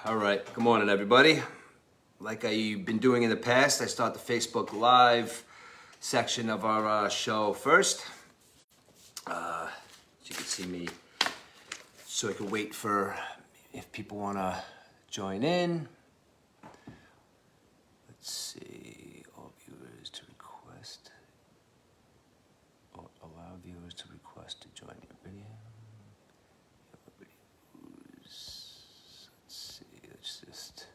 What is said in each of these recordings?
All right, good morning, everybody. Like I've been doing in the past, I start the Facebook Live section of our show first. So you can see me, so I can wait for if people want to join in. Let's see, all viewers to request, or allow viewers to request to join your video. Let's see, let's just,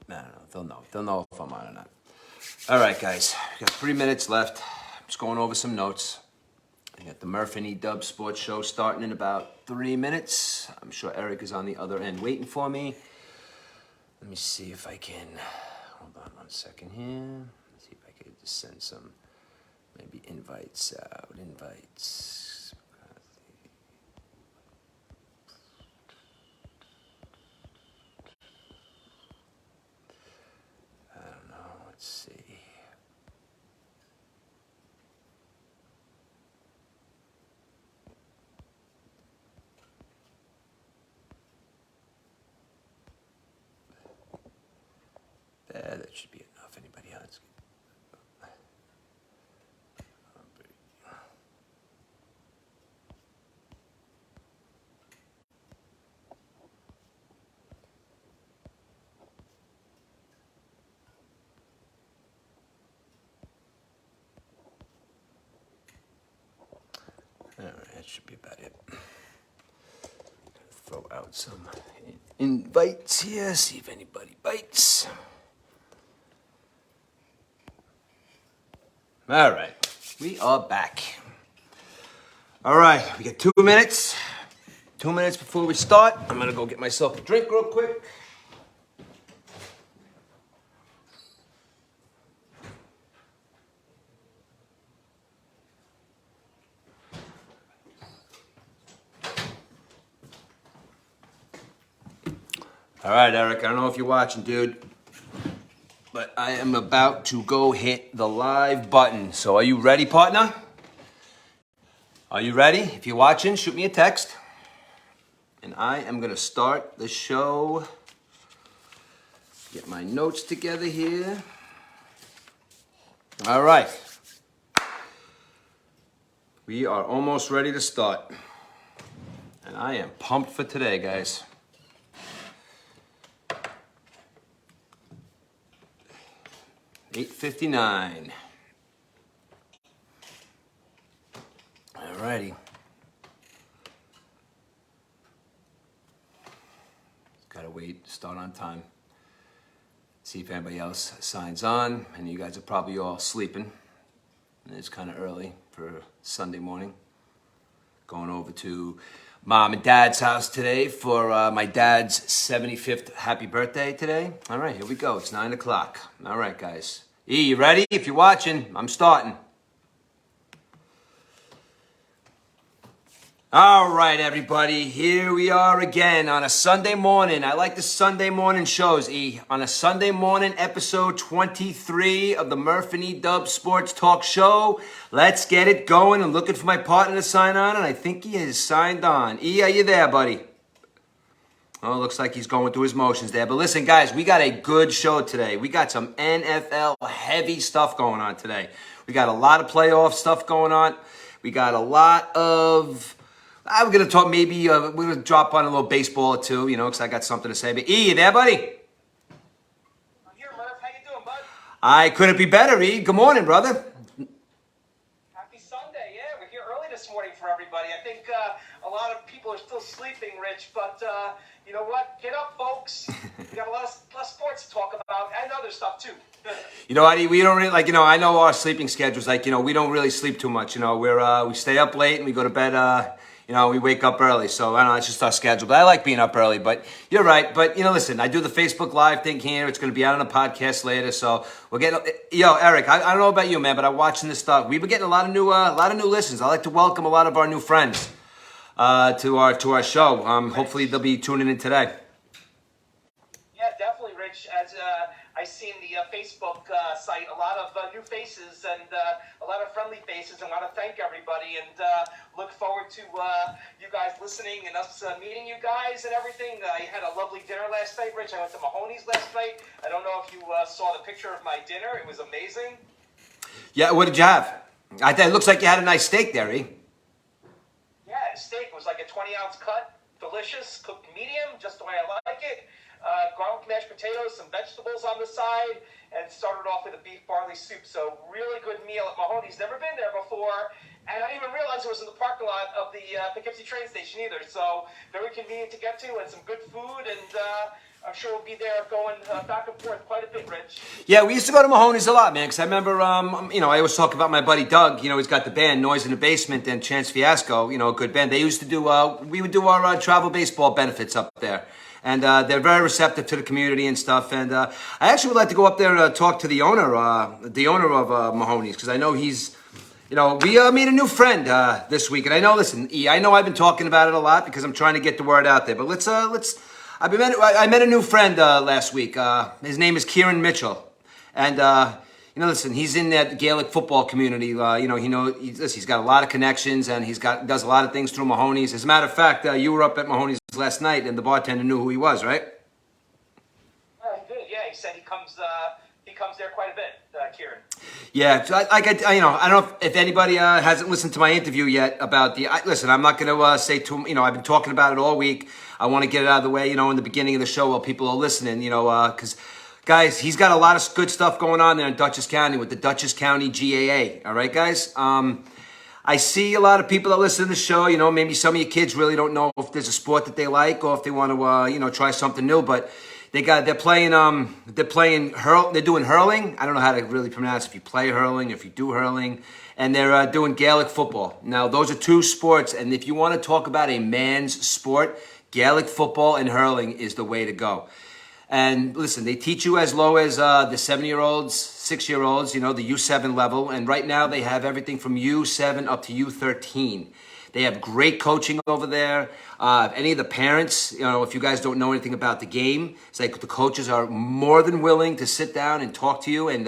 I don't know, they'll know if I'm on or not. All right, guys, we got 3 minutes left. I'm just going over some notes. I got the Murph and E-Dub Sports Show starting in about 3 minutes. I'm sure Eric is on the other end waiting for me. Let me see if I can, hold on 1 second here. Let's see if I can just send some, maybe invites out, invites. I don't know, let's see. That should be enough. Anybody else? All right, that should be about it. Throw out some invites here, see if anybody bites. All right, we are back. All right, we got 2 minutes. 2 minutes before we start. I'm gonna go get myself a drink real quick. All right, Eric, I don't know if you're watching, dude, but I am about to go hit the live button. So are you ready, partner? Are you ready? If you're watching, shoot me a text. And I am gonna start the show. Get my notes together here. All right. We are almost ready to start. And I am pumped for today, guys. $8:59. All righty. Gotta wait, start on time. See if anybody else signs on. And you guys are probably all sleeping. And it's kind of early for Sunday morning. Going over to Mom and Dad's house today for my dad's 75th happy birthday today. All right, here we go. It's 9 o'clock. All right, guys. E, you ready? If you're watching, I'm starting. All right, everybody. Here we are again on a Sunday morning. I like the Sunday morning shows, E. On a Sunday morning, episode 23 of the Murph and E-Dub Sports Talk Show. Let's get it going. I'm looking for my partner to sign on, and I think he has signed on. E, are you there, buddy? Oh, looks like he's going through his motions there. But listen, guys, we got a good show today. We got some NFL heavy stuff going on today. We got a lot of playoff stuff going on. We got a lot of... we're going to talk maybe... we're going to drop on a little baseball or two, you know, because I got something to say. But E, you there, buddy? I'm here, Murph. How you doing, bud? I couldn't be better, E. Good morning, brother. Happy Sunday. Yeah, we're here early this morning for everybody. I think a lot of people are still sleeping, Rich, but... you know what? Get up, folks. We got a lot of sports to talk about and other stuff, too. You know what, we don't really, like, you know, I know our sleeping schedules, like, you know, we don't really sleep too much, you know, we stay up late and we go to bed, you know, we wake up early, so I don't know, it's just our schedule, but I like being up early, but you're right, but, you know, listen, I do the Facebook Live thing here, it's going to be out on the podcast later, so we'll get, yo, Eric, I don't know about you, man, but I'm watching this stuff, we've been getting a lot of new listens. I like to welcome a lot of our new friends, to our show. Hopefully they'll be tuning in today. Yeah, definitely, Rich. As I I see in the Facebook site a lot of new faces and a lot of friendly faces, and want to thank everybody and look forward to you guys listening and us meeting you guys and everything. I had a lovely dinner last night, Rich. I went to Mahoney's last night. I don't know if you saw the picture of my dinner. It was amazing. Yeah, what did you have? It looks like you had a nice steak there, eh? Yeah, steak was like a 20-ounce cut. Delicious, cooked medium, just the way I like it. Garlic mashed potatoes, some vegetables on the side, and started off with a beef barley soup. So really good meal at Mahoney's. Never been there before, and I didn't even realize it was in the parking lot of the Poughkeepsie train station either. So very convenient to get to, and some good food, and I'm sure we'll be there going back and forth quite a bit, Rich. Yeah, we used to go to Mahoney's a lot, man, because I remember, I always talk about my buddy Doug. He's got the band Noise in the Basement and Chance Fiasco, a good band. They used to do, we would do our travel baseball benefits up there. And they're very receptive to the community and stuff. And I actually would like to go up there and talk to the owner of Mahoney's, because I know he's, we made a new friend this week. And I know, listen, E, I know I've been talking about it a lot because I'm trying to get the word out there. But I met a new friend last week. His name is Kieran Mitchell. And, listen, he's in that Gaelic football community. He's got a lot of connections, and does a lot of things through Mahoney's. As a matter of fact, you were up at Mahoney's last night, and the bartender knew who he was, right? He did. Yeah, he said he comes there quite a bit, Kieran. Yeah, so I don't know if anybody hasn't listened to my interview yet about listen, I'm not going to say too, I've been talking about it all week. I want to get it out of the way, in the beginning of the show while people are listening, because, guys, he's got a lot of good stuff going on there in Dutchess County with the Dutchess County GAA, all right, guys? I see a lot of people that listen to the show, maybe some of your kids really don't know if there's a sport that they like or if they want to, try something new, but they're doing hurling. I don't know how to really pronounce if you play hurling, if you do hurling, and they're doing Gaelic football. Now, those are two sports, and if you want to talk about a man's sport, Gaelic football and hurling is the way to go. And listen, they teach you as low as the 7-year-olds, 6-year-olds, the U7 level. And right now they have everything from U7 up to U13. They have great coaching over there. Any of the parents, if you guys don't know anything about the game, it's like the coaches are more than willing to sit down and talk to you and,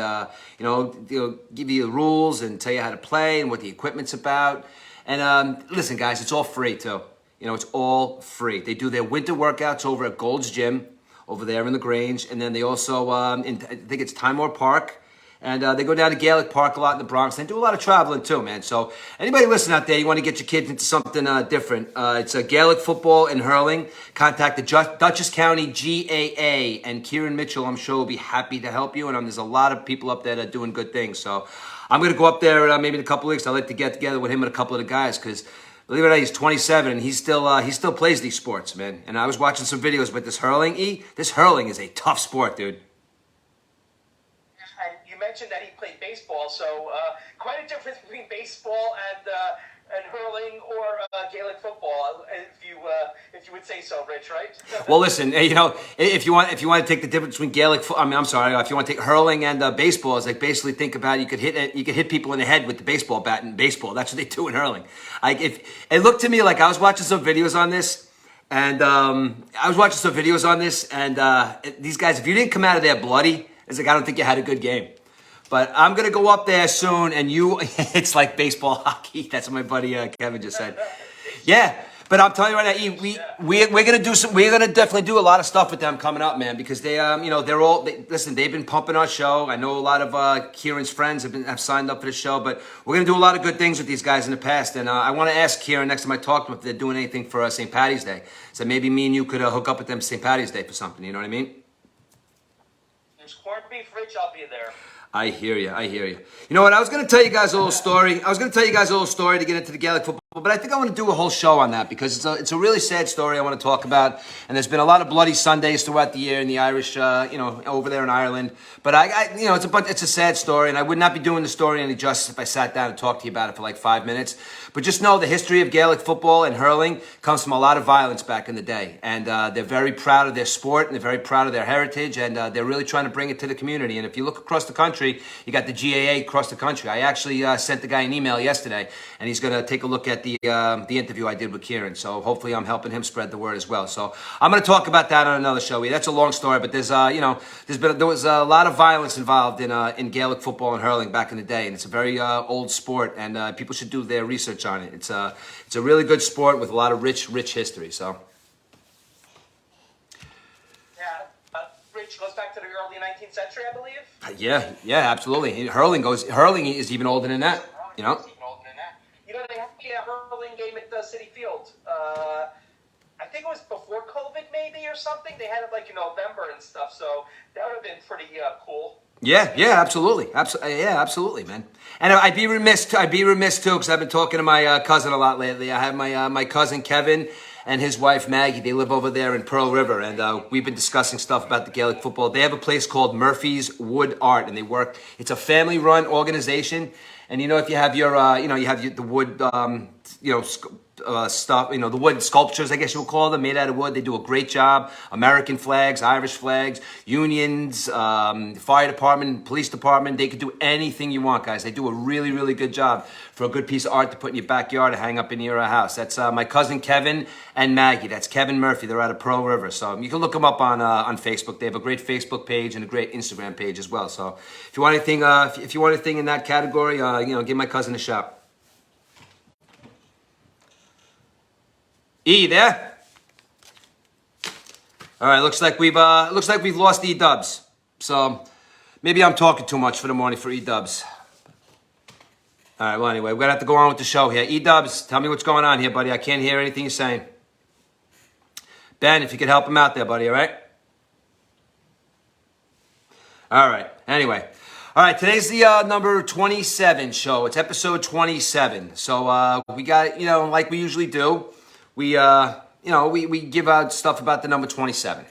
give you the rules and tell you how to play and what the equipment's about. And listen, guys, it's all free too. It's all free. They do their winter workouts over at Gold's Gym over there in the Grange. And then they also, I think it's Timor Park. And they go down to Gaelic Park a lot in the Bronx. They do a lot of traveling too, man. So anybody listening out there, you want to get your kids into something different. It's Gaelic football and hurling. Contact the Dutchess County GAA. And Kieran Mitchell, I'm sure, will be happy to help you. And there's a lot of people up there that are doing good things. So I'm going to go up there maybe in a couple of weeks. I'd like to get together with him and a couple of the guys because, believe it or not, he's 27 and he still plays these sports, man. And I was watching some videos with this hurling. This hurling is a tough sport, dude. And you mentioned that he played baseball, so quite a difference between baseball and hurling or Gaelic football, if you would say so, Rich, right? Well, listen, if you want to take the difference between if you want to take hurling and baseball, it's like basically think about you could hit people in the head with the baseball bat in baseball. That's what they do in hurling. It looked to me like I was watching some videos on this, and these guys, if you didn't come out of there bloody, it's like I don't think you had a good game. But I'm going to go up there soon, and it's like baseball, hockey. That's what my buddy Kevin just said. Yeah, but I'm telling you right now, we're going to definitely do a lot of stuff with them coming up, man, because they, they've been pumping our show. I know a lot of Kieran's friends have signed up for the show, but we're going to do a lot of good things with these guys in the past. And I want to ask Kieran next time I talk to him if they're doing anything for St. Patty's Day. So maybe me and you could hook up with them St. Patty's Day for something, you know what I mean? There's corned beef, Rich, I'll be there. I hear you. You know what? I was going to tell you guys a little story. To get into the Gaelic football, but I think I want to do a whole show on that because it's a really sad story I want to talk about. And there's been a lot of bloody Sundays throughout the year in the Irish, over there in Ireland. But it's a sad story, and I would not be doing the story any justice if I sat down and talked to you about it for like 5 minutes. But just know the history of Gaelic football and hurling comes from a lot of violence back in the day. And they're very proud of their sport, and they're very proud of their heritage, and they're really trying to bring it to the community. And if you look across the country, country. You got the GAA across the country. I actually sent the guy an email yesterday, and he's going to take a look at the interview I did with Kieran. So hopefully I'm helping him spread the word as well. So I'm going to talk about that on another show. That's a long story, but there's there was a lot of violence involved in Gaelic football and hurling back in the day, and it's a very old sport, and people should do their research on it. It's a really good sport with a lot of rich history. So. Rich goes back to the early 19th century, I believe. Yeah, absolutely. Hurling is even older than that. You know. They had a hurling game at the City Field. I think it was before COVID, maybe, or something. They had it like in November and stuff, so that would have been pretty cool. Yeah, absolutely, absolutely, man. And I'd be remiss too, because I've been talking to my cousin a lot lately. I have my cousin Kevin and his wife Maggie. They live over there in Pearl River, and we've been discussing stuff about the Gaelic football. They have a place called Murphy's Wood Art, and it's a family-run organization. And if you have your, the wood, stuff, the wood sculptures, I guess you would call them, made out of wood. They do a great job. American flags, Irish flags, unions, fire department, police department. They could do anything you want, guys. They do a really, really good job for a good piece of art to put in your backyard or hang up in your house. That's my cousin Kevin and Maggie. That's Kevin Murphy. They're out of Pearl River. So you can look them up on Facebook. They have a great Facebook page and a great Instagram page as well. So if you want anything, if you want anything in that category, give my cousin a shout. E, there? All right, looks like we've lost E Dubs. So maybe I'm talking too much for the morning for E Dubs. All right, well anyway, we're gonna have to go on with the show here. E Dubs, tell me what's going on here, buddy. I can't hear anything you're saying. Ben, if you could help him out there, buddy, all right? All right, anyway. All right, today's the number 27 show. It's episode 27. So we got, like we usually do, we give out stuff about the number 27.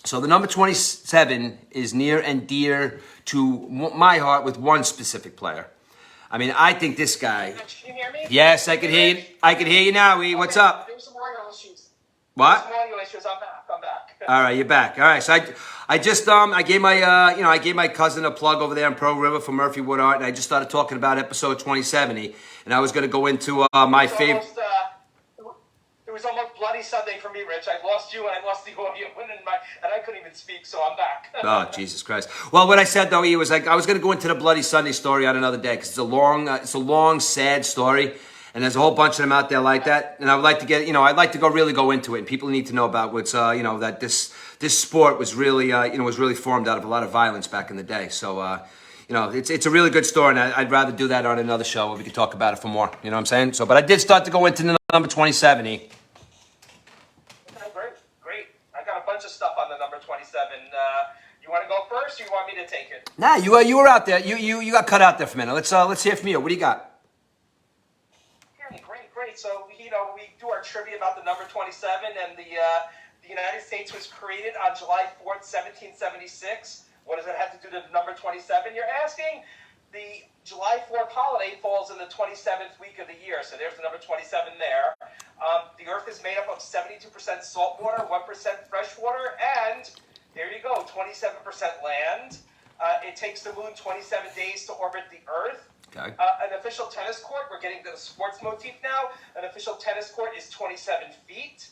So the number 27 is near and dear to my heart with one specific player. I mean, I think this guy. Can you hear me? Yes, I can hear you. I can hear you now. E, what's up? There's some audio issues. What? Some audio issues. I'm back. All right, you're back. All right, so I just I gave my cousin a plug over there in Pearl River for Murphy Wood Art, and I just started talking about episode 27, and I was going to go into my favorite. It was almost Bloody Sunday for me, Rich. I lost you and I lost the audio, and I couldn't even speak, so I'm back. Oh, Jesus Christ. Well, what I said, though, was like I was going to go into the Bloody Sunday story on another day because it's a long, sad story, and there's a whole bunch of them out there like that. And I would like to get, I'd like to really go into it, and people need to know about what's, that this sport was really, was really formed out of a lot of violence back in the day. So, it's a really good story, and I'd rather do that on another show where we could talk about it for more. You know what I'm saying? So, but I did start to go into the number 27. Great. I got a bunch of stuff on the number 27. You want to go first, or you want me to take it? Nah, you were out there. You got cut out there for a minute. Let's hear from you. What do you got? Great. So we do our trivia about the number 27, and the United States was created on July 4th, 1776. What does it have to do with the number 27? You're asking. The July 4th holiday falls in the 27th week of the year, so there's the number 27 there. The Earth is made up of 72% salt water, 1% fresh water, and there you go, 27% land. It takes the moon 27 days to orbit the Earth. Okay. An official tennis court, we're getting to the sports motif now. An official tennis court is 27 feet.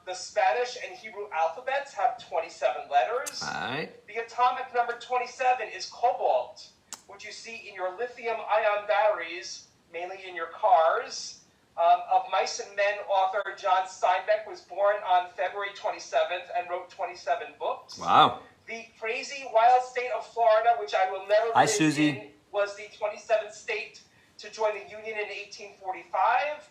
The Spanish and Hebrew alphabets have 27 letters. All right. The atomic number 27 is cobalt, which you see in your lithium-ion batteries, mainly in your cars. Of Mice and Men author John Steinbeck was born on February 27th and wrote 27 books. Wow. The crazy wild state of Florida, which I will never Hi, live Susie. in, was the 27th state to join the Union in 1845.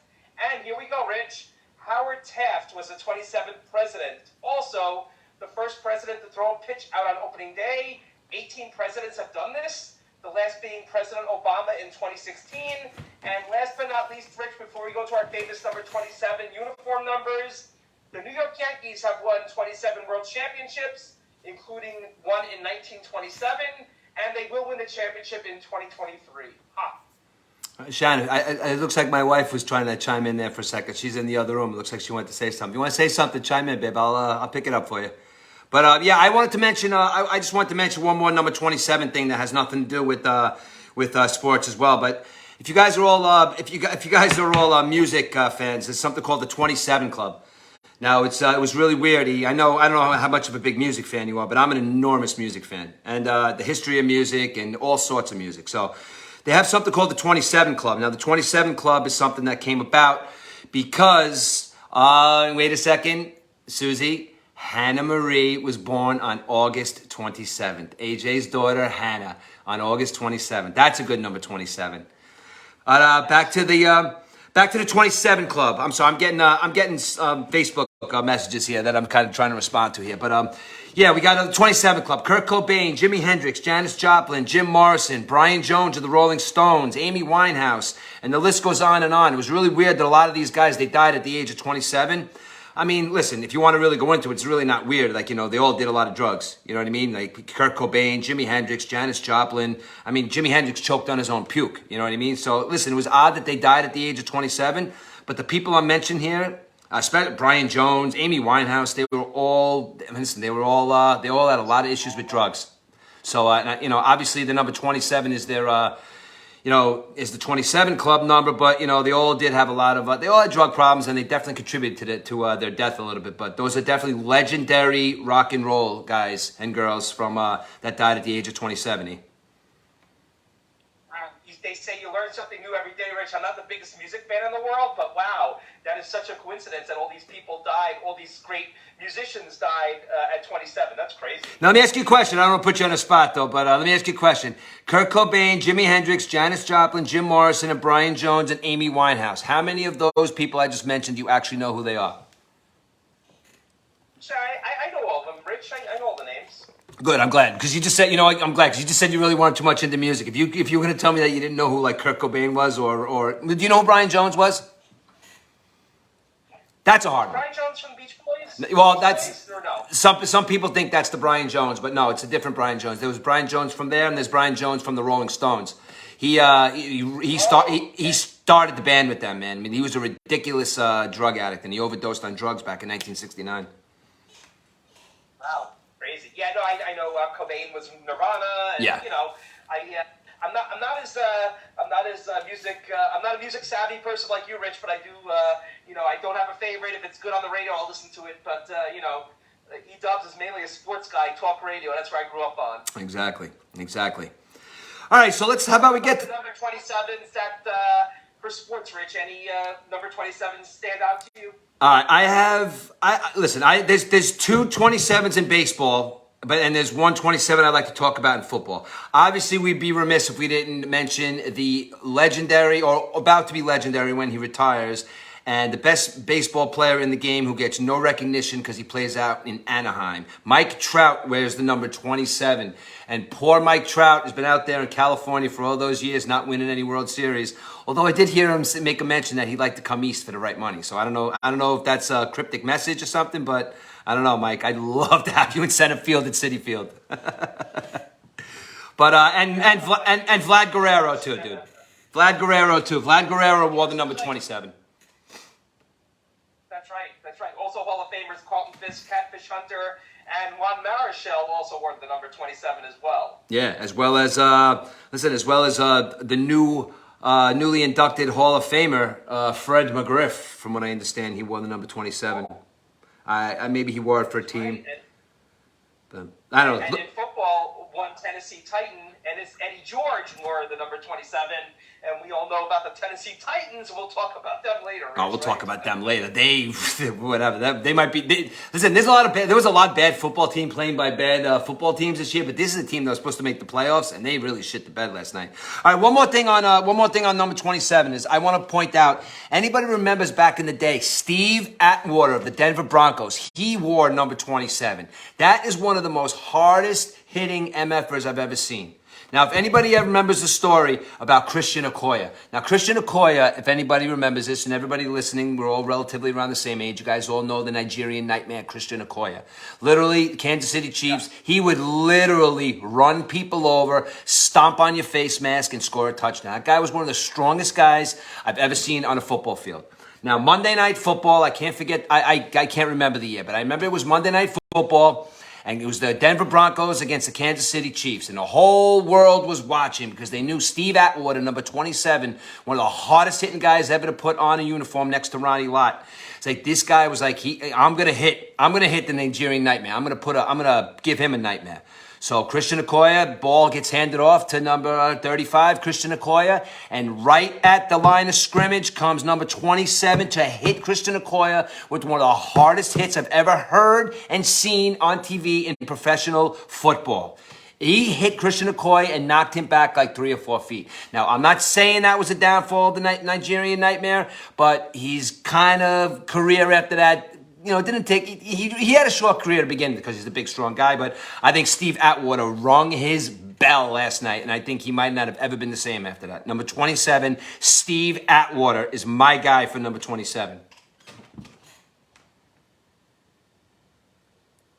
And here we go, Rich. Howard Taft was the 27th president. Also, the first president to throw a pitch out on opening day. 18 presidents have done this, the last being President Obama in 2016. And last but not least, Rich, before we go to our famous number 27 uniform numbers, the New York Yankees have won 27 World Championships, including one in 1927, and they will win the championship in 2023. Shannon, it looks like my wife was trying to chime in there for a second. She's in the other room. It looks like she wanted to say something. You want to say something? Chime in, babe. I'll pick it up for you. But yeah, I wanted to mention. I just wanted to mention one more number 27 thing that has nothing to do with sports as well. But if you guys are all if you guys are all music fans, there's something called the 27 Club. Now it was really weird. I don't know how much of a big music fan you are, but I'm an enormous music fan, and the history of music and all sorts of music. So they have something called the 27 Club. Now the 27 Club is something that came about because wait a second, Susie, Hannah Marie was born on August 27th. AJ's daughter Hannah on August 27th. That's a good number 27. Back to the 27 Club. I'm sorry, I'm getting Facebook messages here that I'm kind of trying to respond to here. But yeah, we got the 27 Club. Kurt Cobain, Jimi Hendrix, Janis Joplin, Jim Morrison, Brian Jones of the Rolling Stones, Amy Winehouse, and the list goes on and on. It was really weird that a lot of these guys, they died at the age of 27. I mean, listen, if you want to really go into it, it's really not weird. Like, they all did a lot of drugs. You know what I mean? Like Kurt Cobain, Jimi Hendrix, Janis Joplin. I mean, Jimi Hendrix choked on his own puke. You know what I mean? So, listen, it was odd that they died at the age of 27. But the people I mentioned here, especially Brian Jones, Amy Winehouse, they all had a lot of issues with drugs. So, obviously the number 27 is their... is the 27 Club number, but, they all did have a lot of, they all had drug problems, and they definitely contributed to their death a little bit. But those are definitely legendary rock and roll guys and girls from that died at the age of 27. They say you learn something new every day, Rich. I'm not the biggest music fan in the world, but wow, that is such a coincidence that all these people died, all these great musicians died at 27. That's crazy. Now, let me ask you a question. I don't want to put you on the spot, though, but let me ask you a question. Kurt Cobain, Jimi Hendrix, Janis Joplin, Jim Morrison, and Brian Jones, and Amy Winehouse. How many of those people I just mentioned do you actually know who they are? I know all of them, Rich. I know all the names. Good, I'm glad. Because you just said, I'm glad. Because you just said you really weren't too much into music. If you were going to tell me that you didn't know who, like, Kurt Cobain was, or do you know who Brian Jones was? That's a hard one. Brian Jones from Beach Boys? Well, that's... Or no? Some people think that's the Brian Jones, but no, it's a different Brian Jones. There was Brian Jones from there, and there's Brian Jones from the Rolling Stones. He started the band with them, man. I mean, he was a ridiculous drug addict, and he overdosed on drugs back in 1969. Wow, crazy. Yeah, no, I know Cobain was Nirvana, and Yeah. I'm not as I'm not a music savvy person like you, Rich, but I do I don't have a favorite. If it's good on the radio, I'll listen to it. But E-Dubs is mainly a sports guy, talk radio. That's where I grew up on. Exactly. All right, so how about we get to... Number 27, is that for sports, Rich? Any number 27 stand out to you? All right, listen, there's two 27s in baseball, and there's one 27 I'd like to talk about in football. Obviously, we'd be remiss if we didn't mention the legendary, or about to be legendary when he retires, and the best baseball player in the game who gets no recognition because he plays out in Anaheim. Mike Trout wears the number 27. And poor Mike Trout has been out there in California for all those years, not winning any World Series. Although I did hear him make a mention that he'd like to come east for the right money. So I don't know if that's a cryptic message or something, but I don't know, Mike. I'd love to have you in center field at Citi Field. But and Vlad Guerrero too, dude. Vlad Guerrero too. Vlad Guerrero wore the number 27. That's right. Also Hall of Famers Carlton Fisk, Catfish Hunter, and Juan Marichal also wore the number 27 as well. Yeah, as well as the newly inducted Hall of Famer Fred McGriff. From what I understand, he wore the number 27. Maybe he wore it for a team. But I don't know. And in football, one Tennessee Titan, and it's Eddie George wore the number 27. And we all know about the Tennessee Titans. We'll talk about them later. Rich, we'll talk about them later. They might be. Listen, there was a lot of bad football team playing by bad football teams this year, but this is a team that was supposed to make the playoffs, and they really shit the bed last night. All right, one more thing on number 27 is I want to point out. Anybody remembers back in the day, Steve Atwater of the Denver Broncos? He wore number 27. That is one of the most hardest hitting MFers I've ever seen. Now, if anybody ever remembers the story about Christian Okoye. Now, Christian Okoye, if anybody remembers this, and everybody listening, we're all relatively around the same age. You guys all know the Nigerian nightmare, Christian Okoye. Literally, Kansas City Chiefs, he would literally run people over, stomp on your face mask, and score a touchdown. That guy was one of the strongest guys I've ever seen on a football field. Now, Monday Night Football, I can't forget, I can't remember the year, but I remember it was Monday Night Football. And it was the Denver Broncos against the Kansas City Chiefs. And the whole world was watching because they knew Steve Atwater, number 27, one of the hardest hitting guys ever to put on a uniform next to Ronnie Lott. It's like this guy was like, I'm gonna hit the Nigerian Nightmare. I'm gonna give him a nightmare. So Christian Okoye, ball gets handed off to number 35, Christian Okoye, and right at the line of scrimmage comes number 27 to hit Christian Okoye with one of the hardest hits I've ever heard and seen on TV in professional football. He hit Christian Okoye and knocked him back like 3 or 4 feet. Now, I'm not saying that was a downfall of the Nigerian Nightmare, but he's kind of career after that, it didn't take, he had a short career to begin because he's a big, strong guy, but I think Steve Atwater rung his bell last night, and I think he might not have ever been the same after that. Number 27, Steve Atwater is my guy for number 27.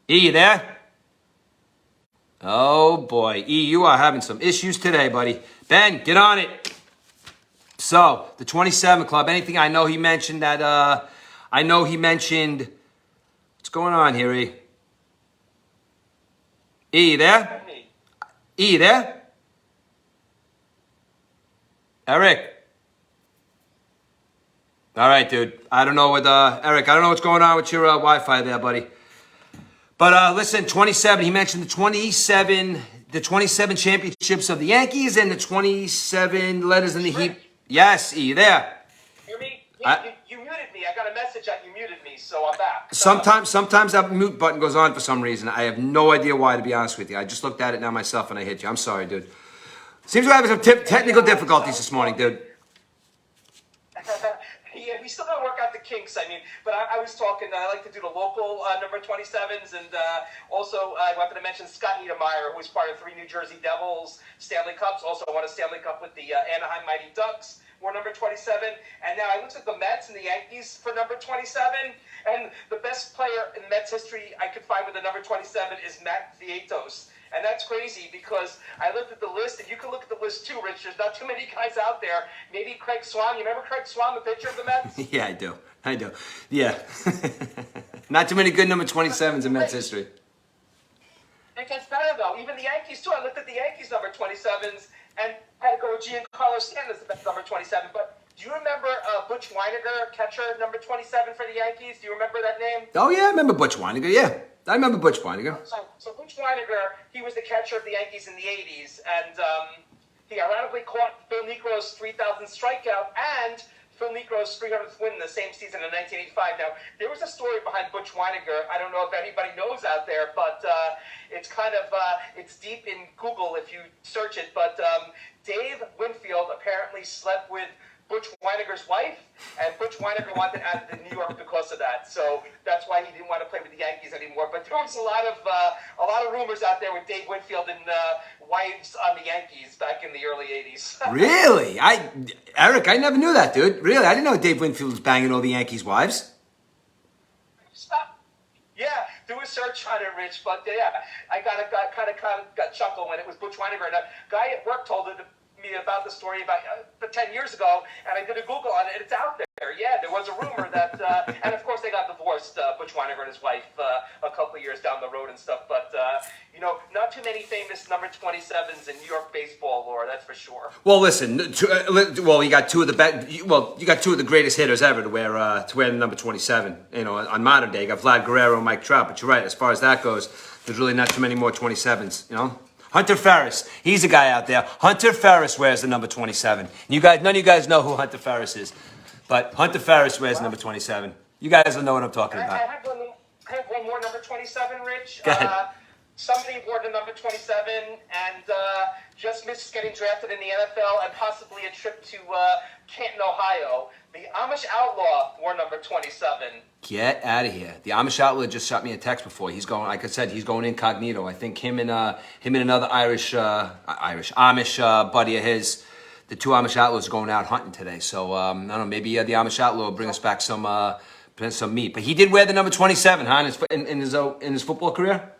E, you there? Oh, boy. E, you are having some issues today, buddy. Ben, get on it. So, the 27 Club, anything I know he mentioned that, what's going on here, E? E, you there? E, you there? Eric? All right, dude. I don't know Eric, I don't know what's going on with your Wi-Fi there, buddy. But listen, 27, he mentioned the 27 championships of the Yankees and the 27 letters in the heap. Yes, E, you there? Hear me? You muted me. I got a message that you muted me, so I'm back. Sometimes that mute button goes on for some reason. I have no idea why, to be honest with you. I just looked at it now myself and I hit you. I'm sorry, dude. Seems we're having some technical difficulties this morning, dude. Yeah, we still gotta work out the kinks. But I was talking. I like to do the local number 27s, and also I wanted to mention Scott Niedermayer, who was part of 3 New Jersey Devils Stanley Cups. Also won a Stanley Cup with the Anaheim Mighty Ducks. Wore number 27, and now I looked at the Mets and the Yankees for number 27, and the best player in Mets history I could find with the number 27 is Matt Vietos. And that's crazy because I looked at the list, and you can look at the list too, Rich. There's not too many guys out there. Maybe Craig Swan. You remember Craig Swan, the pitcher of the Mets? Yeah, I do. Yeah. Not too many good number 27s in Mets history. It gets better, though. Even the Yankees, too. I looked at the Yankees number 27s, and I had to go with Giancarlo Stanton as the best number 27. But do you remember Butch Weiniger, catcher number 27 for the Yankees? Do you remember that name? Oh, yeah, I remember Butch Weiniger, yeah. I remember Butch Weiniger. So Butch Weiniger, he was the catcher of the Yankees in the 80s, and he ironically caught Phil Niekro's 3,000th strikeout and Phil Niekro's 300th win in the same season in 1985. Now, there was a story behind Butch Weiniger. I don't know if anybody knows out there, but it's kind of, it's deep in Google if you search it. But Dave Winfield apparently slept with Butch Weiniger's wife, and Butch Weiniger wanted out of New York because of that. So that's why he didn't want to play with the Yankees anymore. But there was a lot of rumors out there with Dave Winfield and wives on the Yankees back in the early 80s. Really? Eric, I never knew that, dude. Really? I didn't know Dave Winfield was banging all the Yankees' wives. Stop. Yeah, do a search on it, Rich. But yeah, I got chuckle when it was Butch Weiniger. And a guy at work told me about the story about 10 years ago, and I did a Google on it, and it's out there. Yeah, there was a rumor that, and of course they got divorced, Butch Weiniger and his wife, a couple of years down the road and stuff. But not too many famous number 27s in New York baseball lore, that's for sure. Well, listen, you got two of the greatest hitters ever to wear the number 27. On modern day, you got Vlad Guerrero and Mike Trout. But you're right, as far as that goes, there's really not too many more 27s. Hunter Ferris, he's a guy out there. Hunter Ferris wears the number 27. None of you guys know who Hunter Ferris is, but Hunter Ferris wears number 27. You guys will know what I'm talking about. I have one more number 27, Rich. Go ahead. Somebody wore the number 27 and just missed getting drafted in the NFL and possibly a trip to Canton, Ohio. The Amish Outlaw wore number 27. Get out of here. The Amish Outlaw just shot me a text before. He's going, like I said, he's going incognito. I think him and another Amish buddy of his, the 2 Amish Outlaws are going out hunting today. So, I don't know, maybe the Amish Outlaw will bring us back some meat. But he did wear the number 27, huh, in his football career?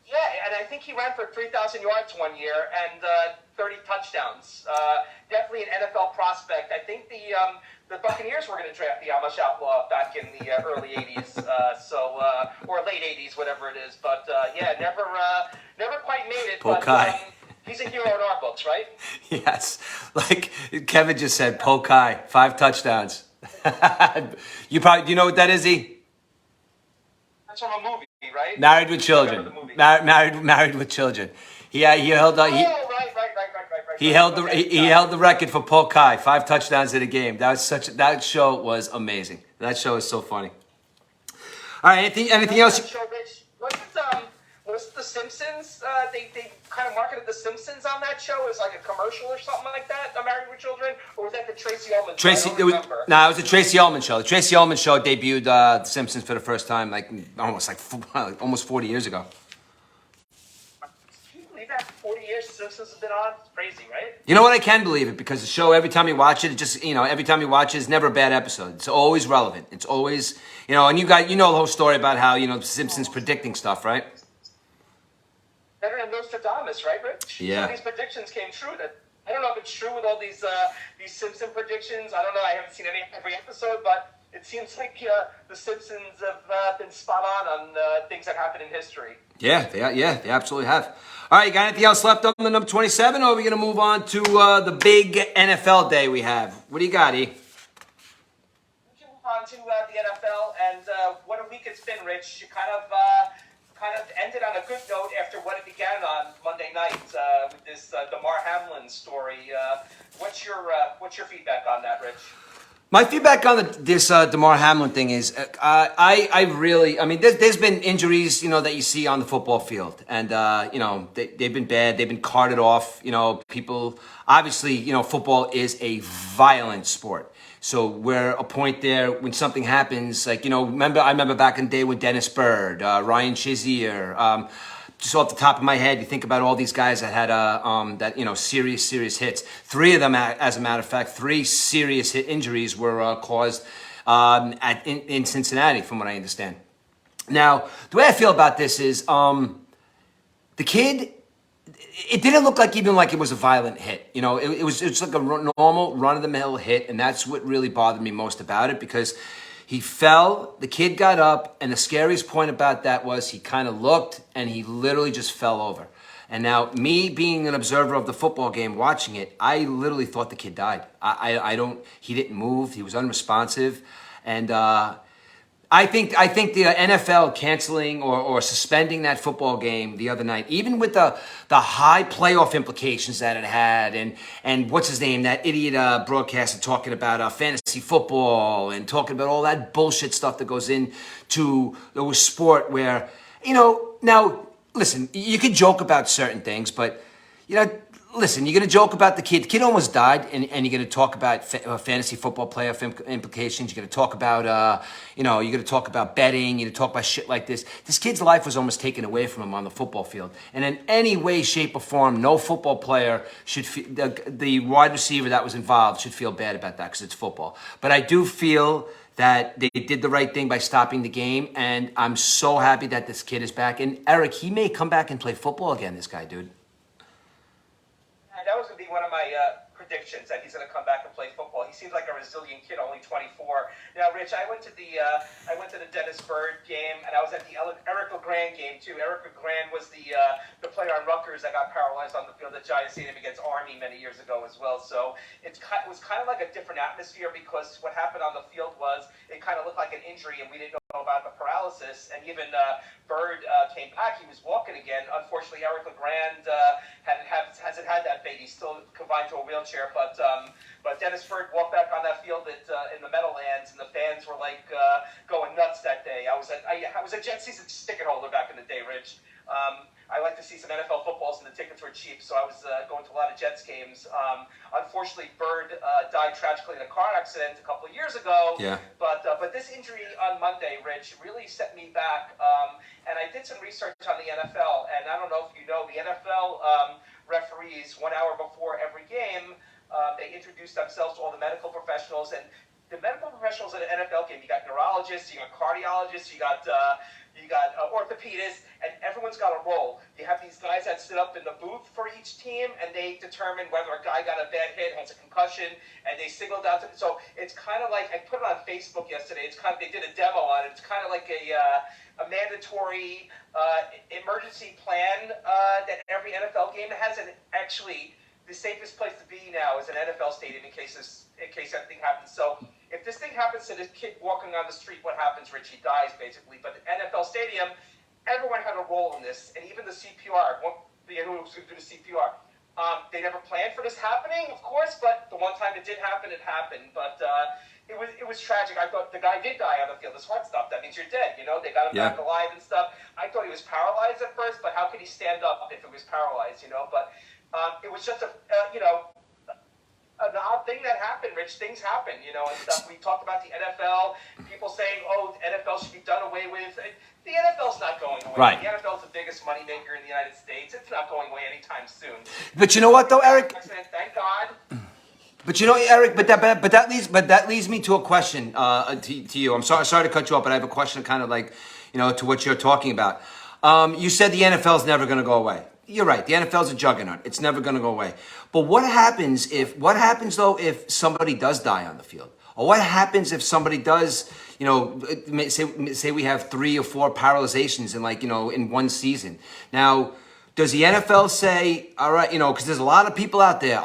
Yeah, and I think he ran for 3,000 yards one year and 30 touchdowns. Definitely an NFL prospect. I think the the Buccaneers were going to draft the Amish Outlaw back in the early '80s, or late '80s, whatever it is. But yeah, never quite made it. Pokai. But he's a hero in our books, right? Yes, like Kevin just said, Pokai, 5 touchdowns. You probably, do you know what that is, E? That's from a movie, right? Married with Children. Married with Children. He held Right. he held the record for Pokai, 5 touchdowns in a game. That show was amazing. That show is so funny. All right, anything else? Was it The Simpsons? They kind of marketed The Simpsons on that show as like a commercial or something like that. Married with Children, or was that the Tracy Ullman show? I don't remember. It was the Tracy Ullman show. The Tracy Ullman show debuted The Simpsons for the first time, almost 40 years ago. Can you believe that? 40 years The Simpsons has been on. It's crazy, right? You know what? I can believe it because the show, every time you watch it, every time you watch it, it's never a bad episode. It's always relevant. It's always, and you know the whole story about how, The Simpsons predicting stuff, right? Better than Nostradamus, right, Rich? Yeah. Some of these predictions came true. I don't know if it's true with all these Simpson predictions. I don't know. I haven't seen every episode, but it seems like the Simpsons have been spot on things that happen in history. Yeah, they absolutely have. All right, you got anything else left on the number 27, or are we going to move on to the big NFL day we have? What do you got, E? We can move on to the NFL, and what a week it's been, Rich. You kind of ended on a good note after what it began on Monday night with this Damar Hamlin story. What's your feedback on that, Rich? My feedback on this Damar Hamlin thing is, there's been injuries, that you see on the football field, and they've been bad. They've been carted off. People obviously, football is a violent sport. So we're a point there when something happens, I remember back in the day with Dennis Byrd, Ryan Shazier, just off the top of my head, you think about all these guys that had serious hits. 3 of them, as a matter of fact, 3 serious hit injuries were caused in Cincinnati, from what I understand. Now, the way I feel about this is the kid. It didn't look like it was a violent hit. It was like a normal run-of-the-mill hit, and that's what really bothered me most about it, because he fell, the kid got up, and the scariest point about that was he kind of looked, and he literally just fell over. And now, me being an observer of the football game, watching it, I literally thought the kid died. He didn't move, he was unresponsive, and I think the NFL canceling or suspending that football game the other night, even with the high playoff implications that it had, and what's his name, that idiot broadcaster talking about fantasy football and talking about all that bullshit stuff that goes into the sport where, now, listen, you can joke about certain things, but, listen, you're going to joke about the kid. The kid almost died, and you're going to talk about fantasy football playoff implications. You're going to talk about, you're going to talk about betting. You're going to talk about shit like this. This kid's life was almost taken away from him on the football field. And in any way, shape, or form, no football player should feel, the wide receiver that was involved should feel bad about that because it's football. But I do feel that they did the right thing by stopping the game, and I'm so happy that this kid is back. And Eric, he may come back and play football again, this guy, dude. That was going to be one of my predictions, that he's going to come back and play football. He seems like a resilient kid, only 24. Now, Rich, I went to the Dennis Byrd game, and I was at the Eric LeGrand game too. Eric LeGrand was the player on Rutgers that got paralyzed on the field at Giant Stadium against Army many years ago as well. So it was kind of like a different atmosphere, because what happened on the field was it kind of looked like an injury, and we didn't know about the paralysis. And even Byrd came back; he was walking again. Unfortunately, Eric LeGrand hasn't had that fate. He's still confined to a wheelchair, but Dennis Byrd walked back on that field in the Meadowlands, and the fans were like going nuts that day. I was a Jet season ticket holder back in the day, Rich. I like to see some NFL footballs, and the tickets were cheap, so I was going to a lot of Jets games. Unfortunately, Byrd died tragically in a car accident a couple of years ago. Yeah. But this injury on Monday, Rich, really set me back. And I did some research on the NFL, and I don't know if you know, the NFL referees 1 hour before every game, they introduce themselves to all the medical professionals, and the medical professionals in an NFL game, you got neurologists, you got cardiologists, you got orthopedists, and everyone's got a role. You have these guys that sit up in the booth for each team, and they determine whether a guy got a bad hit, has a concussion, and they signaled out to. So it's kind of like, I put it on Facebook yesterday. It's kind of, they did a demo on it. It's kind of like a mandatory emergency plan that every NFL game has, and actually the safest place to be now is an NFL stadium in case anything happens. So if this thing happens to this kid walking on the street, what happens, Rich? He dies, basically. But the NFL stadium, everyone had a role in this, and even the CPR, who was going to do the CPR. They never planned for this happening, of course, but the one time it did happen, it happened. But it was tragic. I thought the guy did die on the field. His heart stopped. That means you're dead. You know, they got him back alive and stuff. I thought he was paralyzed at first, but how could he stand up if it was paralyzed? You know, but it was just an odd thing that happened, Rich. Things happen, you know, and stuff. We talked about the NFL, people saying, oh, the NFL should be done away with. The NFL's not going away. Right. The NFL's the biggest moneymaker in the United States. It's not going away anytime soon. But you know what, though, Eric? Thank God. But you know, Eric, but that leads me to a question to you. I'm sorry to cut you off, but I have a question, kind of like, you know, to what you're talking about. You said the NFL's never going to go away. You're right. The NFL's a juggernaut. It's never going to go away. But what happens though if somebody does die on the field? Or what happens if somebody does, you know, say we have 3 or 4 paralyzations in one season? Now, does the NFL say, all right, you know, because there's a lot of people out there,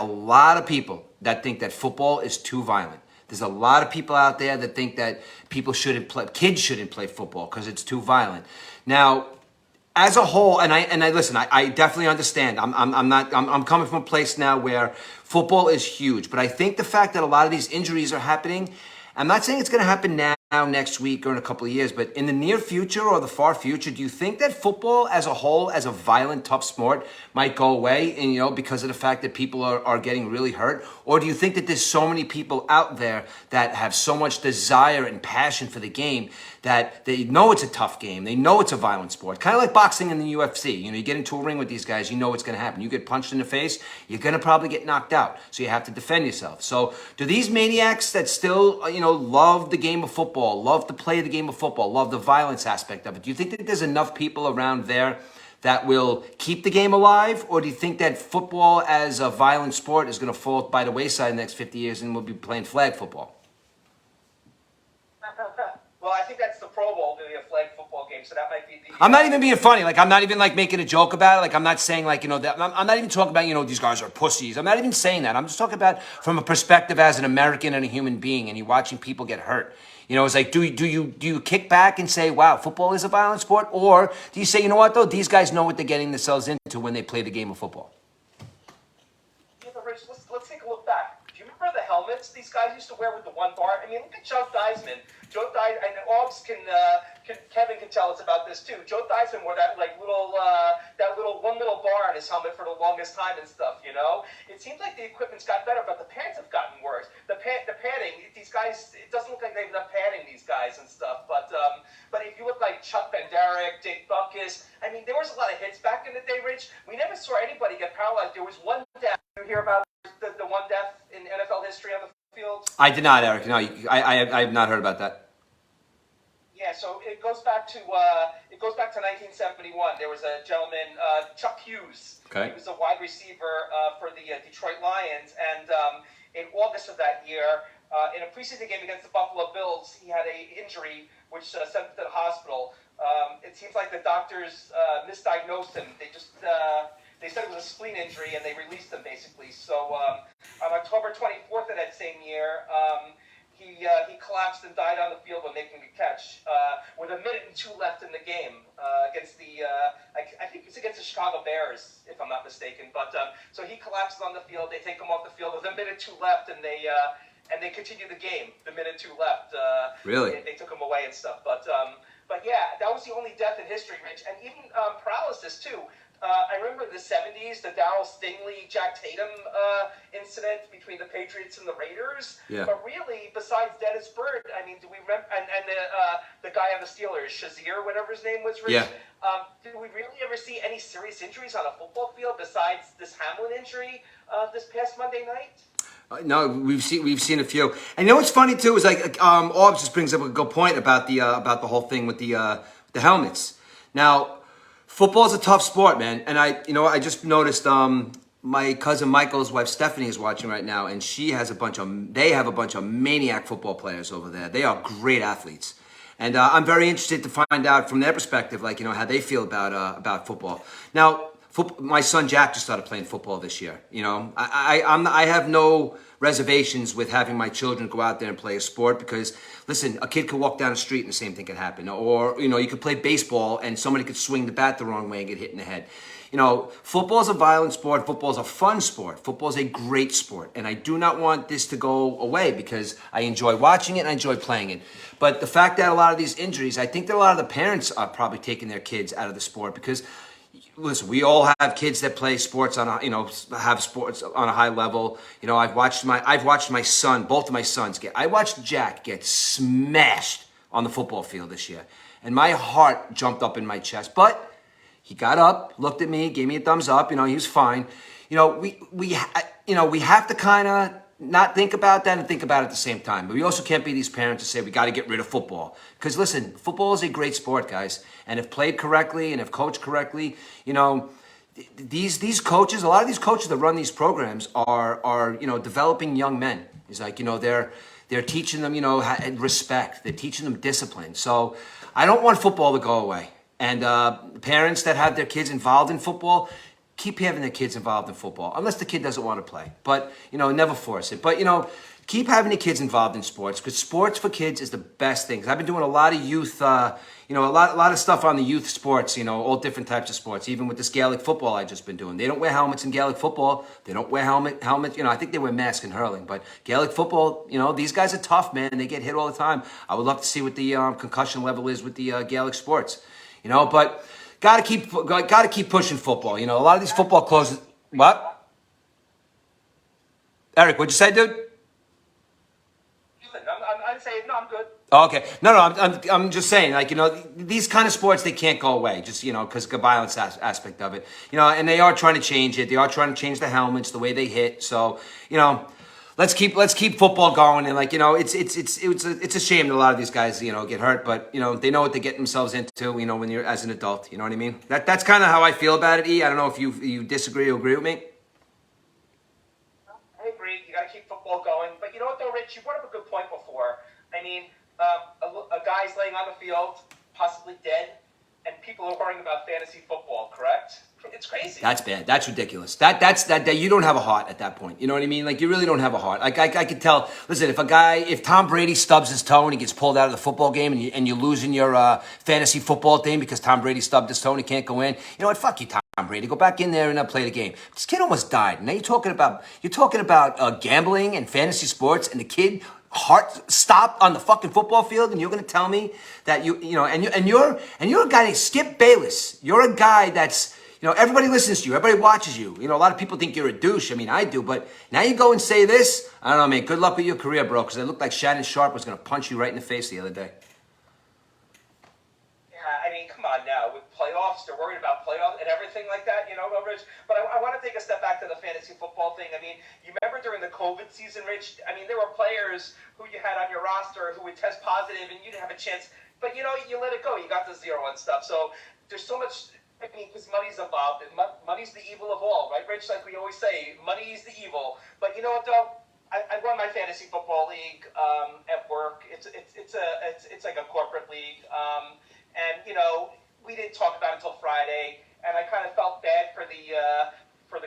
that think that football is too violent. There's a lot of people out there that think that kids shouldn't play football because it's too violent. Now, as a whole, and I listen, I definitely understand. I'm coming from a place now where football is huge, but I think the fact that a lot of these injuries are happening, I'm not saying it's going to happen now, next week, or in a couple of years, but in the near future or the far future, do you think that football as a whole, as a violent, tough sport, might go away, and, you know, because of the fact that people are getting really hurt? Or do you think that there's so many people out there that have so much desire and passion for the game that they know it's a tough game, they know it's a violent sport, kind of like boxing in the UFC. You know, you get into a ring with these guys, you know what's going to happen. You get punched in the face, you're going to probably get knocked out, so you have to defend yourself. So do these maniacs that still, you know, love the game of football, love to play the game of football, love the violence aspect of it, do you think that there's enough people around there that will keep the game alive? Or do you think that football as a violent sport is going to fall by the wayside in the next 50 years and we'll be playing flag football? Well, I think that's the Pro Bowl, doing a flag football game, so that might be the... I'm not even being funny. Like, I'm not even, like, making a joke about it. Like, I'm not saying, like, you know, that I'm not even talking about, you know, these guys are pussies. I'm not even saying that. I'm just talking about from a perspective as an American and a human being, and you're watching people get hurt. You know, it's like, do you kick back and say, wow, football is a violent sport? Or do you say, you know what, though? These guys know what they're getting themselves into when they play the game of football. Yeah, but Rich, let's take a look back. Do you remember the helmets these guys used to wear with the one bar? I mean, look at Joe Theismann. Joe Theismann, and Kevin can tell us about this too. Joe Theismann wore that one little bar on his helmet for the longest time and stuff. You know, it seems like the equipment's got better, but the pads have gotten worse. The padding, these guys, it doesn't look like they have enough padding, these guys and stuff. But if you look like Chuck Benderek, Dick Butkus, I mean, there was a lot of hits back in the day, Rich. We never saw anybody get paralyzed. There was one death. You hear about the one death in NFL history on the field? I did not, Eric. No, I have not heard about that. Yeah, so it goes back to 1971. There was a gentleman, Chuck Hughes. Okay. He was a wide receiver for the Detroit Lions, and in August of that year, in a preseason game against the Buffalo Bills, he had an injury which sent him to the hospital. It seems like the doctors misdiagnosed him. They said it was a spleen injury, and they released him basically. So on October 24th of that same year, he collapsed and died on the field when making a catch with 1 minute and 2 left in the game against I think it's against the Chicago Bears, if I'm not mistaken. But so he collapses on the field. They take him off the field with 1 minute 2 left, and they continue the game. The 1 minute 2 left. Really? They took him away and stuff. But yeah, that was the only death in history, Rich. And even paralysis too. I remember the 70s, the Darryl Stingley, Jack Tatum incident between the Patriots and the Raiders. Yeah. But really, besides Dennis Byrd, I mean, do we remember, and the guy on the Steelers, Shazier, whatever his name was, Rich? Yeah. Did we really ever see any serious injuries on a football field besides this Hamlin injury this past Monday night? No, we've seen a few, and you know what's funny too is like Aubs just brings up a good point about the whole thing with the helmets. Now, football's a tough sport, man, and I just noticed my cousin Michael's wife Stephanie is watching right now, and they have a bunch of maniac football players over there. They are great athletes, and I'm very interested to find out from their perspective, like how they feel about football. Now, my son Jack just started playing football this year. I have no reservations with having my children go out there and play a sport because, listen, a kid could walk down the street and the same thing could happen. Or, you could play baseball and somebody could swing the bat the wrong way and get hit in the head. Football's a violent sport. Football's a fun sport. Football's a great sport. And I do not want this to go away because I enjoy watching it and I enjoy playing it. But the fact that a lot of these injuries, I think that a lot of the parents are probably taking their kids out of the sport because, listen, we all have kids that play sports on have sports on a high level. I've watched my son, both of my sons I watched Jack get smashed on the football field this year. And my heart jumped up in my chest. But he got up, looked at me, gave me a thumbs up, he was fine. We have to kind of not think about that and think about it at the same time. But we also can't be these parents to say we got to get rid of football. Because listen, football is a great sport, guys. And if played correctly and if coached correctly, these coaches, a lot of these coaches that run these programs are developing young men. It's like, they're teaching them, respect. They're teaching them discipline. So I don't want football to go away. And parents that have their kids involved in football, keep having their kids involved in football, unless the kid doesn't want to play. But, never force it. But, keep having the kids involved in sports because sports for kids is the best thing. 'Cause I've been doing a lot of youth, a lot of stuff on the youth sports, all different types of sports. Even with this Gaelic football I've just been doing. They don't wear helmets in Gaelic football. They don't wear helmets. I think they wear masks in hurling. But Gaelic football, these guys are tough, man. They get hit all the time. I would love to see what the concussion level is with the Gaelic sports. But gotta keep pushing football. A lot of these football closes. What? Eric, what'd you say, dude? I'm saying no, I'm good. Oh, okay. No, I'm just saying, like, these kind of sports, they can't go away, just, because the violence aspect of it. And they are trying to change it. They are trying to change the helmets, the way they hit. So, let's keep football going. And like, it's a shame that a lot of these guys, get hurt, but they know what they're getting themselves into, when you're as an adult. You know what I mean? That's kind of how I feel about it. I don't know if you disagree or agree with me. I agree. You got to keep football going. But you know what, though, Rich? You brought up a good point before. I mean, a guy's laying on the field, possibly dead, and people are worrying about fantasy football, correct? It's crazy. That's bad. That's ridiculous. That you don't have a heart at that point. You know what I mean? Like, you really don't have a heart. Like, I could tell, listen, if Tom Brady stubs his toe and he gets pulled out of the football game and you're losing your fantasy football thing because Tom Brady stubbed his toe and he can't go in, you know what? Fuck you, Tom Brady. Go back in there and play the game. This kid almost died. Now you're talking about gambling and fantasy sports, and the kid heart stopped on the fucking football field, and you're gonna tell me that you're a guy named Skip Bayless. You're a guy that's, everybody listens to you, everybody watches you. A lot of people think you're a douche. I mean, I do, but now you go and say this. I don't know, man. Good luck with your career, bro, because it looked like Shannon Sharp was gonna punch you right in the face the other day. Yeah, I mean, come on now. With playoffs, they're worried about playoffs and everything like that, Rich. But I want to take a step back to the fantasy football thing. I mean, you remember during the COVID season, Rich? I mean, there were players who you had on your roster who would test positive and you didn't have a chance. But, you let it go. You got the zero and stuff. So there's so much, because money's involved. And money's the evil of all, right, Rich? Like we always say, money is the evil. But you know what, though? I run my fantasy football league at work. It's like a corporate league. And, we didn't talk about it until Friday, and I kind of felt bad for the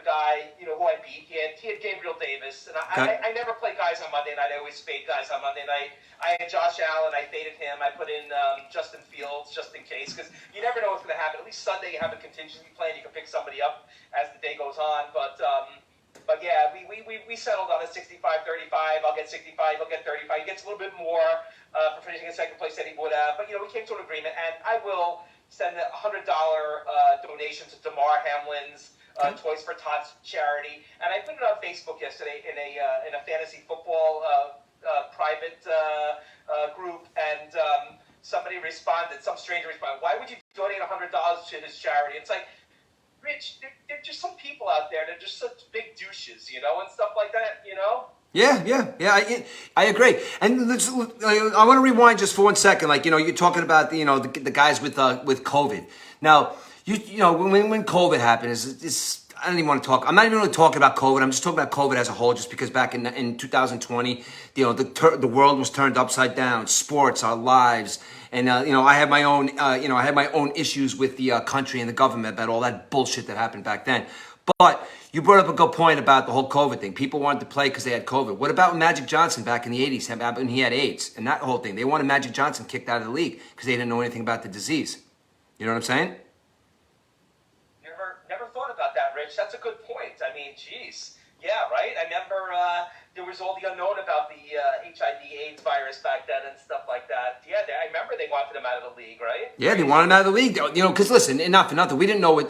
guy, who I beat. He had Gabriel Davis, and I never play guys on Monday night. I always fade guys on Monday night. I had Josh Allen. I faded him. I put in Justin Fields just in case, because you never know what's going to happen. At least Sunday you have a contingency plan. You can pick somebody up as the day goes on. But yeah, we settled on a 65-35. I'll get 65. He'll get 35. He gets a little bit more for finishing in second place than he would have. But we came to an agreement, and I will send a $100 donation to Damar Hamlin's Toys for Tots charity. And I put it on Facebook yesterday in a fantasy football private group, and somebody responded, some stranger responded, "Why would you donate $100 to his charity?" It's like, Rich, there are just some people out there that are just such big douches, and stuff like that, Yeah. I agree. And I want to rewind just for 1 second. Like, you're talking about the guys with COVID. Now, when COVID happened, I don't even want to talk. I'm not even really talking about COVID. I'm just talking about COVID as a whole, just because back in 2020, the world was turned upside down. Sports, our lives, and I had my own issues with the country and the government about all that bullshit that happened back then. But you brought up a good point about the whole COVID thing. People wanted to play because they had COVID. What about Magic Johnson back in the 80s when he had AIDS and that whole thing? They wanted Magic Johnson kicked out of the league because they didn't know anything about the disease. You know what I'm saying? Never thought about that, Rich. That's a good point. I mean, geez. Yeah, right? I remember there was all the unknown about the HIV/AIDS virus back then and stuff like that. Yeah, I remember they wanted him out of the league, right? Yeah, they wanted him out of the league. Because listen, not for nothing, we didn't know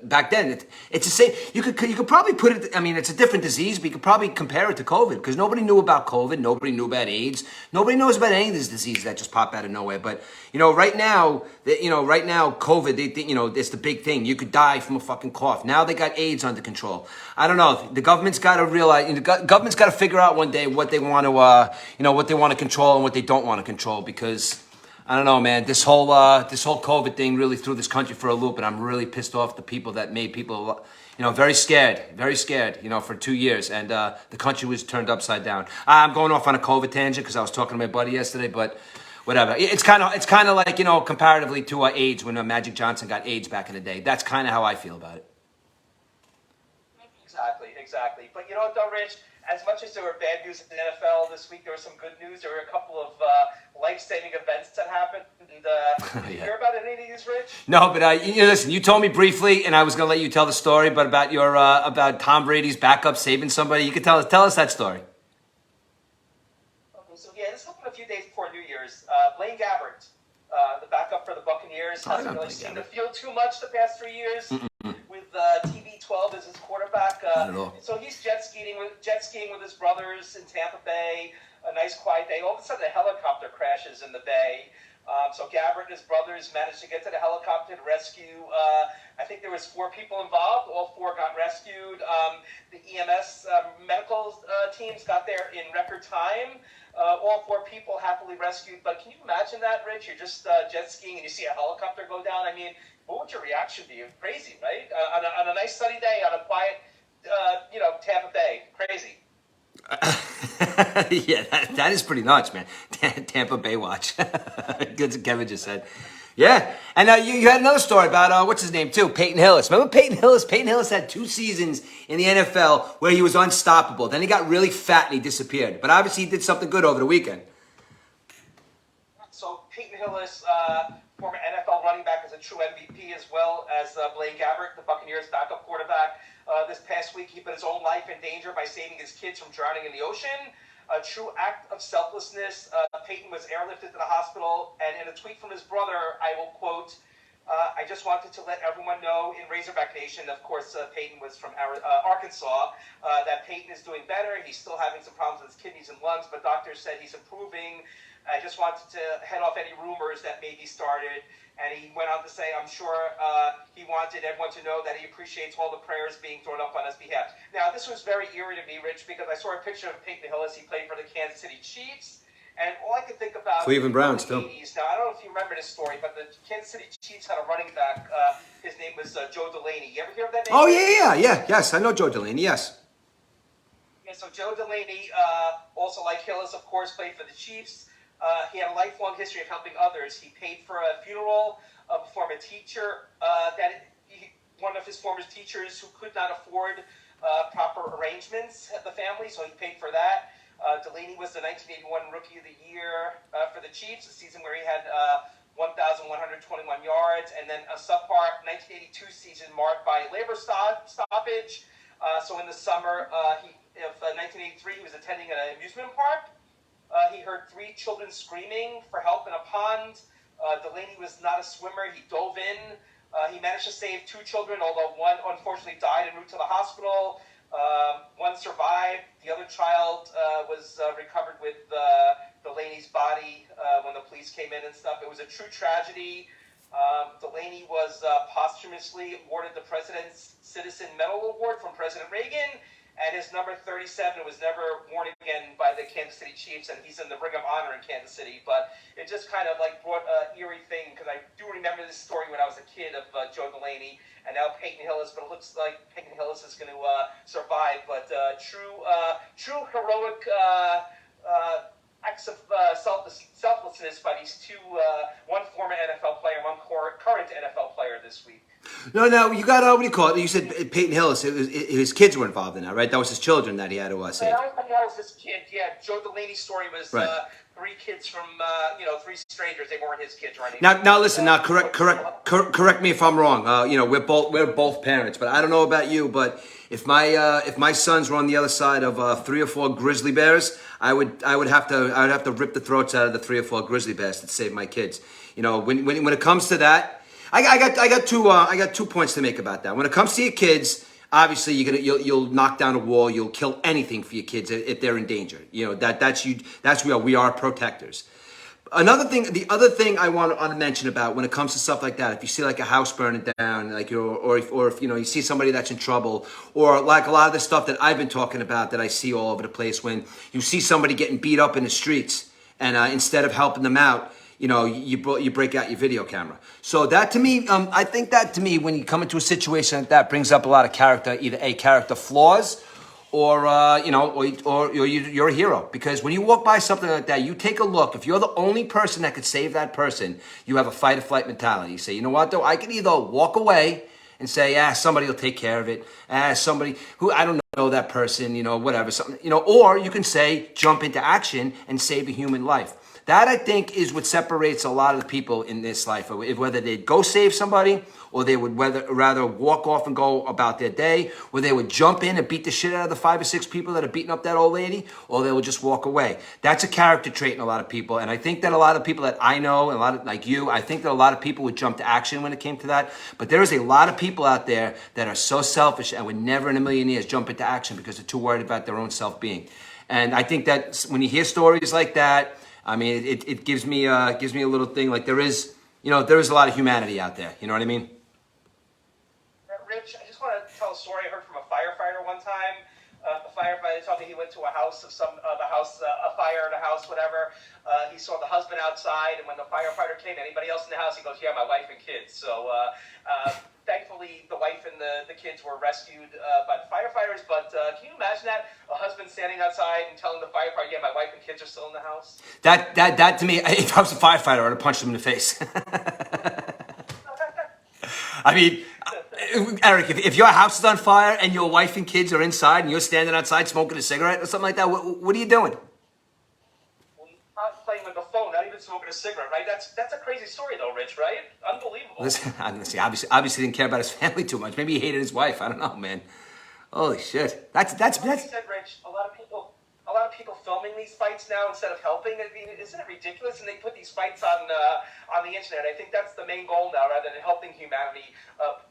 back then. It's the same. You could probably put it. I mean, it's a different disease, but you could probably compare it to COVID because nobody knew about COVID, nobody knew about AIDS, nobody knows about any of these diseases that just pop out of nowhere. But right now, COVID, they think it's the big thing. You could die from a fucking cough. Now they got AIDS under control. I don't know. The government's got to realize. The government's got to figure out one day what they want to control and what they don't want to control, because I don't know, man. This whole COVID thing really threw this country for a loop, and I'm really pissed off the people that made people, very scared, for 2 years, and the country was turned upside down. I'm going off on a COVID tangent because I was talking to my buddy yesterday, but whatever. It's kind of like comparatively to AIDS when Magic Johnson got AIDS back in the day. That's kind of how I feel about it. Exactly. But you know what, though, Rich? As much as there were bad news in the NFL this week, there was some good news. There were a couple of life-saving events that happened. And did you hear about any of these, Rich? No, but listen. You told me briefly, and I was going to let you tell the story, but about your about Tom Brady's backup saving somebody. You could tell us that story. Okay, so yeah, this happened a few days before New Year's. Blaine Gabbert, the backup for the Buccaneers, hasn't really seen the field too much the past 3 years. With TB12 as his quarterback, so he's jet skiing with his brothers in Tampa Bay. A nice quiet day. All of a sudden, a helicopter crashes in the bay. So Gabbert and his brothers managed to get to the helicopter to rescue. I think there was 4 people involved. All 4 got rescued. The EMS medical teams got there in record time. All 4 people happily rescued. But can you imagine that, Rich? You're just jet skiing and you see a helicopter go down. I mean, what would your reaction be? Crazy, right? On a nice sunny day, on a quiet, Tampa Bay. Crazy. Yeah, that is pretty nuts, man. Tampa Bay watch. Good as Kevin just said. Yeah, and you had another story about, what's his name too? Peyton Hillis. Remember Peyton Hillis? Peyton Hillis had 2 seasons in the NFL where he was unstoppable. Then he got really fat and he disappeared. But obviously he did something good over the weekend. So Peyton Hillis, former NFL running back, is a true MVP, as well as Blaine Gabbert, the Buccaneers' backup quarterback. This past week, he put his own life in danger by saving his kids from drowning in the ocean. A true act of selflessness. Peyton was airlifted to the hospital, and in a tweet from his brother, I will quote, I just wanted to let everyone know in Razorback Nation, of course, Peyton was from Arkansas, that Peyton is doing better. He's still having some problems with his kidneys and lungs, but doctors said he's improving. I just wanted to head off any rumors that maybe started. And he went on to say, I'm sure he wanted everyone to know that he appreciates all the prayers being thrown up on his behalf. Now, this was very eerie to me, Rich, because I saw a picture of Peyton Hillis. He played for the Kansas City Chiefs. And all I could think about... Cleveland Browns, too. Now, I don't know if you remember this story, but the Kansas City Chiefs had a running back. His name was Joe Delaney. You ever hear of that name? Oh, yeah. Yes, I know Joe Delaney, yes. Yeah, so Joe Delaney, also like Hillis, of course, played for the Chiefs. He had a lifelong history of helping others. He paid for a funeral of a former teacher, one of his former teachers who could not afford proper arrangements at the family, so he paid for that. Delaney was the 1981 Rookie of the Year for the Chiefs, a season where he had 1,121 yards, and then a subpar 1982 season marked by labor stoppage. So in the summer of 1983, he was attending an amusement park. He heard 3 children screaming for help in a pond. Delaney was not a swimmer. He dove in. He managed to save 2 children, although one unfortunately died en route to the hospital. One survived. The other child was recovered with Delaney's body when the police came in and stuff. It was a true tragedy. Delaney was posthumously awarded the President's Citizen Medal Award from President Reagan, and his number 37 was never worn again by the Kansas City Chiefs, and he's in the Ring of Honor in Kansas City. But it just kind of like brought an eerie thing, because I do remember this story when I was a kid of Joe Delaney, and now Peyton Hillis, but it looks like Peyton Hillis is going to survive. But true heroic acts of selflessness by these 2, one former NFL player, one current NFL player this week. No, you got, what do you call it? You said Peyton Hillis, his kids were involved in that, right? That was his children that he had to save. That was his kid, yeah. Joe Delaney's story was right. 3 kids from, 3 strangers. They weren't his kids or anything. Now listen, correct me if I'm wrong. We're both parents, but I don't know about you, but if my sons were on the other side of 3 or 4 grizzly bears, I would have to rip the throats out of the 3 or 4 grizzly bears to save my kids. When it comes to that, I got 2 points to make about that. When it comes to your kids, obviously you'll knock down a wall, you'll kill anything for your kids if they're in danger. That's real. We are protectors. The other thing I want to mention about when it comes to stuff like that, if you see like a house burning down, or if you see somebody that's in trouble, or like a lot of the stuff that I've been talking about that I see all over the place, when you see somebody getting beat up in the streets, and instead of helping them out, you break out your video camera. So that to me, I think that to me, when you come into a situation like that, brings up a lot of character flaws, or you're a hero. Because when you walk by something like that, you take a look. If you're the only person that could save that person, you have a fight or flight mentality. You say, you know what though, I can either walk away and say, somebody will take care of it. Somebody who I don't know that person, whatever, something, or you can say, jump into action and save a human life. That, I think, is what separates a lot of the people in this life, whether they'd go save somebody, or they would rather walk off and go about their day, or they would jump in and beat the shit out of the 5 or 6 people that are beating up that old lady, or they would just walk away. That's a character trait in a lot of people, and I think that a lot of people that I know, and a lot of, like you, I think that a lot of people would jump to action when it came to that, but there is a lot of people out there that are so selfish and would never in a million years jump into action because they're too worried about their own self-being. And I think that when you hear stories like that, I mean, it gives me a little thing, like there is a lot of humanity out there. You know what I mean? Rich, I just want to tell a story I heard from a firefighter one time. A firefighter told me he went to a house of a fire in a house, whatever. He saw the husband outside, and when the firefighter came, anybody else in the house? He goes, "Yeah, my wife and kids." So thankfully, the wife and the kids were rescued by the firefighters. But can you imagine that? A husband standing outside and telling the firefighter, "Yeah, my wife and kids are still in the house." That to me, if I was a firefighter, I'd have punched him in the face. I mean, Eric, if your house is on fire and your wife and kids are inside and you're standing outside smoking a cigarette or something like that, what are you doing? Not playing with the phone, not even smoking a cigarette, right? That's a crazy story, though, Rich, right? Unbelievable. Listen, obviously didn't care about his family too much. Maybe he hated his wife. I don't know, man. Holy shit. That's. Like you said, Rich, a lot of people filming these fights now instead of helping. I mean, isn't it ridiculous? And they put these fights on the internet. I think that's the main goal now, rather than helping humanity.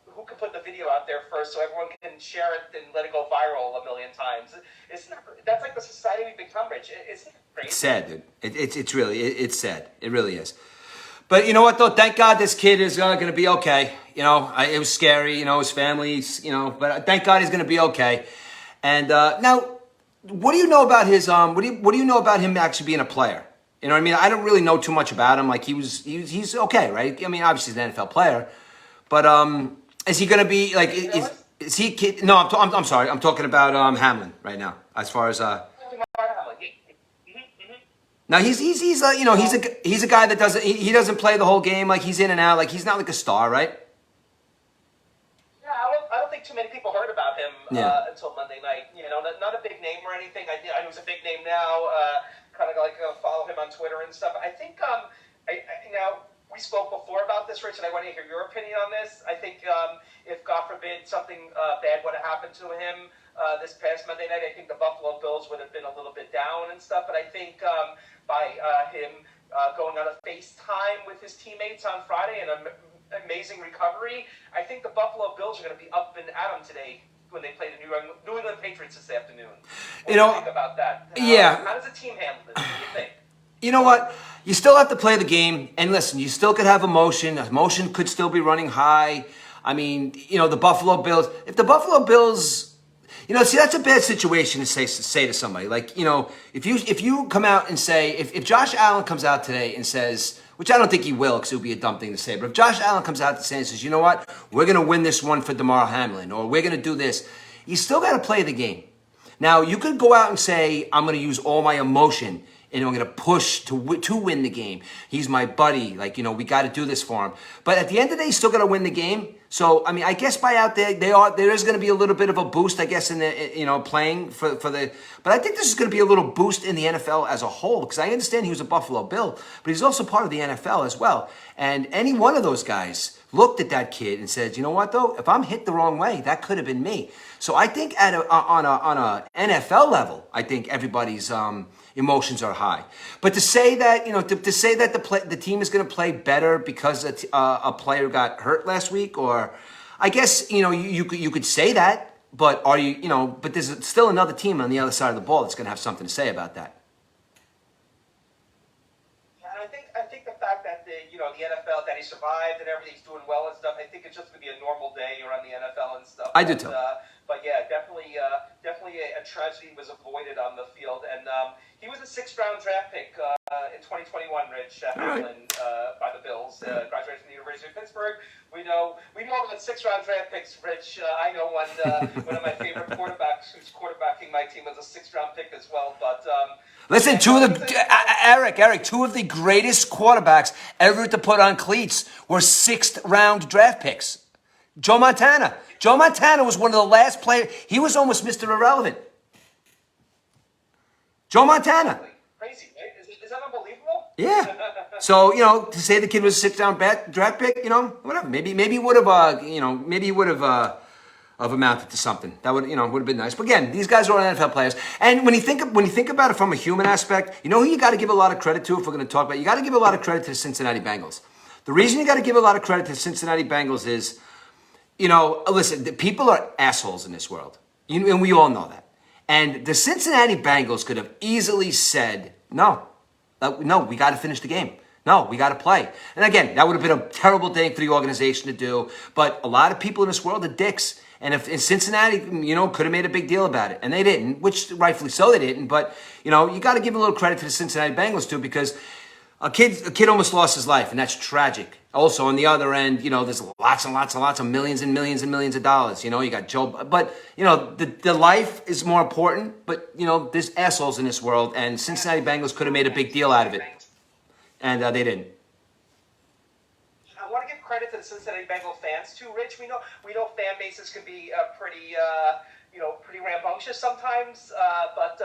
Who can put the video out there first so everyone can share it and let it go viral a million times? That's like the society we've become, Rich. Isn't it crazy? It's sad, dude. It's sad. It really is. But you know what, though? Thank God this kid is going to be okay. It was scary, his family, but thank God he's going to be okay. And now, what do you know about his, what do you know about him actually being a player? You know what I mean? I don't really know too much about him. Like, he's okay, right? I mean, obviously he's an NFL player. But is he going to be, like, is he kid? No, I'm sorry. I'm talking about Hamlin right now, as far as... Now he's he's a guy that doesn't play the whole game, like he's in and out, like he's not like a star, right? Yeah, I don't think too many people heard about him until Monday night. Not a big name or anything. I know he's a big name now. Kind of like follow him on Twitter and stuff. I think we spoke before about this, Rich, and I want to hear your opinion on this. I think if God forbid something bad would have happened to him this past Monday night, I think the Buffalo Bills would have been a little bit down and stuff. But I think by him going on a FaceTime with his teammates on Friday and an amazing recovery. I think the Buffalo Bills are going to be up and at him today when they play the New England Patriots this afternoon. What do you think about that? How does the team handle this? What do you think? You know what? You still have to play the game. And listen, you still could have emotion. Emotion could still be running high. I mean, the Buffalo Bills. If the Buffalo Bills, see, that's a bad situation to say to somebody. Like, if you come out and say, if Josh Allen comes out today and says, which I don't think he will because it would be a dumb thing to say, but if Josh Allen comes out today and says, you know what, we're going to win this one for DeMar Hamlin, or we're going to do this, you still got to play the game. Now, you could go out and say, I'm going to use all my emotion and I'm going to push to win the game. He's my buddy. Like, we got to do this for him. But at the end of the day, he's still got to win the game. So, I mean, I guess by out there, there is going to be a little bit of a boost, I guess, in the, playing for the, but I think this is going to be a little boost in the NFL as a whole, because I understand he was a Buffalo Bill, but he's also part of the NFL as well. And any one of those guys looked at that kid and said, you know what, though? If I'm hit the wrong way, that could have been me. So I think on a NFL level, I think everybody's emotions are high. But to say that, to say that the team is going to play better because a player got hurt last week, or I guess, you could say that, but are you, but there's still another team on the other side of the ball that's going to have something to say about that. I think the fact that the NFL, that he survived and everything's doing well and stuff, I think it's just going to be a normal day around the NFL and stuff. I do too. But yeah, definitely a tragedy was avoided on the field. And he was a 6th-round draft pick in 2021, Rich Hamlin, by the Bills. Graduated from the University of Pittsburgh. We know about 6th-round draft picks, Rich. I know one of my favorite quarterbacks who's quarterbacking my team was a 6th-round pick as well. But listen, Eric, two of the greatest quarterbacks ever to put on cleats were 6th-round draft picks. Joe Montana. Joe Montana was one of the last players. He was almost Mr. Irrelevant. Joe Montana. Crazy, right? Is that unbelievable? Yeah. So, to say the kid was a 6th-round draft pick, whatever. Maybe he would have, maybe he would have amounted to something. That would have been nice. But again, these guys are all NFL players. And when you think about it from a human aspect, who you got to give a lot of credit to if we're going to talk about it? You got to give a lot of credit to the Cincinnati Bengals. The reason you got to give a lot of credit to the Cincinnati Bengals is, listen, the people are assholes in this world. And we all know that. And the Cincinnati Bengals could have easily said, no, we got to finish the game. No, we got to play. And again, that would have been a terrible thing for the organization to do. But a lot of people in this world are dicks. And if Cincinnati, could have made a big deal about it. And they didn't, which rightfully so they didn't. But, you got to give a little credit to the Cincinnati Bengals too, because a kid almost lost his life, and that's tragic. Also, on the other end, there's lots and lots and lots of millions and millions and millions of dollars. You got Joe, but the life is more important. But there's assholes in this world, and Cincinnati Bengals could have made a big deal out of it, and they didn't. I want to give credit to the Cincinnati Bengals fans too, Rich. We know fan bases can be pretty rambunctious sometimes, but.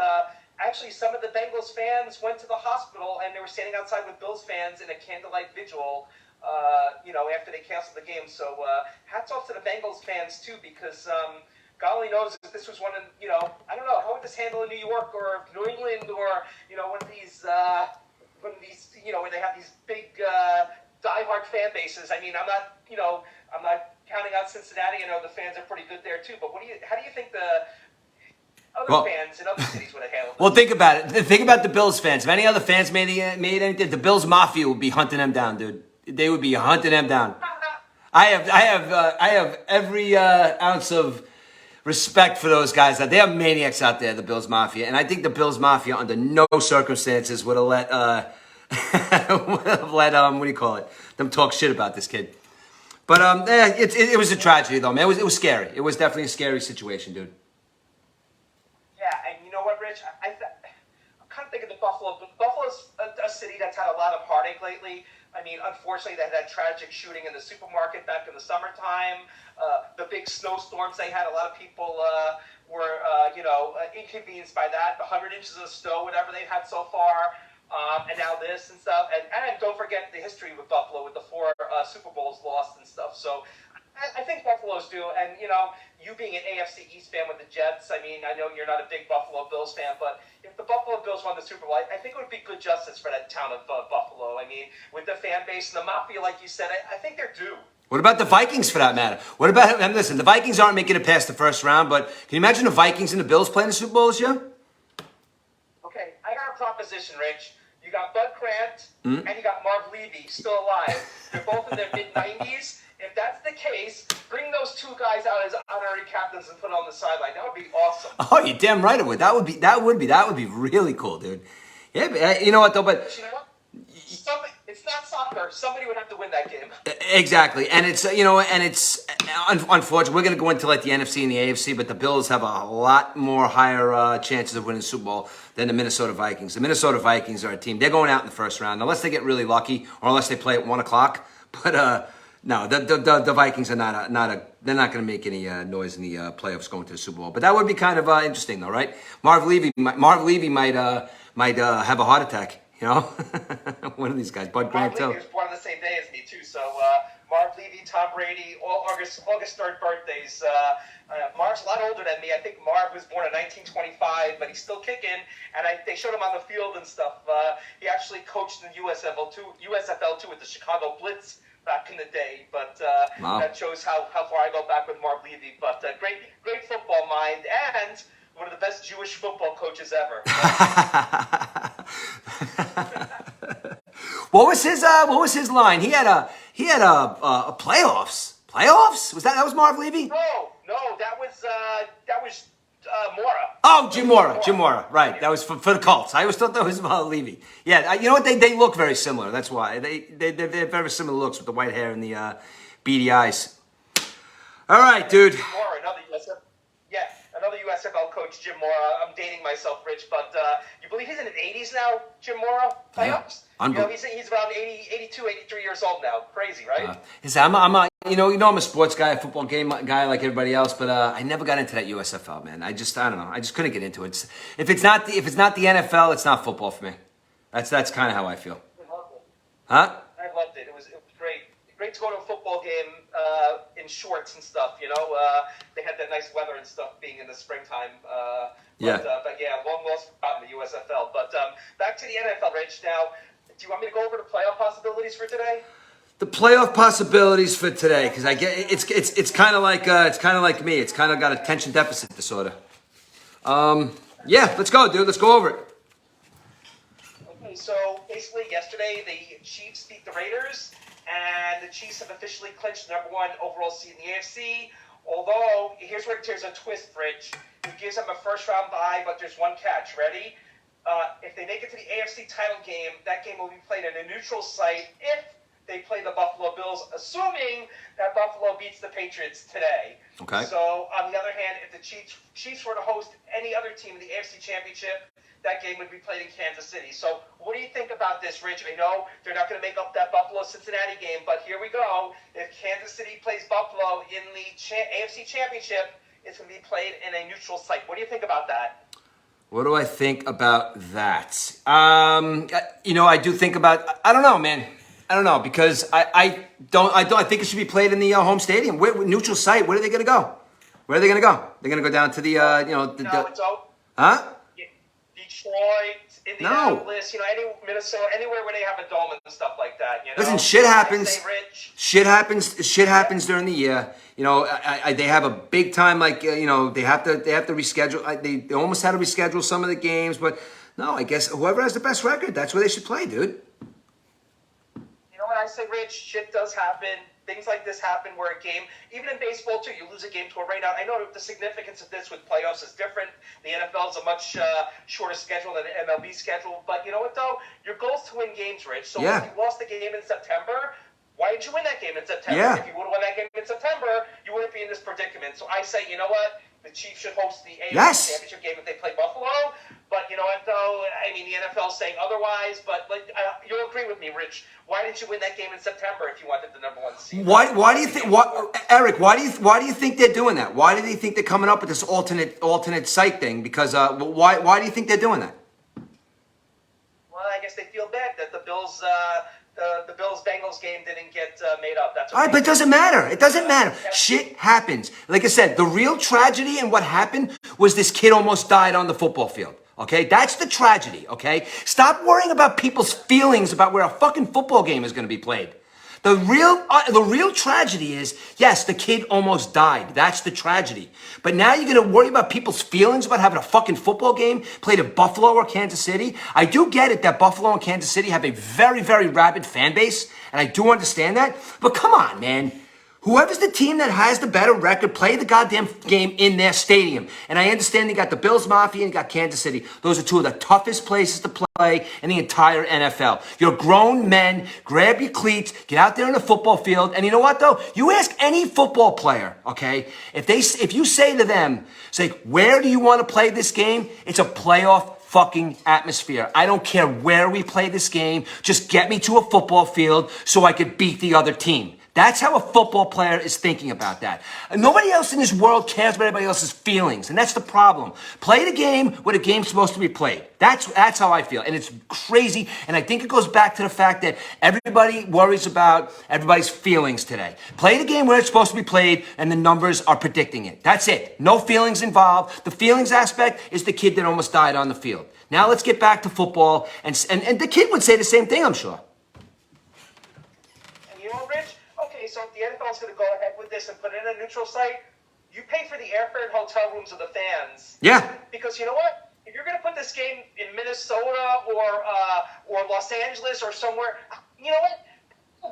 Actually, some of the Bengals fans went to the hospital and they were standing outside with Bills fans in a candlelight vigil, after they canceled the game. So hats off to the Bengals fans too, because golly knows if this was one of, I don't know, how would this handle in New York or New England or, one of these, where they have these big diehard fan bases. I mean, I'm not counting out Cincinnati. I know the fans are pretty good there too, but how do you think the other fans in other cities would have handled it? Well, think about it. Think about the Bills fans. If any other fans made anything, the Bills Mafia would be hunting them down, dude. They would be hunting them down. I have every ounce of respect for those guys. They are maniacs out there, the Bills Mafia, and I think the Bills Mafia, under no circumstances, would have let what do you call it? Them talk shit about this kid. But it was a tragedy though, man. It was scary. It was definitely a scary situation, dude. Rich, I'm kind of thinking the Buffalo's a city that's had a lot of heartache lately. I mean, unfortunately, they had that tragic shooting in the supermarket back in the summertime. The big snowstorms they had, a lot of people were, inconvenienced by that. The 100 inches of snow, whatever they've had so far, and now this and stuff. And don't forget the history with Buffalo with the 4 Super Bowls lost and stuff. So I think Buffalo's do, and you being an AFC East fan with the Jets, I mean, I know you're not a big Buffalo Bills fan, but if the Buffalo Bills won the Super Bowl, I think it would be good justice for that town of Buffalo. I mean, with the fan base and the mafia, like you said, I think they're due. What about the Vikings, for that matter? What about, and listen, the Vikings aren't making it past the first round, but can you imagine the Vikings and the Bills playing the Super Bowl this year? Okay, I got a proposition, Rich. You got Bud Krant and you got Marv Levy still alive. They're both in their mid-90s. If that's the case, bring those two guys out as honorary captains and put them on the sideline. That would be awesome. Oh, you're damn right it would. That would be really cool, dude. Yeah, but, you know what though? But you know what? It's not soccer. Somebody would have to win that game. exactly, and it's unfortunate. We're going to go into like the NFC and the AFC, but the Bills have a lot more higher chances of winning the Super Bowl than the Minnesota Vikings. The Minnesota Vikings are a team. They're going out in the first round unless they get really lucky or unless they play at 1:00. But no, the Vikings are they're not going to make any noise in the playoffs going to the Super Bowl. But that would be kind of interesting, though, right? Marv Levy might have a heart attack. You know, one of these guys, Bud Grant too. Marv Levy was born on the same day as me too. So Marv Levy, Tom Brady, all August 3rd birthdays. Marv's a lot older than me. I think Marv was born in 1925, but he's still kicking. And they showed him on the field and stuff. He actually coached in the USFL too with the Chicago Blitz back in the day. But wow. That shows how far I go back with Marv Levy. But great football mind and one of the best Jewish football coaches ever. What was his line? He had a playoffs. Playoffs? That was Marv Levy? No, that was Mora. Oh, Jim Mora. Right. That was for the Colts. I always thought that was Levy. Yeah, you know what? They look very similar. That's why they have very similar looks with the white hair and the beady eyes. All right, dude. Mora, another USFL coach, Jim Mora. I'm dating myself, Rich, but you believe he's in his 80s now, Jim Mora? Playoffs? Yeah. He's around 82, 83 years old now. Crazy, right? I'm a sports guy, a football game guy like everybody else, but I never got into that USFL, man. I don't know. I just couldn't get into it. If it's not the NFL, it's not football for me. That's kind of how I feel. I loved it. Huh? I loved it. It was great. Great to go to a football game in shorts and stuff. They had that nice weather and stuff being in the springtime. Yeah. But yeah, long lost forgotten the USFL. But back to the NFL, Rich. Now, do you want me to go over the playoff possibilities for today? The playoff possibilities for today, because I get it's kind of like me. It's kind of got attention deficit disorder. Yeah, let's go, dude. Let's go over it. Okay, so basically yesterday the Chiefs beat the Raiders, and the Chiefs have officially clinched the #1 overall seed in the AFC. Although, here's where there's a twist, Rich. It gives them a first-round bye, but there's one catch. Ready? If they make it to the AFC title game, that game will be played at a neutral site if they play the Buffalo Bills, assuming that Buffalo beats the Patriots today. Okay. So, on the other hand, if the Chiefs were to host any other team in the AFC Championship, that game would be played in Kansas City. So, what do you think about this, Rich? I know they're not going to make up that Buffalo-Cincinnati game, but here we go. If Kansas City plays Buffalo in the AFC Championship, it's going to be played in a neutral site. What do you think about that? What do I think about that? I do think about. I don't know, man. I don't know because I think it should be played in the home stadium. Neutral site. Where are they going to go? Where are they going to go? They're going to go down to the it's out. Huh? Detroit, Indianapolis, Minnesota, anywhere where they have a dome and stuff like that. Listen, shit happens. Shit happens during the year. They have a big time, they have to reschedule. They almost had to reschedule some of the games, but no, I guess whoever has the best record, that's where they should play, dude. You know what I say, Rich? Shit does happen. Things like this happen where a game, even in baseball too, you lose a game to a rainout. I know the significance of this with playoffs is different. The NFL is a much shorter schedule than the MLB schedule. But you know what, though? Your goal is to win games, Rich. So if you lost the game in September, why did you win that game in September? Yeah. If you would have won that game in September, you wouldn't be in this predicament. So I say, you know what? The Chiefs should host the AFC Championship game if they play Buffalo. But you know what, though? I mean, the NFL is saying otherwise. But you'll agree with me, Rich. Why didn't you win that game in September if you wanted the #1 seed? Why do you think? Eric? Why do you think they're doing that? Why do they think they're coming up with this alternate site thing? Because why do you think they're doing that? Well, I guess they feel bad that the Bills the Bills-Bengals game didn't get made up. That's All right, but it doesn't matter. It doesn't matter. Shit happens. Like I said, the real tragedy and what happened was this kid almost died on the football field. Okay, that's the tragedy. Okay, stop worrying about people's feelings about where a fucking football game is going to be played. The real tragedy is, yes, the kid almost died. That's the tragedy. But now you're going to worry about people's feelings about having a fucking football game played at Buffalo or Kansas City. I do get it that Buffalo and Kansas City have a very, very rabid fan base, and I do understand that. But come on, man. Whoever's the team that has the better record, play the goddamn game in their stadium. And I understand you got the Bills Mafia and you got Kansas City. Those are two of the toughest places to play in the entire NFL. You're grown men, grab your cleats, get out there in the football field. And you know what though? You ask any football player, okay? If you say to them, say, where do you want to play this game? It's a playoff fucking atmosphere. I don't care where we play this game. Just get me to a football field so I could beat the other team. That's how a football player is thinking about that. And nobody else in this world cares about anybody else's feelings. And that's the problem. Play the game where the game's supposed to be played. That's how I feel. And it's crazy. And I think it goes back to the fact that everybody worries about everybody's feelings today. Play the game where it's supposed to be played and the numbers are predicting it. That's it. No feelings involved. The feelings aspect is the kid that almost died on the field. Now let's get back to football. And the kid would say the same thing, I'm sure. And you know, Rich? Okay, so if the NFL is going to go ahead with this and put it in a neutral site, you pay for the airfare and hotel rooms of the fans. Yeah. Because you know what? If you're going to put this game in Minnesota or Los Angeles or somewhere, you know what?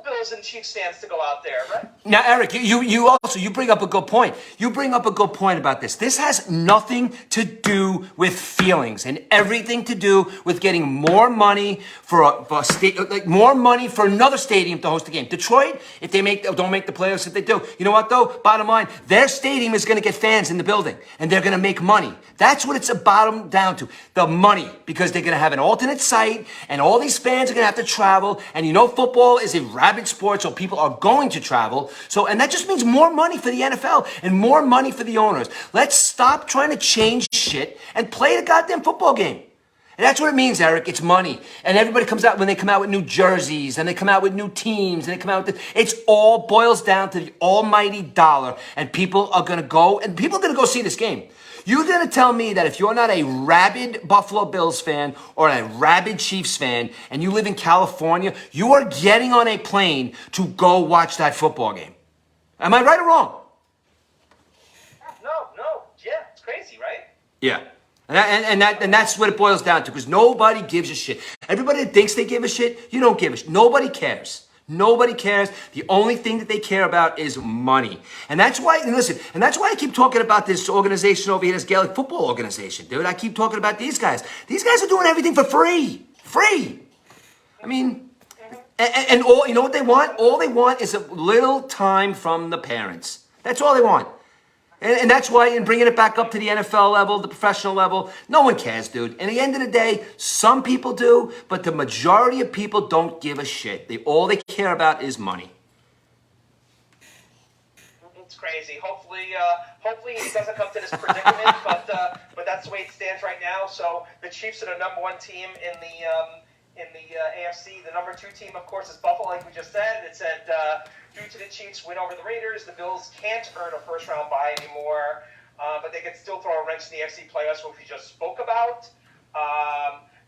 Bills and Chiefs fans to go out there, right? Now, Eric, you bring up a good point. You bring up a good point about this. This has nothing to do with feelings and everything to do with getting more money more money for another stadium to host a game. Detroit, if they don't make the playoffs, if they do, you know what though? Bottom line, their stadium is going to get fans in the building and they're going to make money. That's what it's bottom down to, the money, because they're going to have an alternate site and all these fans are going to have to travel. And you know, football is a rabid sport, so people are going to travel. And that just means more money for the NFL and more money for the owners. Let's stop trying to change shit and play the goddamn football game. And that's what it means, Eric. It's money. And everybody comes out when they come out with new jerseys and they come out with new teams and they come out with it's all boils down to the almighty dollar. And people are going to go see this game. You're going to tell me that if you're not a rabid Buffalo Bills fan or a rabid Chiefs fan and you live in California, you are getting on a plane to go watch that football game. Am I right or wrong? No. Yeah, it's crazy, right? Yeah. And that's what it boils down to, because nobody gives a shit. Everybody that thinks they give a shit, you don't give a shit. Nobody cares. Nobody cares. The only thing that they care about is money. And that's why, and that's why I keep talking about this organization over here, this Gaelic football organization, dude. I keep talking about these guys. These guys are doing everything for free. Free. I mean, and all, you know what they want? All they want is a little time from the parents. That's all they want. And that's why, in bringing it back up to the NFL level, the professional level, no one cares, dude. And at the end of the day, some people do, but the majority of people don't give a shit. All they care about is money. It's crazy. Hopefully it doesn't come to this predicament, but that's the way it stands right now. So the Chiefs are the number one team in the AFC. The number two team, of course, is Buffalo, like we just said. It said due to the Chiefs' win over the Raiders, the Bills can't earn a first-round bye anymore, but they can still throw a wrench in the AFC playoffs, which we just spoke about.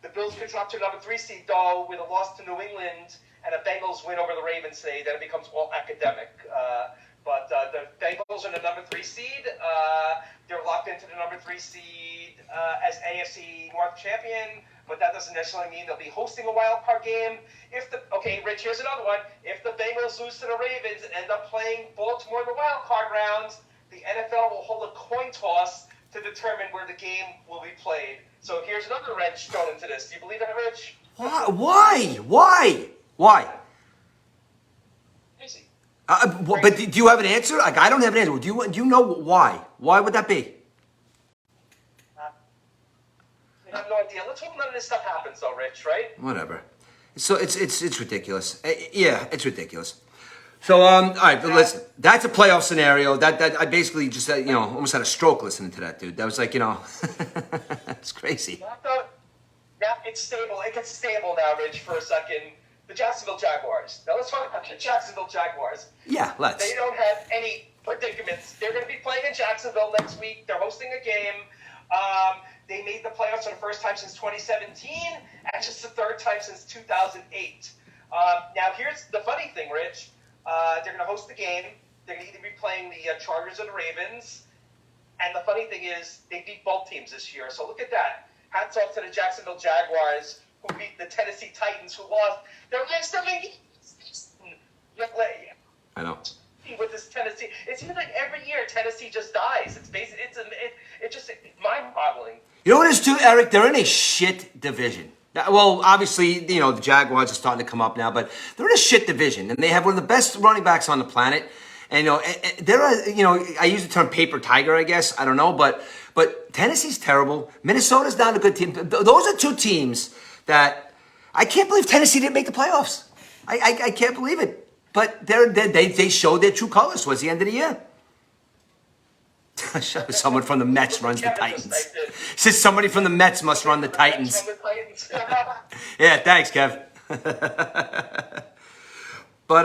The Bills could drop to number 3 seed, though, with a loss to New England and a Bengals win over the Ravens today. Then it becomes all academic. But the Bengals are the number 3 seed. They're locked into the number 3 seed as AFC North champion. But that doesn't necessarily mean they'll be hosting a wild card game. Rich, here's another one. If the Bengals lose to the Ravens and end up playing Baltimore in the wild card rounds, the NFL will hold a coin toss to determine where the game will be played. So here's another wrench thrown into this. Do you believe that, Rich? Why? Easy. But do you have an answer? Like, I don't have an answer. Do you know why? Why would that be? I have no idea. Let's hope none of this stuff happens, though, Rich. Right? Whatever. So it's ridiculous. Yeah, it's ridiculous. So all right, but listen. That's a playoff scenario. That I basically just almost had a stroke listening to that, dude. That was like it's crazy. Now it's stable. It gets stable now, Rich, for a second. The Jacksonville Jaguars. Now let's talk about the Jacksonville Jaguars. Yeah, let's. They don't have any predicaments. They're going to be playing in Jacksonville next week. They're hosting a game. They made the playoffs for the first time since 2017, and just the third time since 2008. Now, here's the funny thing, Rich. They're going to host the game. They're going to either be playing the Chargers or the Ravens. And the funny thing is, they beat both teams this year. So look at that. Hats off to the Jacksonville Jaguars, who beat the Tennessee Titans, who lost their last 7 games. I know. With this Tennessee, it seems like every year Tennessee just dies. It's basically it's just mind-boggling. You know what it is too, Eric? They're in a shit division. Well, obviously, you know, the Jaguars are starting to come up now, but they're in a shit division, and they have one of the best running backs on the planet. And you know, I use the term paper tiger, I guess. I don't know, but Tennessee's terrible. Minnesota's not a good team. Those are two teams that I can't believe Tennessee didn't make the playoffs. I can't believe it. But they showed their true colors towards the end of the year. Someone from the Mets runs the Titans. Says somebody from the Mets must run the Titans. Yeah, thanks, Kev. But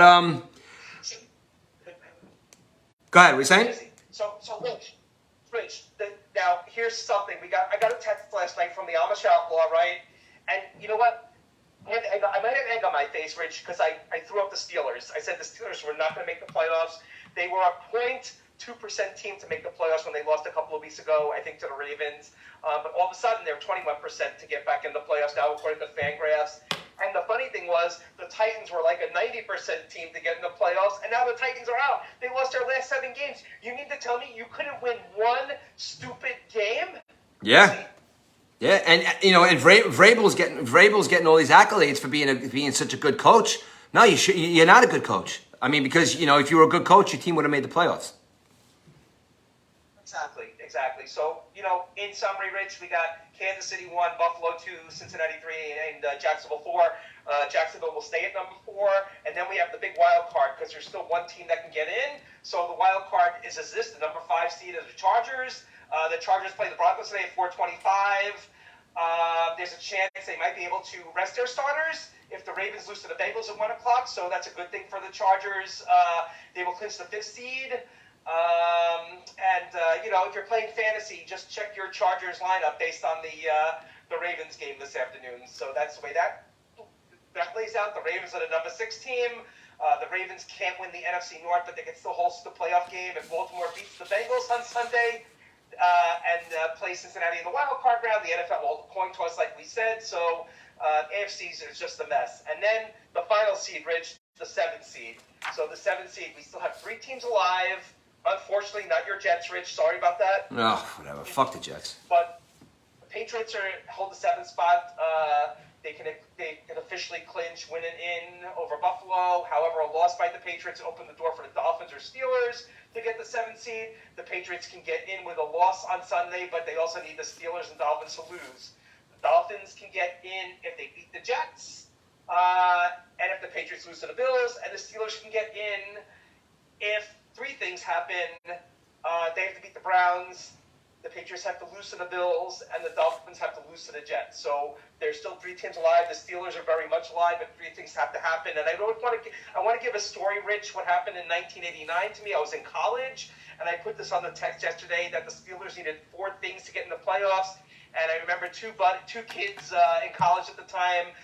go ahead. What are you saying? So Rich. Now here's something I got a text last night from the Amish Outlaw, right? And you know what? I might have egg on my face, Rich, because I threw up the Steelers. I said the Steelers were not going to make the playoffs. They were a 0.2% team to make the playoffs when they lost a couple of weeks ago, I think, to the Ravens. But all of a sudden, they're 21% to get back in the playoffs now, according to Fangraphs. And the funny thing was, the Titans were like a 90% team to get in the playoffs, and now the Titans are out. They lost their last 7 games. You mean to tell me you couldn't win one stupid game? Yeah. Yeah, and you know, and Vrabel's getting all these accolades for being such a good coach. No, you're not a good coach. I mean, because you know, if you were a good coach, your team would have made the playoffs. Exactly. So, you know, in summary, Rich, we got Kansas City 1, Buffalo 2, Cincinnati 3, and Jacksonville 4. Jacksonville will stay at number 4, and then we have the big wild card because there's still one team that can get in. So the wild card is this: the number 5 seed is the Chargers. The Chargers play the Broncos today at 4:25. There's a chance they might be able to rest their starters if the Ravens lose to the Bengals at 1 o'clock. So that's a good thing for the Chargers. They will clinch the 5th seed. You know, if you're playing fantasy, just check your Chargers lineup based on the Ravens game this afternoon. So that's the way that plays out. The Ravens are the number 6 team. The Ravens can't win the NFC North, but they can still host the playoff game if Baltimore beats the Bengals on Sunday. And play Cincinnati in the wild card round. The NFL will coin toss, like we said. So AFC's is just a mess. And then the final seed, Rich, the 7th seed. So the 7th seed, we still have 3 teams alive. Unfortunately, not your Jets, Rich. Sorry about that. Oh, whatever. Fuck the Jets. But the Patriots hold the 7th spot. They can officially clinch winning in over Buffalo. However, a loss by the Patriots opened the door for the Dolphins or Steelers to get the 7th seed. The Patriots can get in with a loss on Sunday, but they also need the Steelers and Dolphins to lose. The Dolphins can get in if they beat the Jets, and if the Patriots lose to the Bills, and the Steelers can get in if 3 things happen. They have to beat the Browns, the Patriots have to lose to the Bills, and the Dolphins have to lose to the Jets. So there's still 3 teams alive. The Steelers are very much alive, but 3 things have to happen. And I want to give a story, Rich, what happened in 1989 to me. I was in college, and I put this on the text yesterday that the Steelers needed 4 things to get in the playoffs. And I remember 2 kids in college at the time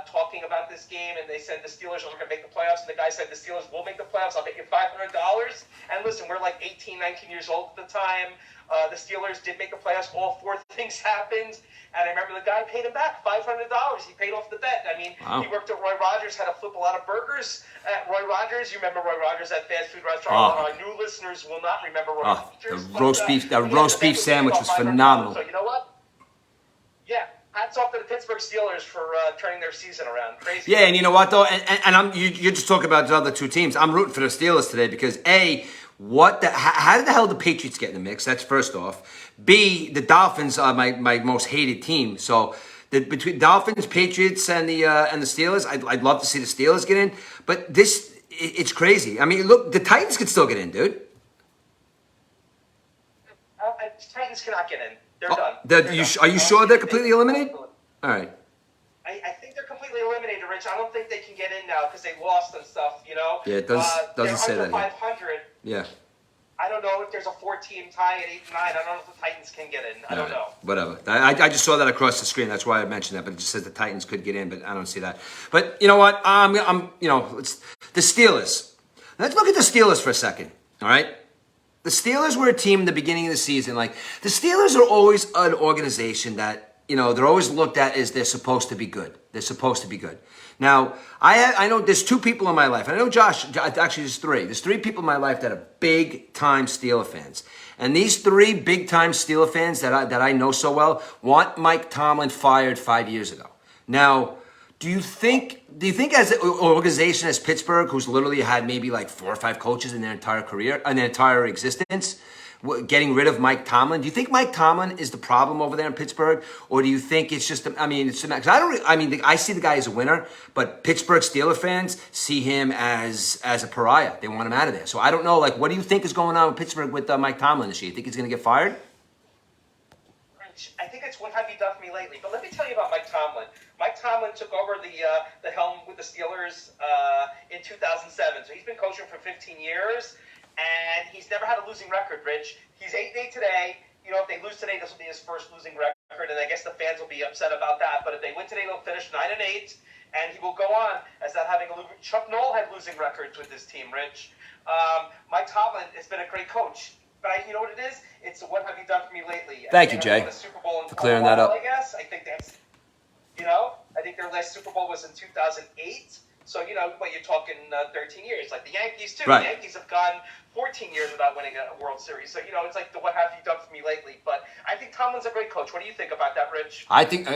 talking about this game, and they said the Steelers were going to make the playoffs, and the guy said the Steelers will make the playoffs. I'll bet you $500. And listen, we're like 18, 19 years old at the time. The Steelers did make the playoffs. All 4 things happened. And I remember the guy paid him back $500. He paid off the bet. I mean, wow. He worked at Roy Rogers, had to flip a lot of burgers at Roy Rogers. You remember Roy Rogers, that fast food restaurant? Oh. Our new listeners will not remember Roy Rogers. The roast beef sandwich was phenomenal. So you know what? Yeah. Hats off to the Pittsburgh Steelers for turning their season around. Crazy. Yeah, and you know what though, and you're just talking about the other 2 teams. I'm rooting for the Steelers today because how the hell did the Patriots get in the mix? That's first off. B, the Dolphins are my most hated team. So between Dolphins, Patriots, and the Steelers, I'd love to see the Steelers get in. But it's crazy. I mean, look, the Titans could still get in, dude. Titans cannot get in. They're done. Are you sure they're completely eliminated? All right. I think they're completely eliminated, Rich. I don't think they can get in now because they lost and stuff. You know. Yeah, it doesn't say that They're here. under 500. Yeah. I don't know if there's a 4-team tie at 8 and 9. I don't know if the Titans can get in. I don't know. Whatever. I just saw that across the screen. That's why I mentioned that. But it just says the Titans could get in, but I don't see that. But you know what? It's the Steelers. Let's look at the Steelers for a second. All right. The Steelers were a team in the beginning of the season. Like the Steelers are always an organization that they're always looked at as they're supposed to be good. They're supposed to be good. Now, I know there's 2 people in my life. I know Josh, actually there's 3. There's 3 people in my life that are big-time Steeler fans. And these 3 big-time Steeler fans that I know so well want Mike Tomlin fired 5 years ago. Now, do you think as an organization as Pittsburgh, who's literally had maybe like 4 or 5 coaches in their entire career, in their entire existence, getting rid of Mike Tomlin, do you think Mike Tomlin is the problem over there in Pittsburgh, or do you think it's just? I see the guy as a winner, but Pittsburgh Steelers fans see him as a pariah. They want him out of there. So I don't know. Like, what do you think is going on with Pittsburgh with Mike Tomlin this year? You think he's going to get fired? I think it's what have you done for me lately. But let me tell you about Mike Tomlin. Mike Tomlin took over the helm with the Steelers in 2007. So he's been coaching for 15 years. And he's never had a losing record, Rich. He's 8-8 today. If they lose today, this will be his first losing record, and I guess the fans will be upset about that. But if they win today, they'll finish 9-8, and he will go on as not having a losing. Chuck Noll had losing records with this team, Rich. Mike Tomlin has been a great coach. But you know what it is? It's what have you done for me lately? Thank you, Jay, for clearing that up. I guess. I think that's, I think their last Super Bowl was in 2008. So, you're talking 13 years. Like the Yankees, too. Right. The Yankees have gone 14 years without winning a World Series. So, it's like the what have you done for me lately. But I think Tomlin's a great coach. What do you think about that, Rich? I think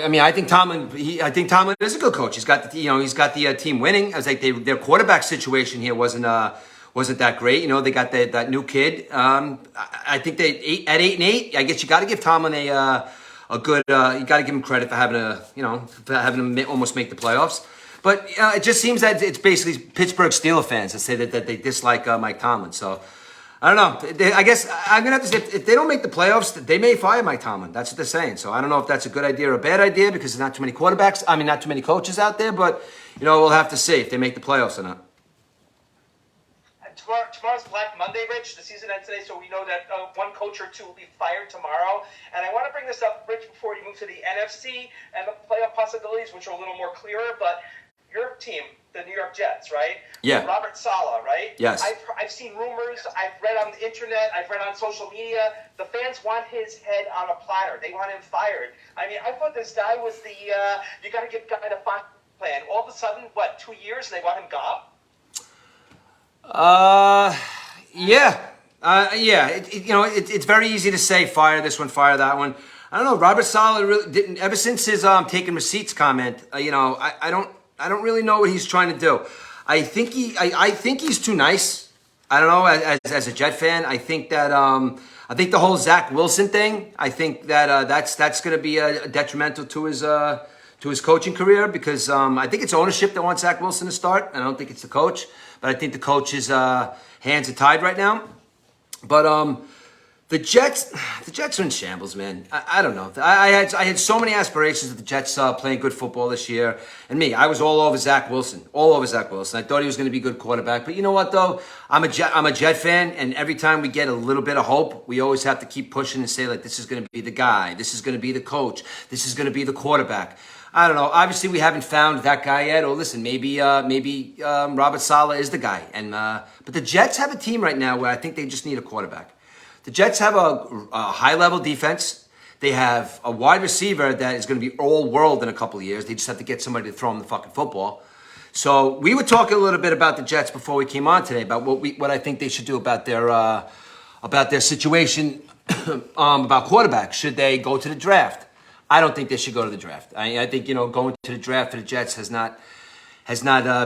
Tomlin is a good coach. He's got the team winning. I was like their quarterback situation here wasn't that great. They got that new kid. I think they at 8-8. I guess you got to give Tomlin a good. You got to give him credit for having him almost make the playoffs. But it just seems that it's basically Pittsburgh Steelers fans that say that they dislike Mike Tomlin. So I don't know. I guess I'm gonna have to say if they don't make the playoffs, they may fire Mike Tomlin. That's what they're saying. So I don't know if that's a good idea or a bad idea because there's not too many quarterbacks. Not too many coaches out there. But we'll have to see if they make the playoffs or not. Tomorrow's Black Monday, Rich. The season ends today, so we know that 1 coach or 2 will be fired tomorrow. And I want to bring this up, Rich, before we move to the NFC and the playoff possibilities, which are a little more clearer. But your team, the New York Jets, right? Yeah. Robert Saleh, right? Yes. I've seen rumors. I've read on the internet. I've read on social media. The fans want his head on a platter. They want him fired. I thought this guy was you got to give guy the plan. All of a sudden, 2 years, and they want him gone? Yeah. It's very easy to say fire this one, fire that one. I don't know. Robert Saleh really didn't. Ever since his taking receipts comment, I don't really know what he's trying to do. I think he's too nice. I don't know. As a Jet fan, I think that I think the whole Zach Wilson thing. I think that that's going to be detrimental to his coaching career because I think it's ownership that wants Zach Wilson to start. And I don't think it's the coach. But I think the coach's hands are tied right now. But the Jets are in shambles, man. I don't know. I had so many aspirations of the Jets playing good football this year. And I was all over Zach Wilson. I thought he was going to be a good quarterback. But you know what, though? I'm a Jet fan, and every time we get a little bit of hope, we always have to keep pushing and say, like, this is going to be the guy. This is going to be the coach. This is going to be the quarterback. I don't know. Obviously, we haven't found that guy yet. Or listen, maybe Robert Saleh is the guy. And but the Jets have a team right now where I think they just need a quarterback. The Jets have a high-level defense. They have a wide receiver that is going to be all-world in a couple of years. They just have to get somebody to throw them the fucking football. So we were talking a little bit about the Jets before we came on today about what I think they should do about their situation about quarterbacks. Should they go to the draft? I don't think they should go to the draft. I think going to the draft for the Jets has not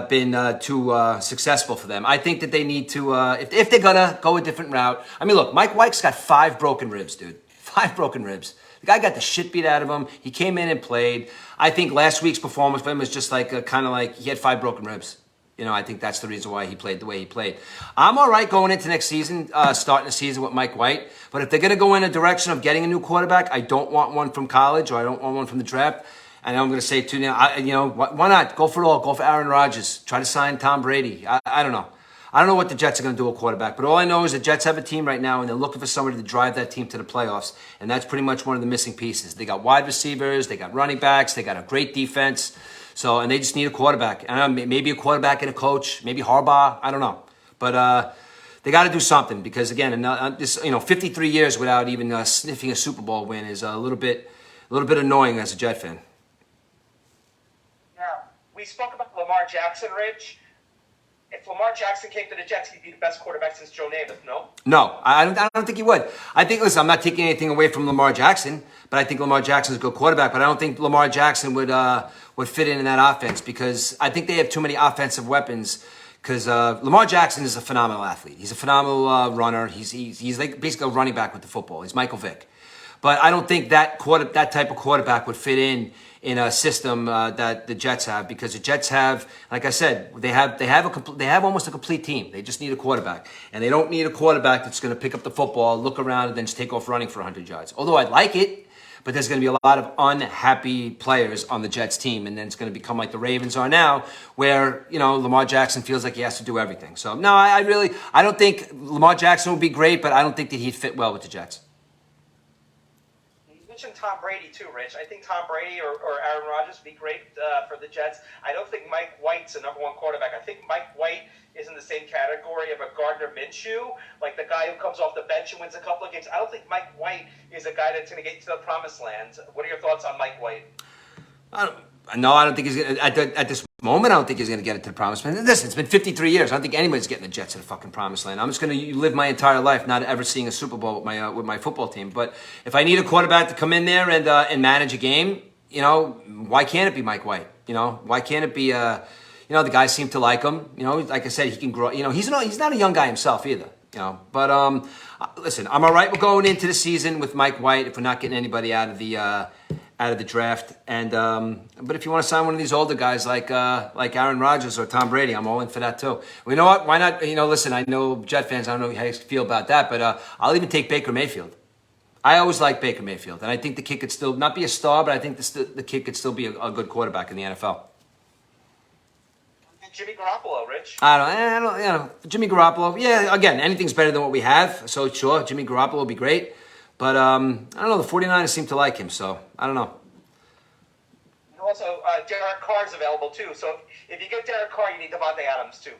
been too successful for them. I think that they need to if they're gonna go a different route. Look, Mike White's got 5 broken ribs, dude. 5 broken ribs. The guy got the shit beat out of him. He came in and played. I think last week's performance for him was just like kind of like he had 5 broken ribs. I think that's the reason why he played the way he played. I'm all right going into next season, starting the season with Mike White. But if they're going to go in a direction of getting a new quarterback, I don't want one from college or I don't want one from the draft. And I'm going to say too, why not go for it all? Go for Aaron Rodgers. Try to sign Tom Brady. I don't know. I don't know what the Jets are going to do at quarterback, but all I know is the Jets have a team right now, and they're looking for somebody to drive that team to the playoffs, and that's pretty much one of the missing pieces. They got wide receivers, they got running backs, they got a great defense, and they just need a quarterback. And maybe a quarterback and a coach, maybe Harbaugh, I don't know. But they got to do something because, again, 53 years without even sniffing a Super Bowl win is a little bit annoying as a Jet fan. Yeah, we spoke about Lamar Jackson, Rich. If Lamar Jackson came to the Jets, he'd be the best quarterback since Joe Namath, no? No, I don't think he would. Listen, I'm not taking anything away from Lamar Jackson, but I think Lamar Jackson's a good quarterback, but I don't think Lamar Jackson would fit in that offense because I think they have too many offensive weapons because Lamar Jackson is a phenomenal athlete. He's a phenomenal runner. He's like basically a running back with the football. He's Michael Vick. But I don't think that type of quarterback would fit in a system that the Jets have because the Jets have, like I said, they have almost a complete team. They just need a quarterback, and they don't need a quarterback that's going to pick up the football, look around, and then just take off running for 100 yards. Although I'd like it, but there's going to be a lot of unhappy players on the Jets team, and then it's going to become like the Ravens are now, where Lamar Jackson feels like he has to do everything. So no, I don't think Lamar Jackson would be great, but I don't think that he'd fit well with the Jets. You mentioned Tom Brady too, Rich. I think Tom Brady or Aaron Rodgers would be great for the Jets. I don't think Mike White's a number one quarterback. I think Mike White is in the same category of a Gardner Minshew, like the guy who comes off the bench and wins a couple of games. I don't think Mike White is a guy that's going to get to the promised land. What are your thoughts on Mike White? I don't think he's going to, at this moment, I don't think he's going to get it to the promised land. Listen, it's been 53 years. I don't think anybody's getting the Jets to the fucking promised land. I'm just going to live my entire life not ever seeing a Super Bowl with my football team. But if I need a quarterback to come in there and manage a game, why can't it be Mike White? Why can't it be, the guys seem to like him. Like I said, he can grow. He's not a young guy himself either. But listen, I'm all right with going into the season with Mike White if we're not getting anybody out of the draft. And but if you want to sign one of these older guys like Aaron Rodgers or Tom Brady, I'm all in for that too. Well, you know what? Why not? Listen, I know Jet fans. I don't know how you feel about that, but I'll even take Baker Mayfield. I always like Baker Mayfield, and I think the kid could still not be a star, but I think the kid could still be a good quarterback in the NFL. Jimmy Garoppolo, Rich. I don't. Jimmy Garoppolo. Yeah, again, anything's better than what we have. So sure, Jimmy Garoppolo would be great. But I don't know. The 49ers seem to like him, so I don't know. Also, Derek Carr's available too. So if you get Derek Carr, you need Devontae Adams too.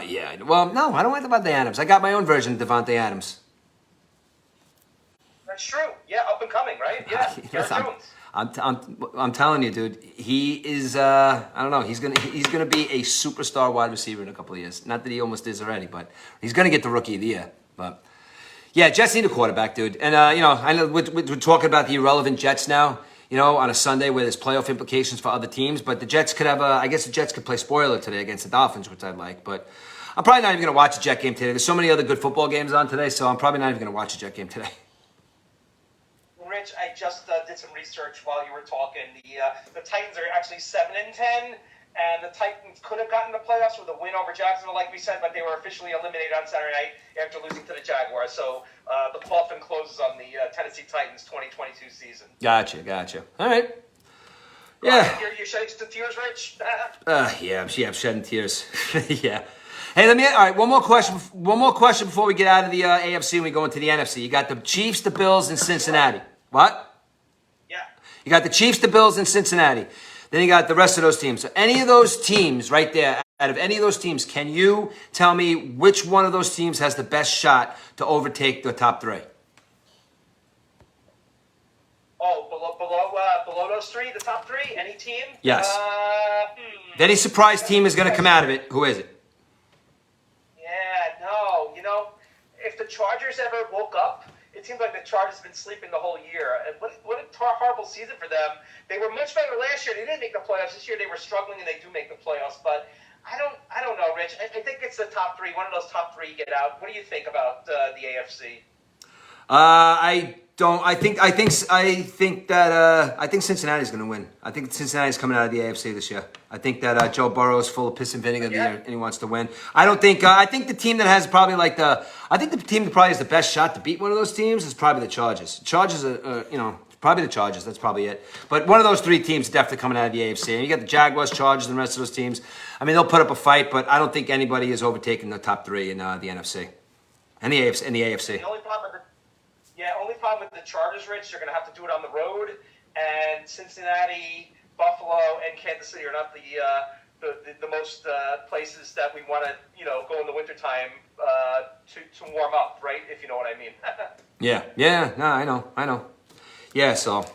Yeah. Well, no, I don't want Devontae Adams. I got my own version of Devontae Adams. That's true. Yeah, up and coming, right? Yeah, Derek Jones. I'm telling you, dude. He is. I don't know. He's gonna be a superstar wide receiver in a couple of years. Not that he almost is already, but he's gonna get the Rookie of the Year. But yeah, Jets need a quarterback, dude. And I know we're talking about the irrelevant Jets now. On a Sunday where there's playoff implications for other teams, but the Jets could have I guess the Jets could play spoiler today against the Dolphins, which I'd like. But I'm probably not even gonna watch a Jet game today. There's so many other good football games on today, so I'm probably not even gonna watch a Jet game today. Rich, I just did some research while you were talking. The Titans are actually 7-10, and the Titans could have gotten the playoffs with a win over Jacksonville, like we said, but they were officially eliminated on Saturday night after losing to the Jaguars. So the coffin closes on the Tennessee Titans 2022 season. Gotcha. All right. Yeah. You're shedding some tears, Rich? Yeah, I'm shedding tears. Yeah. Hey, all right, one more question before we get out of the AFC and we go into the NFC. You got the Chiefs, the Bills, and Cincinnati. What? Yeah. You got the Chiefs, the Bills, and Cincinnati. Then you got the rest of those teams. So any of those teams right there, out of any of those teams, can you tell me which one of those teams has the best shot to overtake the top three? Oh, below those three, the top three, any team? Yes. Any surprise team is going to come out of it. Who is it? Yeah, no. If the Chargers ever woke up, it seems like the Chargers have been sleeping the whole year. And what a horrible season for them. They were much better last year. They didn't make the playoffs. This year they were struggling, and they do make the playoffs. But I don't know, Rich. I think it's the top three. One of those top three get out. What do you think about the AFC? I don't. I think Cincinnati's going to win. I think Cincinnati's coming out of the AFC this year. I think that Joe Burrow is full of piss and vinegar and he wants to win. I don't think. I think the team that has probably the team that probably has the best shot to beat one of those teams is probably the Chargers. The Chargers are Probably the Chargers. That's probably it. But one of those three teams is definitely coming out of the AFC. And you got the Jaguars, Chargers, and the rest of those teams. I mean, they'll put up a fight, but I don't think anybody is overtaking the top three in the NFC and the AFC. The only problem with the Chargers, Rich, they're going to have to do it on the road, and Cincinnati, Buffalo, and Kansas City are not the most places that we want to go in the wintertime to warm up, right? If you know what I mean. Yeah. No, I know. Yeah, so. All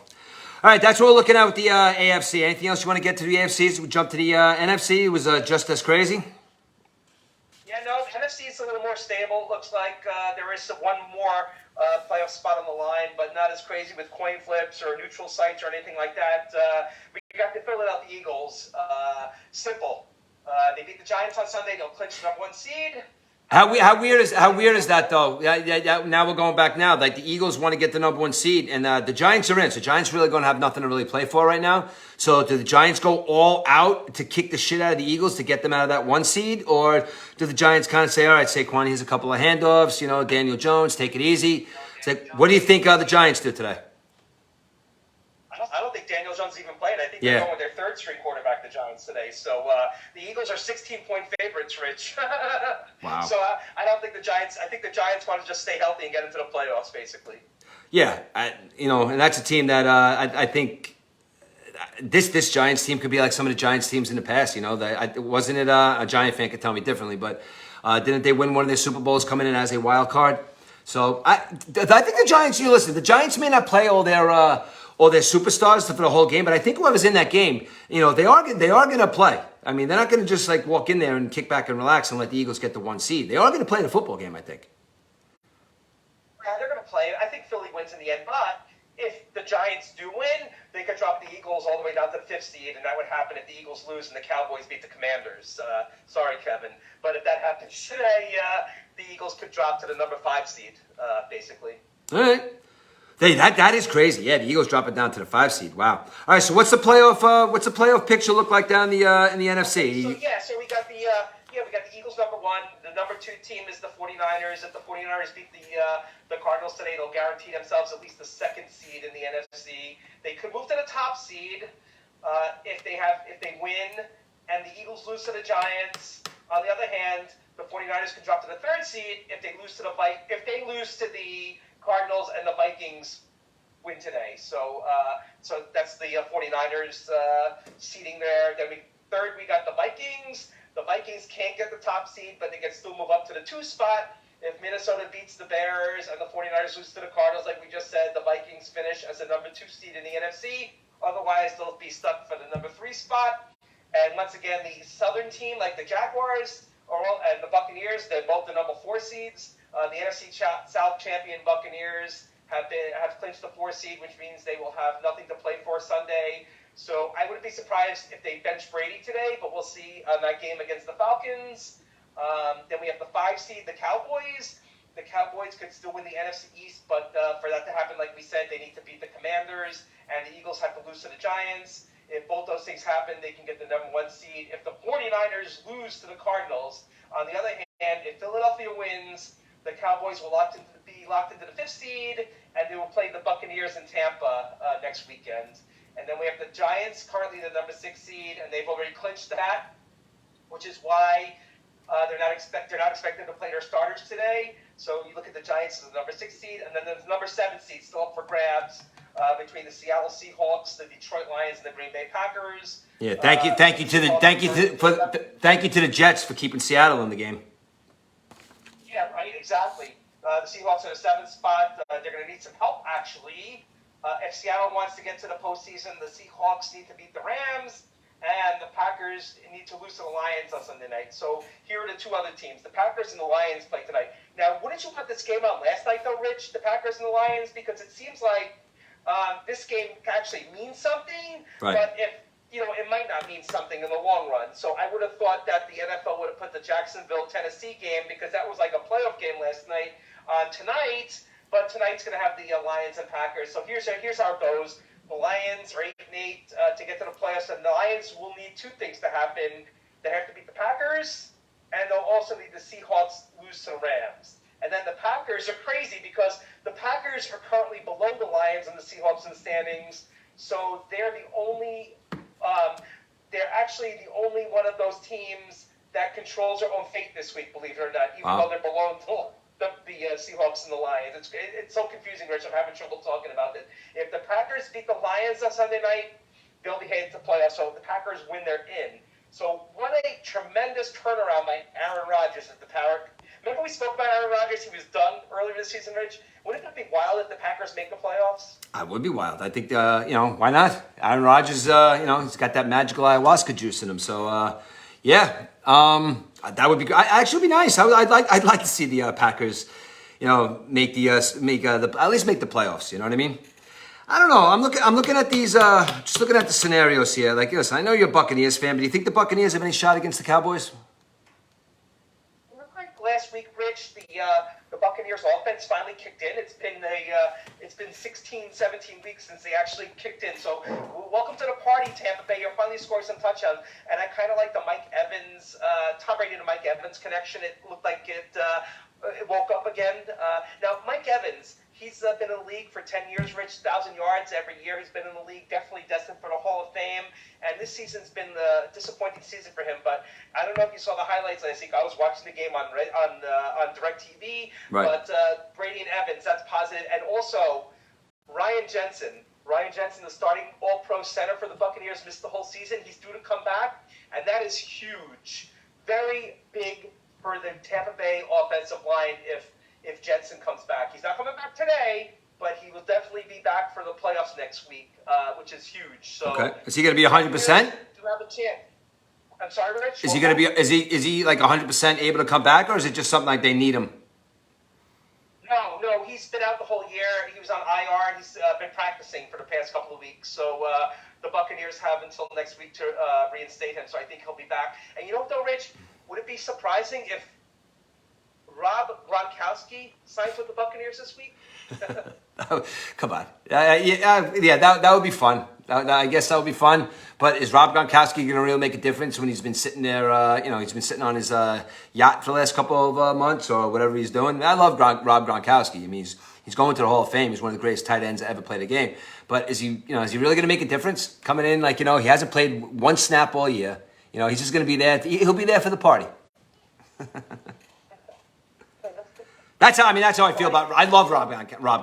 right, that's what we're looking at with the AFC. Anything else you want to get to the AFC? So we jump to the NFC. It was just as crazy. Yeah, no, NFC is a little more stable. Looks like there is one more playoff spot on the line, but not as crazy with coin flips or neutral sites or anything like that. We got the Philadelphia Eagles. Simple. They beat the Giants on Sunday. They'll clinch the #1 seed. How weird is that though? Yeah, now we're going back now. Like the Eagles want to get the #1 seed, and the Giants are in. So Giants really going to have nothing to really play for right now. So do the Giants go all out to kick the shit out of the Eagles to get them out of that 1 seed, or do the Giants kind of say, "All right, Saquon, here's a couple of handoffs. Daniel Jones, take it easy." It's like, what do you think the Giants do today? I don't think Daniel Jones even played. I think they're going with their third string quarterback, the Giants, today. So the Eagles are 16-point favorites, Rich. Wow. So I don't think the Giants. I think the Giants want to just stay healthy and get into the playoffs, basically. Yeah, and that's a team that I think this Giants team could be like some of the Giants teams in the past. Wasn't it a Giant fan could tell me differently, but didn't they win one of their Super Bowls coming in as a wild card? So I think the Giants. Listen, the Giants may not play all their superstars for the whole game, but I think whoever's in that game, they are going to play. I mean, they're not going to just like walk in there and kick back and relax and let the Eagles get the 1 seed. They are going to play the football game, I think. Yeah, they're going to play. I think Philly wins in the end, but if the Giants do win, they could drop the Eagles all the way down to the 5th seed, and that would happen if the Eagles lose and the Cowboys beat the Commanders. Sorry, Kevin, but if that happens today, the Eagles could drop to the #5 seed, basically. All right. That is crazy. Yeah, the Eagles drop it down to the 5 seed. Wow. All right. So what's the playoff picture look like down in the NFC? So we got the Eagles #1. The #2 team is the 49ers. If the 49ers beat the Cardinals today, they'll guarantee themselves at least the 2nd seed in the NFC. They could move to the top seed if they win, and the Eagles lose to the Giants. On the other hand, the 49ers can drop to the 3rd seed if they lose to the Cardinals and the Vikings win today. So that's the 49ers seeding there. Then third we got the Vikings. The Vikings can't get the top seed, but they can still move up to the 2 spot. If Minnesota beats the Bears and the 49ers lose to the Cardinals, like we just said, the Vikings finish as the #2 seed in the NFC. Otherwise, they'll be stuck for the #3 spot. And once again, the Southern team, like the Jaguars and the Buccaneers, they're both the #4 seeds. The NFC South champion Buccaneers have clinched the 4 seed, which means they will have nothing to play for Sunday. So I wouldn't be surprised if they bench Brady today, but we'll see on that game against the Falcons. Then we have the 5 seed, the Cowboys. The Cowboys could still win the NFC East, but for that to happen, like we said, they need to beat the Commanders, and the Eagles have to lose to the Giants. If both those things happen, they can get the #1 seed. If the 49ers lose to the Cardinals, on the other hand, if Philadelphia wins, the Cowboys will be locked into the 5th seed, and they will play the Buccaneers in Tampa next weekend. And then we have the Giants, currently the #6 seed, and they've already clinched that, which is why they're not expected to play their starters today. So you look at the Giants as the #6 seed, and then the #7 seed still up for grabs between the Seattle Seahawks, the Detroit Lions, and the Green Bay Packers. Yeah, thank you to the Jets for keeping Seattle in the game. Yeah, right, exactly. The Seahawks are the 7th spot. They're going to need some help, actually. If Seattle wants to get to the postseason, the Seahawks need to beat the Rams, and the Packers need to lose to the Lions on Sunday night. So here are the 2 other teams. The Packers and the Lions play tonight. Now, wouldn't you put this game on last night, though, Rich, the Packers and the Lions? Because it seems like this game actually means something, right. But it might not mean something in the long run. So I would have thought that the NFL would have put the Jacksonville, Tennessee game, because that was like a playoff game last night, on tonight. But tonight's going to have the Lions and Packers. So here's how it goes. The Lions are 8-8 to get to the playoffs, and the Lions will need 2 things to happen. They have to beat the Packers, and they'll also need the Seahawks lose to the Rams. And then the Packers are crazy because the Packers are currently below the Lions and the Seahawks in the standings, so they're actually the only one of those teams that controls their own fate this week, believe it or not, even though they're below the Seahawks and the Lions. It's so confusing, Rich. I'm having trouble talking about it. If the Packers beat the Lions on Sunday night, they'll be headed to playoffs. So if the Packers win, they're in. So what a tremendous turnaround by Aaron Rodgers at the Power. Remember we spoke about Aaron Rodgers? He was done earlier this season, Rich. Wouldn't it be wild if the Packers make the playoffs? I would be wild. I think, why not? Aaron Rodgers, he's got that magical ayahuasca juice in him. So, that would be good. Actually, be nice. I'd like to see the Packers, make at least make the playoffs. You know what I mean? I don't know. I'm looking at these. Just looking at the scenarios here. Like, listen, I know you're a Buccaneers fan, but do you think the Buccaneers have any shot against the Cowboys? It looked like last week, Rich, the Buccaneers offense finally kicked in. It's been 16, 17 weeks since they actually kicked in. So welcome to the party, Tampa Bay. You're finally scoring some touchdowns. And I kind of like the Mike Evans, Tom Brady to Mike Evans connection. It looked like it woke up again. Now, Mike Evans, he's been in the league for 10 years, Rich, 1,000 yards every year. He's been in the league, definitely destined for the Hall of Fame. And this season's been a disappointing season for him. But I don't know if you saw the highlights last week. I was watching the game on DirecTV. Right. But Brady and Evans, that's positive. And also, Ryan Jensen, the starting All-Pro center for the Buccaneers, missed the whole season. He's due to come back, and that is huge. Very big for the Tampa Bay offensive line if Jensen comes back. He's not coming back today, but he will definitely be back for the playoffs next week, which is huge. So, okay. Is he going to be 100%? Do have a chance. I'm sorry, Rich. Is he going to be? Is he like 100% able to come back, or is it just something like they need him? No, he's been out the whole year. He was on IR, and he's been practicing for the past couple of weeks. So the Buccaneers have until next week to reinstate him. So I think he'll be back. And you know what, though, Rich? Would it be surprising if Rob Gronkowski signs with the Buccaneers this week? Come on. That would be fun. I guess that would be fun. But is Rob Gronkowski going to really make a difference when he's been sitting there, he's been sitting on his yacht for the last couple of months or whatever he's doing? I love Rob Gronkowski. I mean, he's going to the Hall of Fame. He's one of the greatest tight ends to ever play the game. But is he really going to make a difference coming in? Like, he hasn't played one snap all year. He's just going to be there. He'll be there for the party. That's how I feel about. I love Rob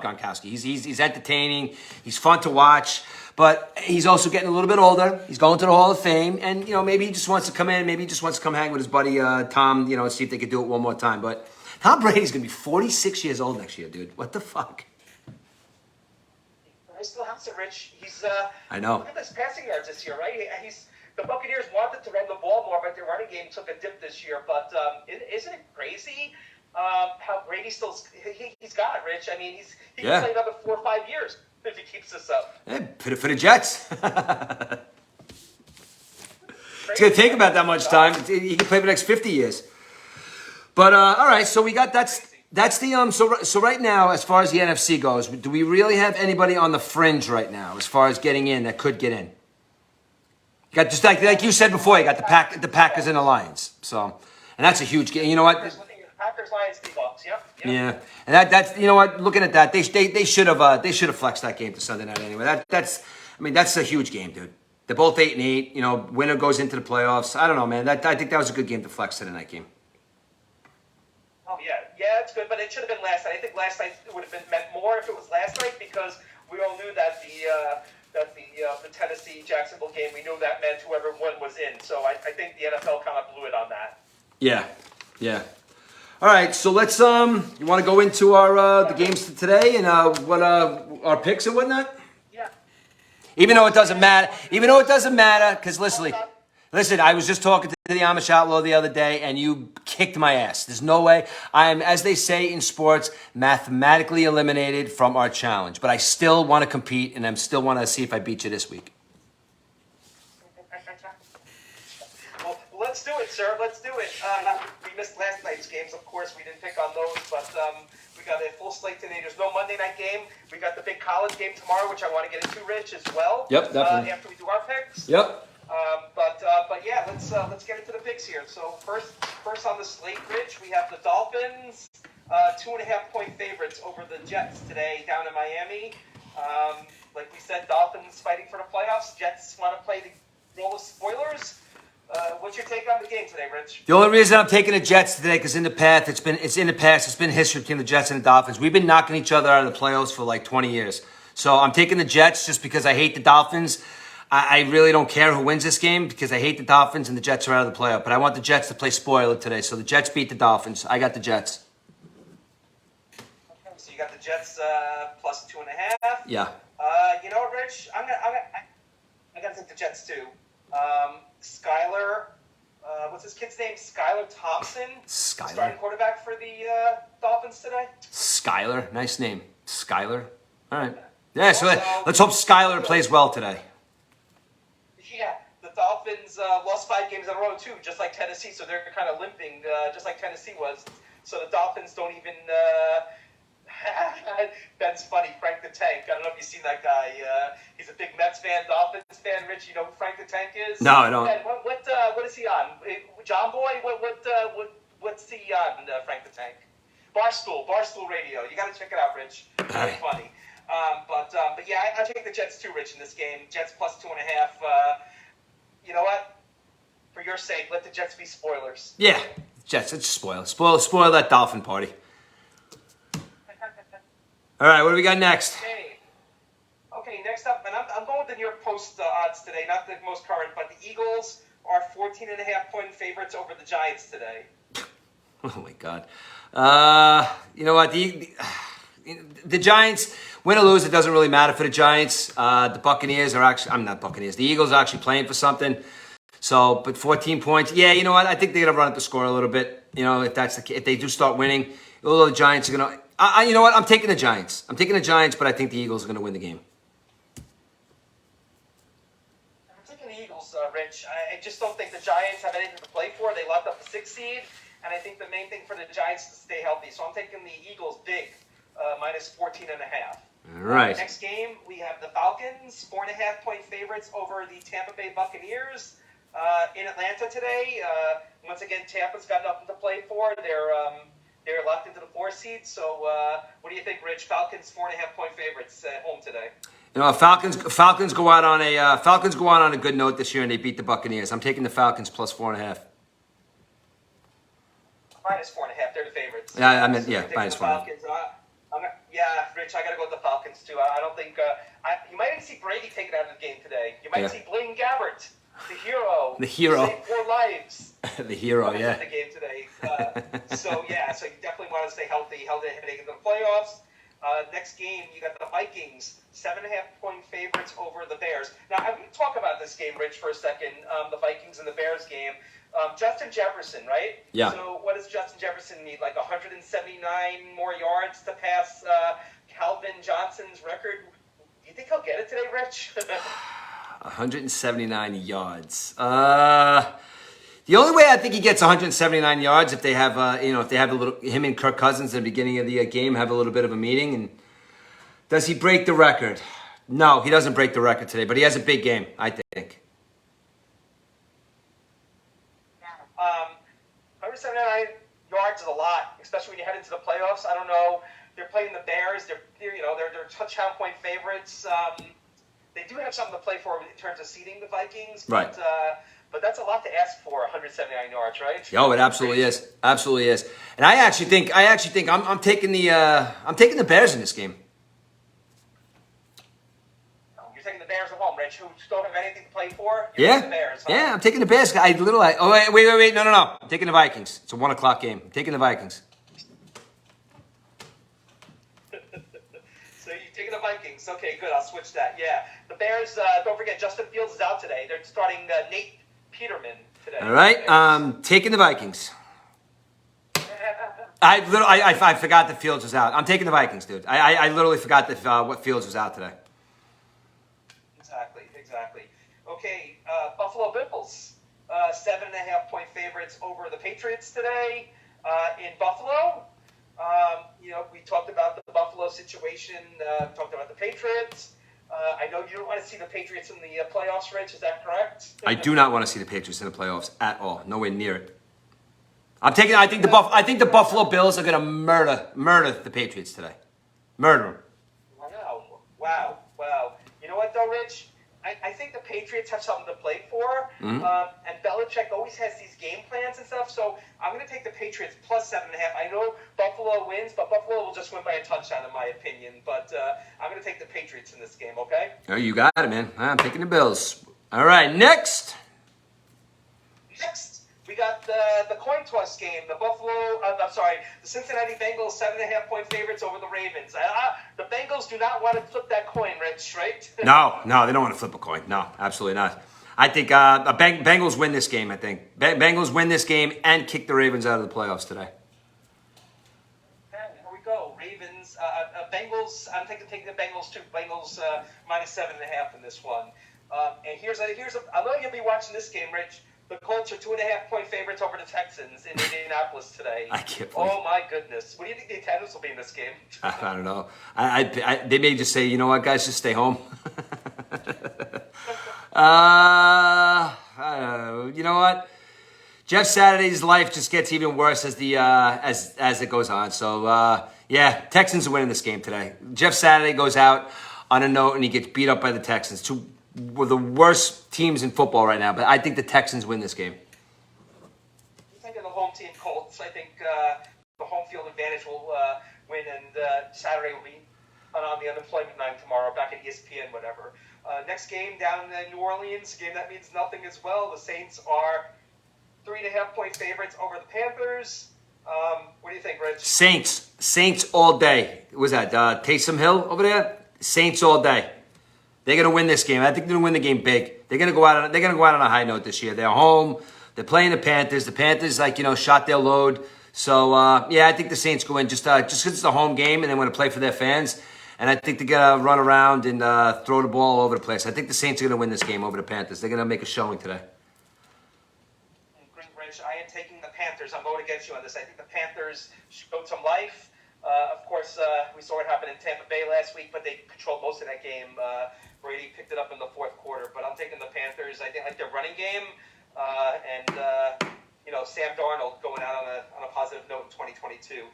Gronkowski. He's entertaining. He's fun to watch, but he's also getting a little bit older. He's going to the Hall of Fame, and maybe he just wants to come in. Maybe he just wants to come hang with his buddy Tom. And see if they could do it one more time. But Tom Brady's gonna be 46 years old next year, dude. What the fuck? He still has it, Rich. He's. I know. Look at this passing yards this year, right? The Buccaneers wanted to run the ball more, but their running game took a dip this year. But isn't it crazy? How Brady he's got it, Rich. I mean, he can play another 4 or 5 years if he keeps this up. Yeah, put it for the Jets. It's gonna take about that much time. He can play for the next 50 years. But all right, so we got that's the so right now, as far as the NFC goes, do we really have anybody on the fringe right now as far as getting in that could get in? You got just like you said before, you got the Packers and the Lions. So, and that's a huge game. You know what? Packers, Lions, Seahawks. Yep. Yeah, and that's what. Looking at that, they should have flexed that game to Sunday night anyway. That's a huge game, dude. They're both 8-8. Winner goes into the playoffs. I don't know, man. I think that was a good game to flex to the night game. Oh yeah, it's good, but it should have been last night. I think last night would have been meant more if it was last night because we all knew that the Tennessee Jacksonville game, we knew that meant whoever won was in. So I think the NFL kind of blew it on that. Yeah. All right, so let's you want to go into our the games for today and what our picks and whatnot? Yeah. Even though it doesn't matter, because listen, I was just talking to the Amish Outlaw the other day, and you kicked my ass. There's no way. I am, as they say in sports, mathematically eliminated from our challenge. But I still want to compete, and I still want to see if I beat you this week. Well, let's do it, sir. Let's do it. We missed last night's games. Of course, we didn't pick on those, but we got a full slate today. There's no Monday night game. We got the big college game tomorrow, which I want to get into, Rich, as well. Yep, definitely. After we do our picks. Yep. But yeah, let's get into the picks here. So first on the slate, Rich, we have the Dolphins 2.5-point favorites over the Jets today down in Miami. Like we said, Dolphins fighting for the playoffs. Jets want to play the role of spoilers. What's your take on the game today, Rich? The only reason I'm taking the Jets today, because in the past, it's been history between the Jets and the Dolphins. We've been knocking each other out of the playoffs for like 20 years. So I'm taking the Jets just because I hate the Dolphins. I really don't care who wins this game because I hate the Dolphins and the Jets are out of the playoff. But I want the Jets to play spoiler today. So the Jets beat the Dolphins. I got the Jets. Okay, so you got the Jets plus 2.5. Yeah. You know what, Rich? I gotta take the Jets too. Skylar, what's this kid's name? Skylar Thompson. Starting quarterback for the Dolphins today. Skylar, nice name. Skylar. All right. Yeah. So let's hope Skylar plays well today. Yeah, the Dolphins lost 5 games in a row too, just like Tennessee. So they're kind of limping, just like Tennessee was. So the Dolphins don't even. Ben's funny, Frank the Tank. I don't know if you've seen that guy. He's a big Mets fan, Dolphins fan. Rich, you know who Frank the Tank is? No, I don't. Ben, what is he on? John Boy? What's he on? Frank the Tank? Barstool Radio. You got to check it out, Rich. Very funny. But yeah, I take the Jets too, Rich, in this game. Jets plus 2.5. You know what? For your sake, let the Jets be spoilers. Yeah, Jets. Let's spoil that Dolphin party. All right, what do we got next? Okay, next up, and I'm going with the New York Post odds today, not the most current, but the Eagles are 14.5-point favorites over the Giants today. Oh my God. You know what? The Giants, win or lose, it doesn't really matter for the Giants. The Buccaneers are actually, I'm not Buccaneers, the Eagles are actually playing for something. So, but 14 points, yeah, you know what? I think they're going to run up the score a little bit. You know, if they do start winning, although the Giants are going to, you know what? I'm taking the Giants. I'm taking the Giants, but I think the Eagles are going to win the game. I'm taking the Eagles, Rich. I just don't think the Giants have anything to play for. They locked up the 6th seed, and I think the main thing for the Giants is to stay healthy. So I'm taking the Eagles big, minus 14.5. All right. Next game, we have the Falcons, 4.5-point favorites over the Tampa Bay Buccaneers in Atlanta today. Once again, Tampa's got nothing to play for. They're locked into the 4 seed. So what do you think, Rich? Falcons 4.5-point favorites at home today. You know, Falcons go out on a good note this year, and they beat the Buccaneers. I'm taking the Falcons plus 4.5. Minus 4.5. They're the favorites. Yeah, I meant minus 4.5. Yeah, Rich, I got to go with the Falcons too. I don't think you might even see Brady taken out of the game today. You might see Blaine Gabbert, the hero. The hero. Saved 4 lives. The hero, yeah. The game today. So you definitely want to stay healthy heading into the playoffs. Next game, you got the Vikings, 7.5-point favorites over the Bears. Now, I'm going to talk about this game, Rich, for a second. The Vikings and the Bears game. Justin Jefferson, right? Yeah. So what does Justin Jefferson need? Like 179 more yards to pass Calvin Johnson's record? Do you think he'll get it today, Rich? 179 yards. The only way I think he gets 179 yards if they have, him and Kirk Cousins at the beginning of the game have a little bit of a meeting. And does he break the record? No, he doesn't break the record today, but he has a big game, I think. 179 yards is a lot, especially when you head into the playoffs. I don't know. They're playing the Bears. They're touchdown point favorites. They do have something to play for in terms of seeding the Vikings. Right. But that's a lot to ask for, 179 yards, right? Oh, it absolutely is. Absolutely is. And I actually think I'm taking the Bears in this game. You're taking the Bears at home, Rich, who don't have anything to play for. Yeah. The Bears, huh? Yeah, I'm taking the Bears. Wait. No. I'm taking the Vikings. It's a 1:00 game. I'm taking the Vikings. So you're taking the Vikings. Okay, good. I'll switch that. Yeah. The Bears, don't forget, Justin Fields is out today. They're starting Nate Peterman today. All right. Taking the Vikings. I forgot that Fields was out. I'm taking the Vikings, dude. I literally forgot that what Fields was out today. Exactly. Okay, Buffalo Bills, 7.5-point favorites over the Patriots today in Buffalo. We talked about the Buffalo situation. Talked about the Patriots. I know you don't want to see the Patriots in the playoffs, Rich. Is that correct? I do not want to see the Patriots in the playoffs at all. Nowhere near it. I think the Buffalo Bills are gonna murder the Patriots today. Murder them. Wow. You know what, though, Rich? I think the Patriots have something to play for, and Belichick always has these game plans and stuff, so I'm going to take the Patriots plus 7.5. I know Buffalo wins, but Buffalo will just win by a touchdown, in my opinion, but I'm going to take the Patriots in this game, okay? Oh, you got it, man. I'm taking the Bills. All right, next, we got the coin toss game. The Cincinnati Bengals 7.5-point favorites over the Ravens. The Bengals do not want to flip that coin, Rich, right? No, they don't want to flip a coin. No, absolutely not. I think Bengals win this game. I think Bengals win this game and kick the Ravens out of the playoffs today. Here we go. Ravens, Bengals. I'm taking the Bengals too. Bengals minus 7.5 in this one. And here's I know you'll be watching this game, Rich. The Colts are 2.5-point favorites over the Texans in Indianapolis today. I can't believe Oh my goodness! What do you think the attendance will be in this game? I don't know. They may just say, you know what, guys, just stay home. You know what? Jeff Saturday's life just gets even worse as the as it goes on. So yeah, Texans are winning this game today. Jeff Saturday goes out on a note and he gets beat up by the Texans. Two were the worst teams in football right now, but I think the Texans win this game. I think of the home team Colts. I think the home field advantage will win, and Saturday will be on the unemployment line tomorrow, back at ESPN, whatever. Next game down in New Orleans, a game that means nothing as well. The Saints are 3.5-point favorites over the Panthers. What do you think, Rich? Saints all day. What was that Taysom Hill over there? Saints all day. They're gonna win this game. I think they're gonna win the game big. They're gonna go out on a high note this year. They're home. They're playing the Panthers. The Panthers, shot their load. So I think the Saints go in just because it's a home game and they want to play for their fans. And I think they're gonna run around and throw the ball all over the place. I think the Saints are gonna win this game over the Panthers. They're gonna make a showing today. Great, Rich. I am taking the Panthers. I'm going against you on this. I think the Panthers showed some life. Of course, we saw what happened in Tampa Bay last week, but they controlled most of that game. Brady picked it up in the fourth quarter, but I'm taking the Panthers. I think like their running game, Sam Darnold going out on a positive note in 2022.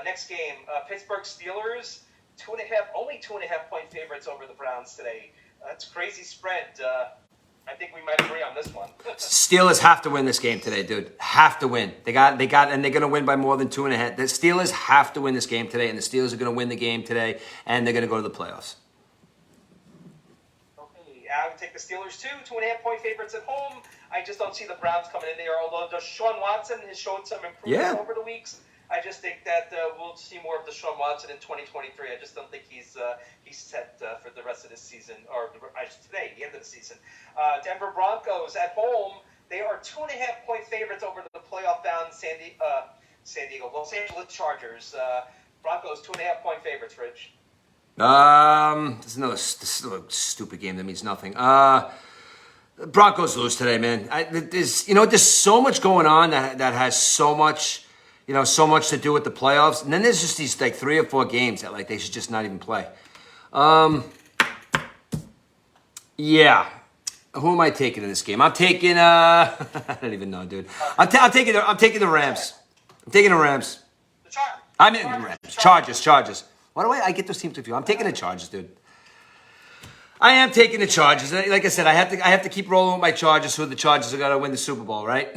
Next game, Pittsburgh Steelers, only 2.5-point favorites over the Browns today. That's a crazy spread. I think we might agree on this one. Steelers have to win this game today, dude. Have to win. They got, and they're gonna win by more than 2.5. The Steelers have to win this game today, and the Steelers are gonna win the game today, and they're gonna go to the playoffs. I would take the Steelers too, 2.5-point favorites at home. I just don't see the Browns coming in there, although Deshaun Watson has shown some improvement over the weeks. I just think that we'll see more of Deshaun Watson in 2023. I just don't think he's set for the rest of this season, or today, the end of the season. Denver Broncos at home, they are 2.5-point favorites over the playoff-bound Los Angeles Chargers. Broncos 2.5-point favorites, Rich. This is another stupid game that means nothing. Broncos lose today, man. There's so much going on that has so much to do with the playoffs, and then there's just these 3 or 4 games that they should just not even play. Yeah. Who am I taking in this game? I'm taking I don't even know, dude. I'm taking the Rams. I'm taking the Rams. The Chargers. I mean Rams. Chargers. Why do I get those teams confused? I'm taking the Chargers, dude. I am taking the Chargers. Like I said, I have to keep rolling with my Chargers, so the Chargers are gonna win the Super Bowl, right?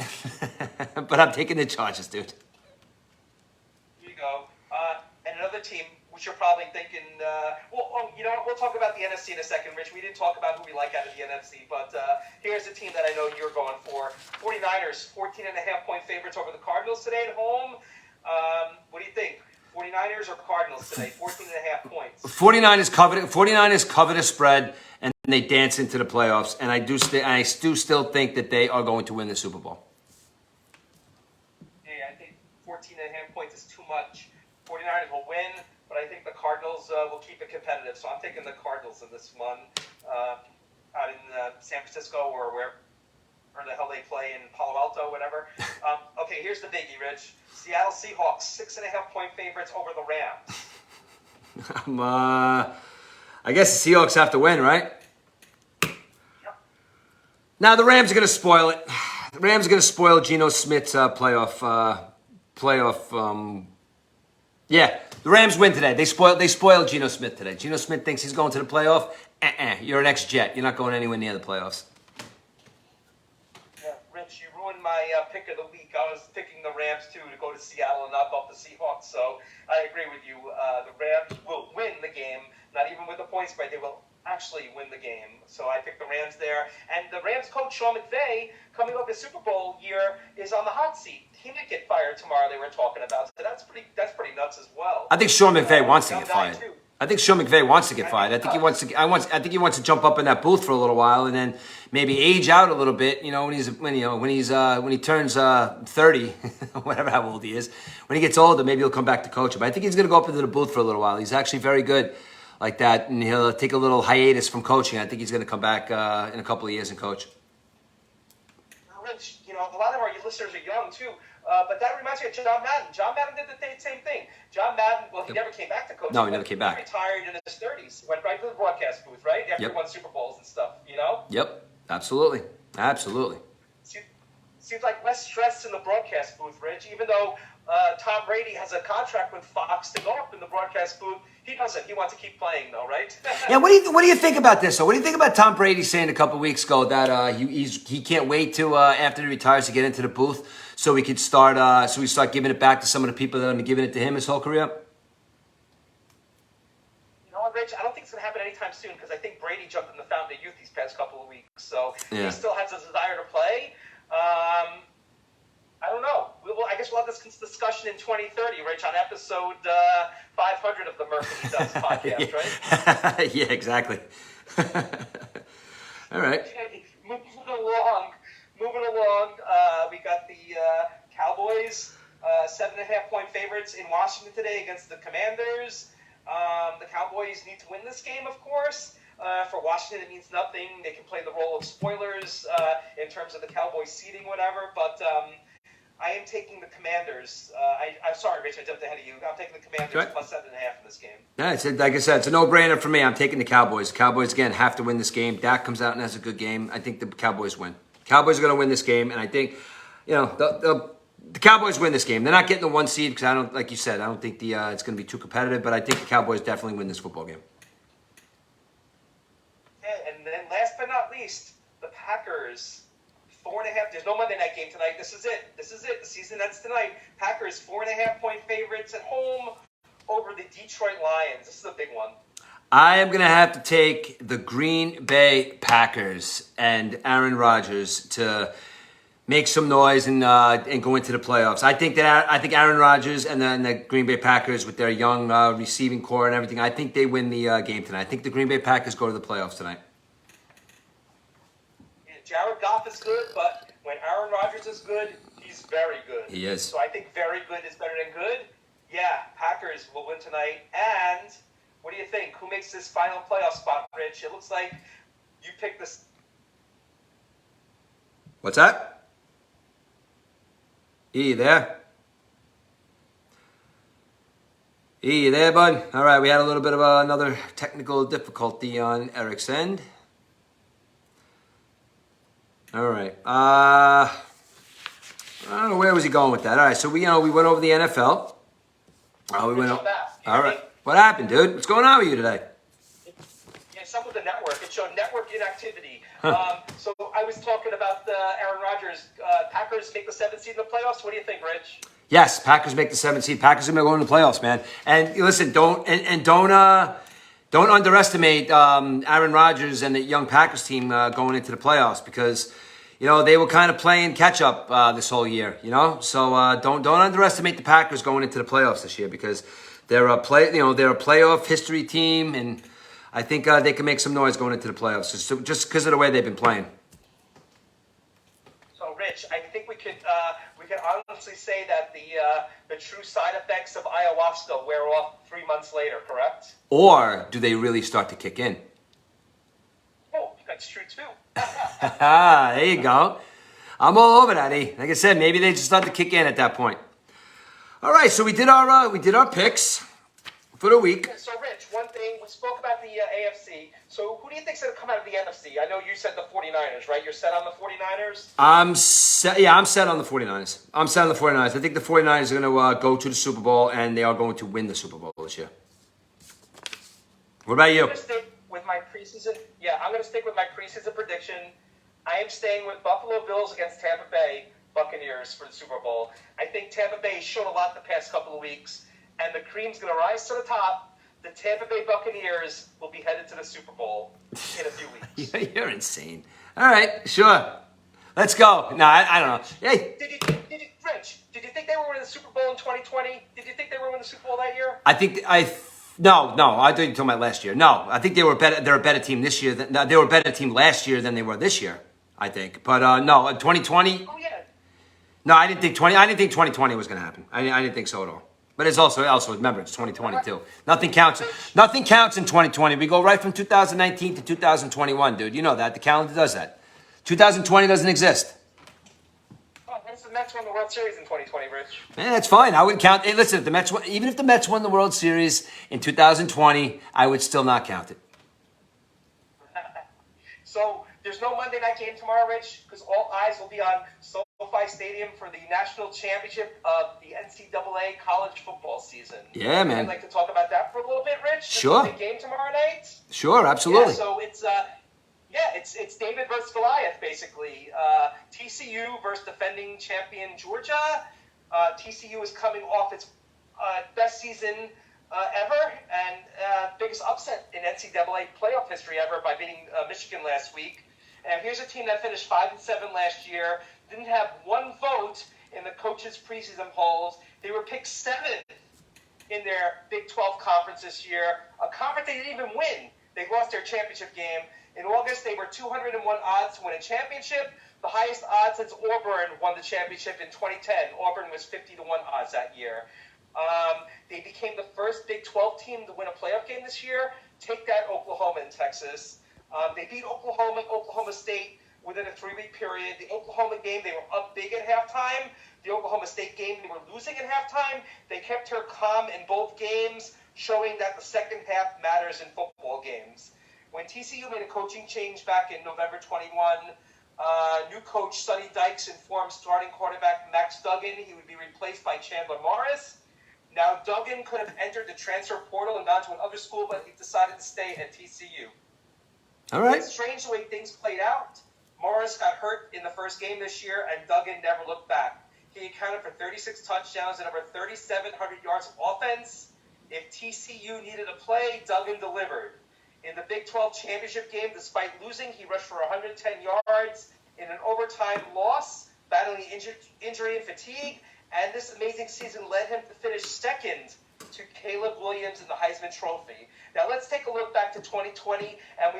But I'm taking the Chargers, dude. Here you go. And another team, which you're probably thinking, we'll talk about the NFC in a second, Rich. We didn't talk about who we like out of the NFC, but here's the team that I know you're going for. 49ers, 14.5-point favorites over the Cardinals today at home. What do you think? 49ers or Cardinals today? 14.5 points. 49ers covered a spread, and they dance into the playoffs. And I do still think that they are going to win the Super Bowl. Yeah, I think 14.5 points is too much. 49ers will win, but I think the Cardinals will keep it competitive. So I'm taking the Cardinals in this one, out in San Francisco or where the hell they play in Palo Alto, whatever. Okay, here's the biggie, Rich. Seattle Seahawks, 6.5-point favorites over the Rams. I guess the Seahawks have to win, right? Yep. Now the Rams are going to spoil it. The Rams are going to spoil Geno Smith's playoff playoff. Yeah, the Rams win today. They spoiled Geno Smith today. Geno Smith thinks he's going to the playoff. You're an ex-Jet. You're not going anywhere near the playoffs. Yeah, Rich, you ruined my pick of the week. I was picking the Rams too to go to Seattle and knock off the Seahawks. So I agree with you. The Rams will win the game. Not even with the point spread, they will actually win the game. So I picked the Rams there. And the Rams coach, Sean McVay, coming off the Super Bowl year, is on the hot seat. He might get fired tomorrow, they were talking about. So that's pretty nuts as well. I think Sean McVay wants to get fired. Too. I think Sean McVay wants to get fired. I think he wants to. I think he wants to jump up in that booth for a little while and then maybe age out a little bit. You know, when he turns 30, whatever how old he is. When he gets older, maybe he'll come back to coach. But I think he's going to go up into the booth for a little while. He's actually very good like that, and he'll take a little hiatus from coaching. I think he's going to come back in a couple of years and coach. Rich, you know, a lot of our listeners are young too. But that reminds me of John Madden. John Madden did the same thing. John Madden, well, he never came back to coaching. No, he never came back. He retired in his 30s. Went right to the broadcast booth, right? After he won Super Bowls and stuff, you know? Yep, absolutely. Seems like less stress in the broadcast booth, Rich. Even though Tom Brady has a contract with Fox to go up in the broadcast booth, he doesn't. He wants to keep playing, though, right? Yeah, what do you think about this? So, what do you think about Tom Brady saying a couple weeks ago that he can't wait to after he retires to get into the booth so we could start giving it back to some of the people that have been giving it to him his whole career? You know what, Rich? I don't think it's going to happen anytime soon because I think Brady jumped in the fountain of youth these past couple of weeks, so he still has a desire to play. I don't know. I guess we'll have this discussion in 2030, Rich, on episode 500 of the Murphy Does podcast, right? Yeah, exactly. All right. Moving along, we got the Cowboys, 7.5-point favorites in Washington today against the Commanders. The Cowboys need to win this game, of course. For Washington, it means nothing. They can play the role of spoilers in terms of the Cowboys seeding, whatever. But I am taking the Commanders. I'm sorry, Rich, I jumped ahead of you. I'm taking the Commanders plus 7.5 in this game. Yeah, like I said, it's a no-brainer for me. I'm taking the Cowboys. The Cowboys, again, have to win this game. Dak comes out and has a good game. I think the Cowboys win. Cowboys are going to win this game, and I think, you know, the Cowboys win this game. They're not getting the 1 seed because I don't, like you said, I don't think it's going to be too competitive, but I think the Cowboys definitely win this football game. And then last but not least, the Packers, 4.5. There's no Monday night game tonight. This is it. The season ends tonight. Packers, 4.5-point favorites at home over the Detroit Lions. This is a big one. I am going to have to take the Green Bay Packers and Aaron Rodgers to make some noise and go into the playoffs. I think Aaron Rodgers and the Green Bay Packers with their young receiving core and everything, I think they win the game tonight. I think the Green Bay Packers go to the playoffs tonight. Yeah, Jared Goff is good, but when Aaron Rodgers is good, he's very good. He is. So I think very good is better than good. Yeah, Packers will win tonight. And what do you think? Who makes this final playoff spot, Rich? It looks like you picked this. What's that? E, you there? E, you there, bud? All right, we had a little bit of another technical difficulty on Eric's end. All right. I don't know, where was he going with that? All right, so we went over the NFL. We went over. All right. What happened, dude? What's going on with you today? Yeah, some with the network. It showed network inactivity. So I was talking about Aaron Rodgers. Packers make the 7th seed in the playoffs. What do you think, Rich? Yes, Packers make the 7th seed. Packers are going to go in the playoffs, man. And listen, don't underestimate Aaron Rodgers and the young Packers team going into the playoffs because they were kind of playing catch up this whole year. So don't underestimate the Packers going into the playoffs this year because they're a playoff history team, and I think they can make some noise going into the playoffs just because of the way they've been playing. So, Rich, I think we could honestly say that the true side effects of ayahuasca wear off 3 months later, correct? Or do they really start to kick in? Oh, that's true too. There you go. I'm all over that, eh? Like I said, maybe they just start to kick in at that point. All right, so we did our picks for the week. So, Rich, one thing thing. We spoke about the AFC. So who do you think's going to come out of the NFC? I know you said the 49ers, right? You're set on the 49ers? I'm set. Yeah, I'm set on the 49ers. I'm set on the 49ers. I think the 49ers are going to go to the Super Bowl, and they are going to win the Super Bowl this year. What about you? I'm going to stick with my preseason. Yeah, I'm going to stick with my preseason prediction. I am staying with Buffalo Bills against Tampa Bay Buccaneers for the Super Bowl. I think Tampa Bay showed a lot the past couple of weeks, and the cream's going to rise to the top. The Tampa Bay Buccaneers will be headed to the Super Bowl in a few weeks. You're insane. All right, sure. Let's go. No, I don't know. Hey. Rich, did you think they were winning the Super Bowl in 2020? Did you think they were winning the Super Bowl that year? No. I thought you were talking about last year. No, I think they were better. They're a better team this year. They were a better team last year than they were this year, I think. But no, 2020. Oh yeah. No, I didn't think 2020 was going to happen. I didn't think so at all. But it's also remember it's 2020 too. Nothing counts. Nothing counts in 2020. We go right from 2019 to 2021, dude. You know that the calendar does that. 2020 doesn't exist. Oh, when's the Mets won the World Series in 2020, Rich? That's fine. I wouldn't count. Hey, listen, if the Mets, even if the Mets won the World Series in 2020, I would still not count it. So there's no Monday night game tomorrow, Rich, because all eyes will be on SoFi Stadium for the national championship of the NCAA college football season. Yeah, man. I'd like to talk about that for a little bit, Rich. Sure. The game tomorrow night. Sure, absolutely. Yeah, so it's David versus Goliath, basically. TCU versus defending champion Georgia. TCU is coming off its best season ever and biggest upset in NCAA playoff history ever by beating Michigan last week. And here's a team that finished 5-7 last year, didn't have one vote in the coaches' preseason polls. They were picked 7th in their Big 12 conference this year, a conference they didn't even win. They lost their championship game. In August, they were 201 odds to win a championship. The highest odds since Auburn won the championship in 2010. Auburn was 50-1 odds that year. They became the first Big 12 team to win a playoff game this year. Take that, Oklahoma and Texas. They beat Oklahoma and Oklahoma State within a 3-week period. The Oklahoma game, they were up big at halftime. The Oklahoma State game, they were losing at halftime. They kept her calm in both games, showing that the second half matters in football games. When TCU made a coaching change back in November 21, new coach Sonny Dykes informed starting quarterback Max Duggan he would be replaced by Chandler Morris. Now, Duggan could have entered the transfer portal and gone to another school, but he decided to stay at TCU. All right. It's strange the way things played out. Morris got hurt in the first game this year, and Duggan never looked back. He accounted for 36 touchdowns and over 3,700 yards of offense. If TCU needed a play, Duggan delivered. In the Big 12 championship game, despite losing, he rushed for 110 yards in an overtime loss, battling injury and fatigue. And this amazing season led him to finish second to Caleb Williams in the Heisman Trophy. Now let's take a look back to 2020, and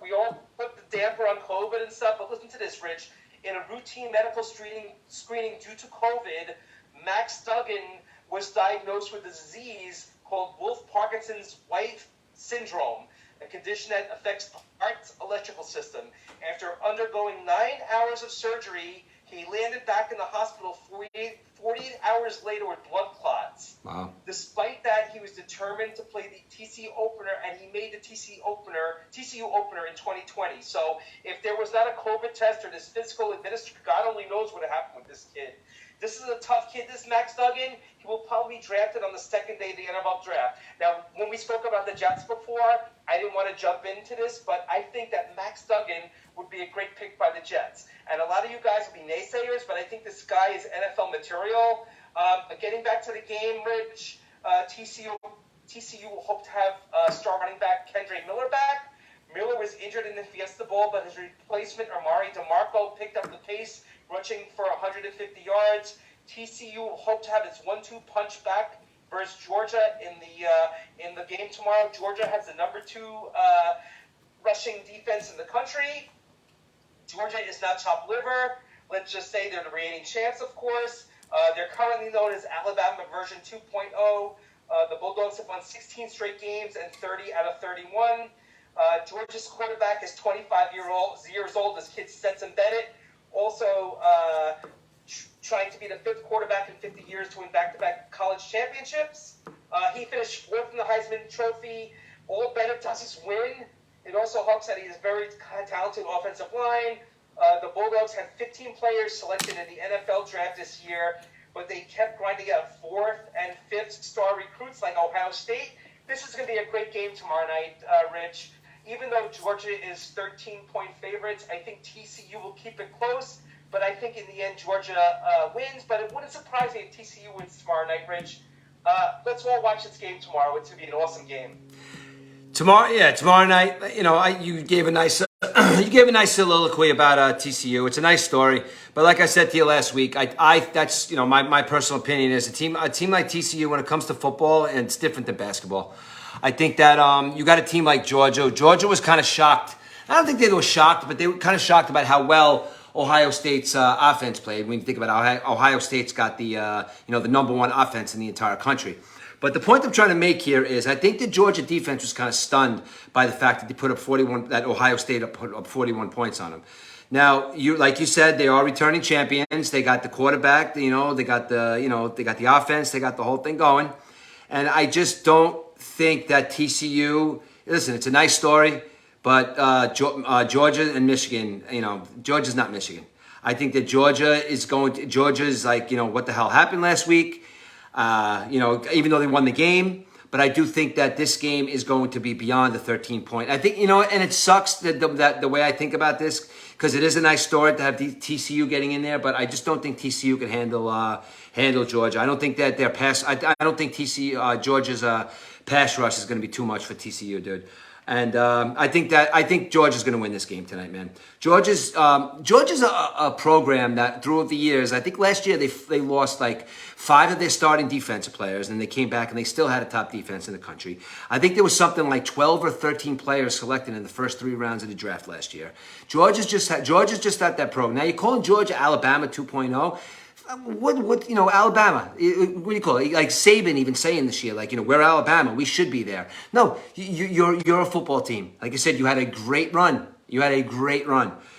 we all put the damper on COVID and stuff. But listen to this, Rich. In a routine medical screening due to COVID, Max Duggan was diagnosed with a disease called Wolff-Parkinson's-White syndrome, a condition that affects the heart's electrical system. After undergoing 9 hours of surgery, he landed back in the hospital 48 hours later with blood clots. Wow. Despite that, he was determined to play the TCU opener, and he made the TCU opener in 2020. So if there was not a COVID test or this physical administration, God only knows what happened with this kid. This is a tough kid, this Max Duggan. He will probably be drafted on the second day of the NFL draft. Now, when we spoke about the Jets before, I didn't want to jump into this, but I think that Max Duggan would be a great pick by the Jets. And a lot of you guys will be naysayers, but I think this guy is NFL material. Getting back to the game, Rich, TCU will hope to have star running back Kendre Miller back. Miller was injured in the Fiesta Bowl, but his replacement, Amari DeMarco, picked up the pace, rushing for 150 yards. TCU will hope to have its 1-2 punch back versus Georgia in the game tomorrow. Georgia has the number 2 rushing defense in the country. Georgia is not chopped liver. Let's just say they're the reigning champs, of course. They're currently known as Alabama version 2.0. The Bulldogs have won 16 straight games and 30 out of 31. Georgia's quarterback is 25 years old. This kid Stetson Bennett, also trying to be the 5th quarterback in 50 years to win back-to-back college championships. He finished 4th in the Heisman Trophy. all Bennett does is win. It also helps that he has very talented offensive line. The Bulldogs had 15 players selected in the NFL draft this year, but they kept grinding out 4th and 5th star recruits like Ohio State. This is going to be a great game tomorrow night, Rich. Even though Georgia is 13-point favorites, I think TCU will keep it close. But I think in the end, Georgia wins. But it wouldn't surprise me if TCU wins tomorrow night, Rich. Let's all watch this game tomorrow. It's going to be an awesome game. Tomorrow night. You know, you gave a nice soliloquy about TCU. It's a nice story, but like I said to you last week, I that's my personal opinion is a team like TCU when it comes to football, and it's different than basketball. I think that you got a team like Georgia. Georgia was kind of shocked. I don't think they were shocked, but they were kind of shocked about how well Ohio State's offense played. When you think about Ohio State's got the the number one offense in the entire country. But the point I'm trying to make here is I think the Georgia defense was kind of stunned by the fact that they put up 41, that Ohio State put up 41 points on them. Now, like you said, they are returning champions. They got the quarterback, they got the offense, they got the whole thing going. And I just don't think that TCU, listen, it's a nice story, but Georgia and Michigan, Georgia's not Michigan. I think that Georgia's like, what the hell happened last week? Even though they won the game, but I do think that this game is going to be beyond the 13-point. I think, and it sucks that the way I think about this, because it is a nice story to have TCU getting in there, but I just don't think TCU can handle Georgia. I don't think that their pass. I don't think Georgia's pass rush is going to be too much for TCU, dude. And I think Georgia's going to win this game tonight, man. Georgia's a program that throughout the years, I think last year they lost like 5 of their starting defensive players, and they came back and they still had a top defense in the country. I think there was something like 12 or 13 players selected in the first 3 rounds of the draft last year. Georgia's just at that program. Now you're calling Georgia Alabama 2.0. Alabama, what do you call it? Like Saban even saying this year, like, we're Alabama, we should be there. No, you're a football team. Like I said, you had a great run.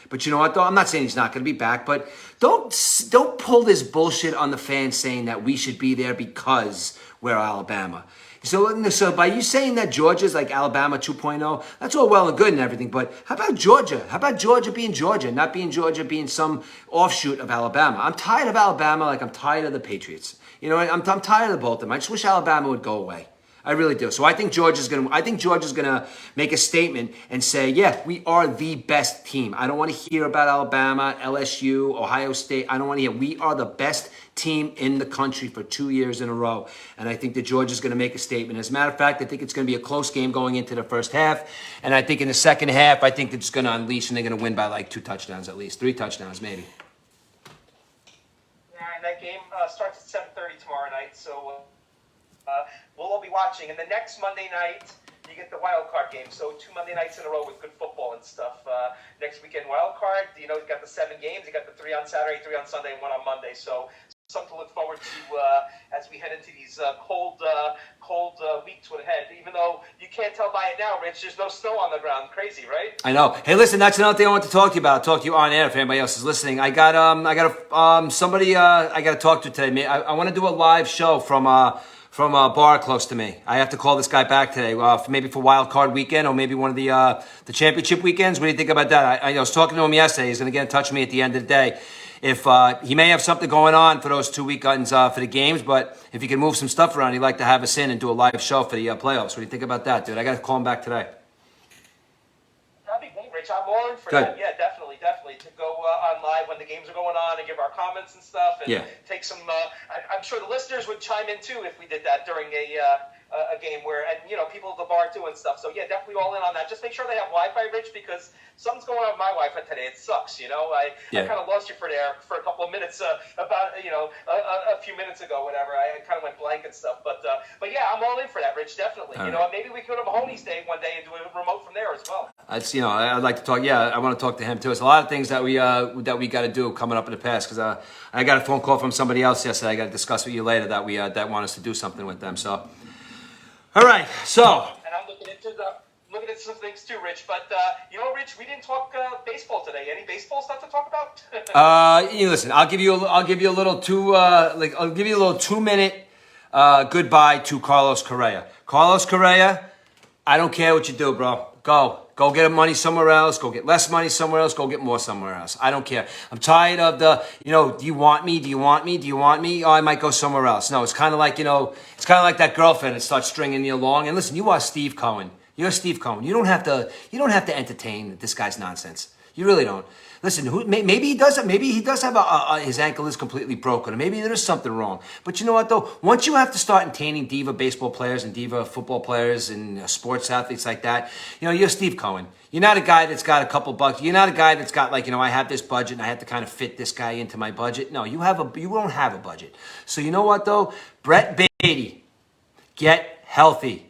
But you know what, though? I'm not saying he's not going to be back, but don't pull this bullshit on the fans saying that we should be there because we're Alabama. So by you saying that Georgia's like Alabama 2.0, that's all well and good and everything, but how about Georgia? How about Georgia being Georgia, not being Georgia being some offshoot of Alabama? I'm tired of Alabama like I'm tired of the Patriots. I'm tired of both of them. I just wish Alabama would go away. I really do. So I think Georgia's gonna make a statement and say, yeah, we are the best team. I don't want to hear about Alabama, LSU, Ohio State. I don't want to hear. We are the best team in the country for 2 years in a row. And I think that Georgia's going to make a statement. As a matter of fact, I think it's going to be a close game going into the first half. And I think in the second half, I think it's going to unleash and they're going to win by like 2 touchdowns at least. 3 touchdowns maybe. Yeah, and that game starts at 7:30 tomorrow night. So we'll all be watching. And the next Monday night, you get the wild card game. So 2 Monday nights in a row with good football and stuff. Next weekend, wild card. You got the 7 games. You got the 3 on Saturday, 3 on Sunday, and 1 on Monday. So something to look forward to as we head into these cold weeks ahead. Even though you can't tell by it now, Rich, there's no snow on the ground. Crazy, right? I know. Hey, listen, that's another thing I want to talk to you about. I'll talk to you on air if anybody else is listening. I got somebody I got to talk to today. I want to do a live show from a bar close to me. I have to call this guy back today, maybe for wild card weekend or maybe one of the championship weekends. What do you think about that? I was talking to him yesterday. He's going to get in touch with me at the end of the day. If he may have something going on for those 2 weekends for the games, but if he can move some stuff around, he'd like to have us in and do a live show for the playoffs. What do you think about that, dude? I got to call him back today. That'd be great, Rich. I'm all in for Good. that. Yeah, definitely. To go on live when the games are going on and give our comments and stuff and take some. I'm sure the listeners would chime in too if we did that during a game where, and people at the bar too and stuff. So yeah, definitely all in on that. Just make sure they have Wi-Fi, Rich, because something's going on with my Wi-Fi today. It sucks, I kind of lost you for a couple of minutes about a few minutes ago, whatever. I kind of went blank and stuff, but yeah, I'm all in for that, Rich. Definitely. All right. Maybe we could have a Mahoney's Day one day and do a remote from there as well. I'd like to talk. Yeah, I want to talk to him too. It's a lot of things that we got to do coming up in the past because I got a phone call from somebody else yesterday. I got to discuss with you later that that want us to do something with them. So, all right. So. And I'm looking at some things too, Rich. But Rich, we didn't talk baseball today. Any baseball stuff to talk about? Listen, I'll give you a little 2-minute goodbye to Carlos Correa. Carlos Correa, I don't care what you do, bro. Go get money somewhere else. Go get less money somewhere else. Go get more somewhere else. I don't care. I'm tired of the, do you want me? Do you want me? Do you want me? Oh, I might go somewhere else. No, it's kind of like, it's kind of like that girlfriend that starts stringing you along. And listen, you are Steve Cohen. You're Steve Cohen. You don't have to entertain this guy's nonsense. You really don't. Listen, maybe he does. Maybe he does have his ankle is completely broken, or maybe there is something wrong. But you know what, though? Once you have to start entertaining diva baseball players and diva football players and sports athletes like that, you're Steve Cohen. You're not a guy that's got a couple bucks. You're not a guy that's got I have this budget and I have to kind of fit this guy into my budget. No, you don't have a budget. So you know what, though? Brett Baty, get healthy.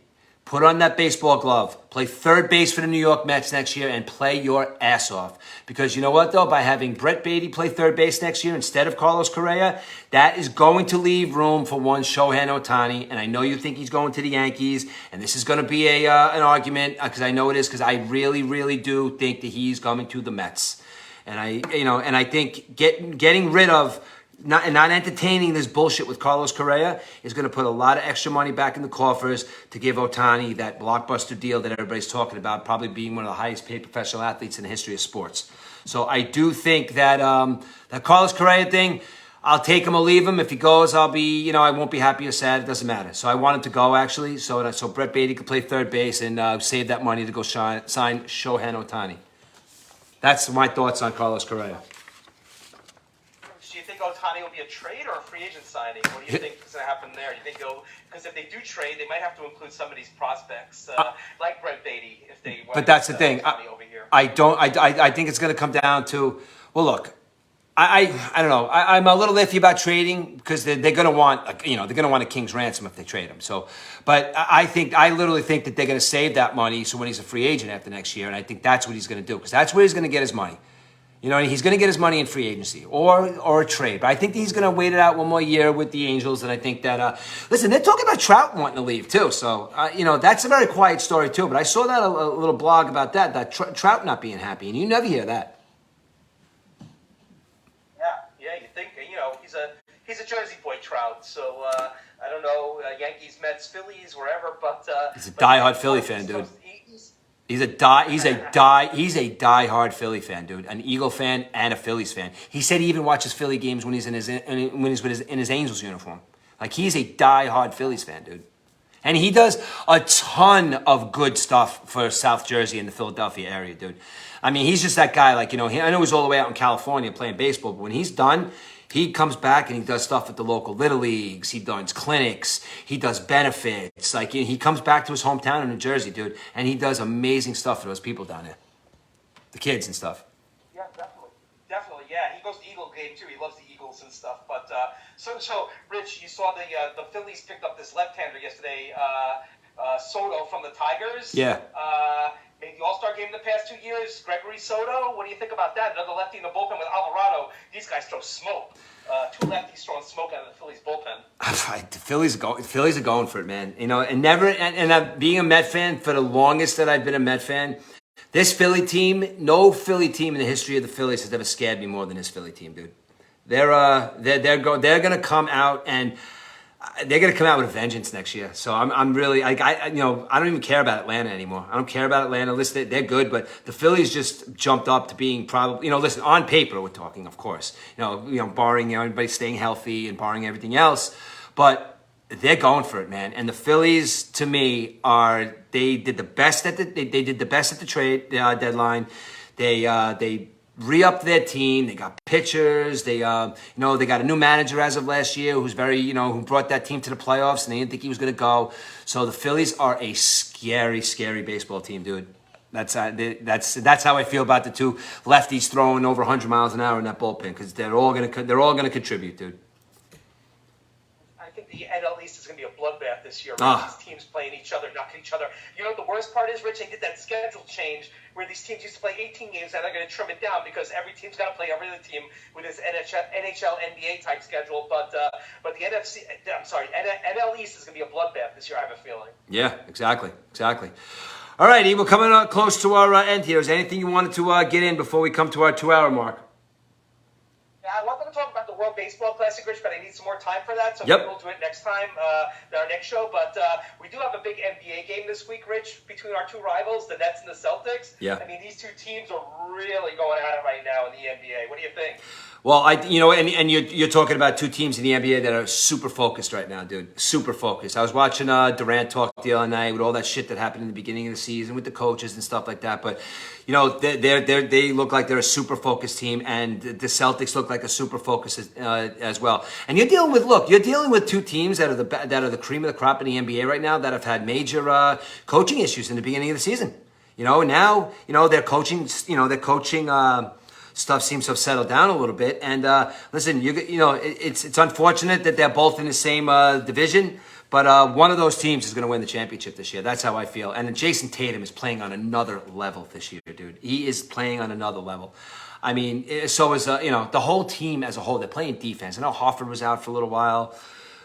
Put on that baseball glove. Play third base for the New York Mets next year and play your ass off. Because you know what, though? By having Brett Baty play third base next year instead of Carlos Correa, that is going to leave room for one Shohei Ohtani. And I know you think he's going to the Yankees. And this is going to be an argument, because I know it is, because I really, really do think that he's coming to the Mets. And I think getting rid of not entertaining this bullshit with Carlos Correa is going to put a lot of extra money back in the coffers to give Ohtani that blockbuster deal that everybody's talking about, probably being one of the highest paid professional athletes in the history of sports. So I do think that that Carlos Correa thing, I'll take him or leave him. If he goes, I'll be, I won't be happy or sad. It doesn't matter. So I want him to go, actually, so Brett Baty could play third base and save that money to go sign Shohei Ohtani. That's my thoughts on Carlos Correa. Do you think Ohtani will be a trade or a free agent signing? What do you think is going to happen there? You think because if they do trade, they might have to include some of these prospects like Brett Beatty if they. But that's the thing. I think it's going to come down to. Well, look, I don't know. I'm a little iffy about trading because they're going to want they're going to want a king's ransom if they trade him. So, but I literally think that they're going to save that money so when he's a free agent after next year, and I think that's what he's going to do because that's where he's going to get his money. He's going to get his money in free agency or a trade. But I think he's going to wait it out one more year with the Angels. And I think that, listen, they're talking about Trout wanting to leave too. So, that's a very quiet story too. But I saw that a little blog about that Trout not being happy. And you never hear that. Yeah, you think, he's a Jersey boy, Trout. So, I don't know, Yankees, Mets, Phillies, wherever. But he's a diehard Philly fan, dude. He's a diehard Philly fan, dude. An Eagle fan and a Phillies fan. He said he even watches Philly games when he's in his Angels uniform. Like he's a diehard Phillies fan, dude. And he does a ton of good stuff for South Jersey and the Philadelphia area, dude. I mean, he's just that guy. Like I know he's all the way out in California playing baseball, but when he's done, he comes back and he does stuff at the local little leagues. He does clinics. He does benefits. Like he comes back to his hometown in New Jersey, dude, and he does amazing stuff for those people down there, the kids and stuff. Yeah, definitely. Yeah, he goes to Eagle game too. He loves the Eagles and stuff. But so Rich, you saw the Phillies picked up this left-hander yesterday, Soto from the Tigers. Yeah. Made the All-Star game in the past 2 years. Gregory Soto, what do you think about that? Another lefty in the bullpen with Alvarado. These guys throw smoke. Two lefties throwing smoke out of the Phillies bullpen. The Phillies are going for it, man. And being a Met fan for the longest that I've been a Met fan, this Philly team, no Philly team in the history of the Phillies has ever scared me more than this Philly team, dude. They're gonna come out and. They're gonna come out with a vengeance next year. So I'm really I don't even care about Atlanta anymore. I don't care about Atlanta. Listen, they're good, but the Phillies just jumped up to being probably listen, on paper we're talking, of course. Barring everybody staying healthy and barring everything else, but they're going for it, man. And the Phillies, to me, they did the best at the trade deadline. They re-upped their team. They got pitchers. They got a new manager as of last year who's who brought that team to the playoffs, and they didn't think he was going to go. So the Phillies are a scary, scary baseball team, dude. That's how I feel about the two lefties throwing over 100 miles an hour in that bullpen because they're all going to contribute, dude. I think the NL East is going to be a bloodbath this year. Right? These teams playing each other, knocking each other. You know what the worst part is, Rich? They did that schedule change where these teams used to play 18 games, and they're going to trim it down because every team's got to play every other team with this NHL, NBA type schedule. But the NL East is going to be a bloodbath this year. I have a feeling. Yeah, exactly. All righty, we're coming up close to our end here. Is there anything you wanted to get in before we come to our 2-hour mark? Yeah, I wanted to talk about the World Baseball Classic, Rich, but I need some more time for that, so Yep. maybe we'll do it next time, our next show. But we do have a big NBA game this week, Rich, between our two rivals, the Nets and the Celtics. Yeah. I mean, these two teams are really going at it right now in the NBA. What do you think? Well, and you're talking about two teams in the NBA that are super focused right now, dude. Super focused. I was watching Durant talk the other night with all that shit that happened in the beginning of the season with the coaches and stuff like that. But they look like they're a super focused team, and the Celtics look like a super focused as well. And you're dealing with two teams that are the cream of the crop in the NBA right now that have had major coaching issues in the beginning of the season. Now their coaching. Stuff seems to have settled down a little bit. And listen, it's unfortunate that they're both in the same division, but one of those teams is going to win the championship this year. That's how I feel. And Jason Tatum is playing on another level this year, dude. He is playing on another level. I mean, so is the whole team as a whole. They're playing defense. I know Hofford was out for a little while.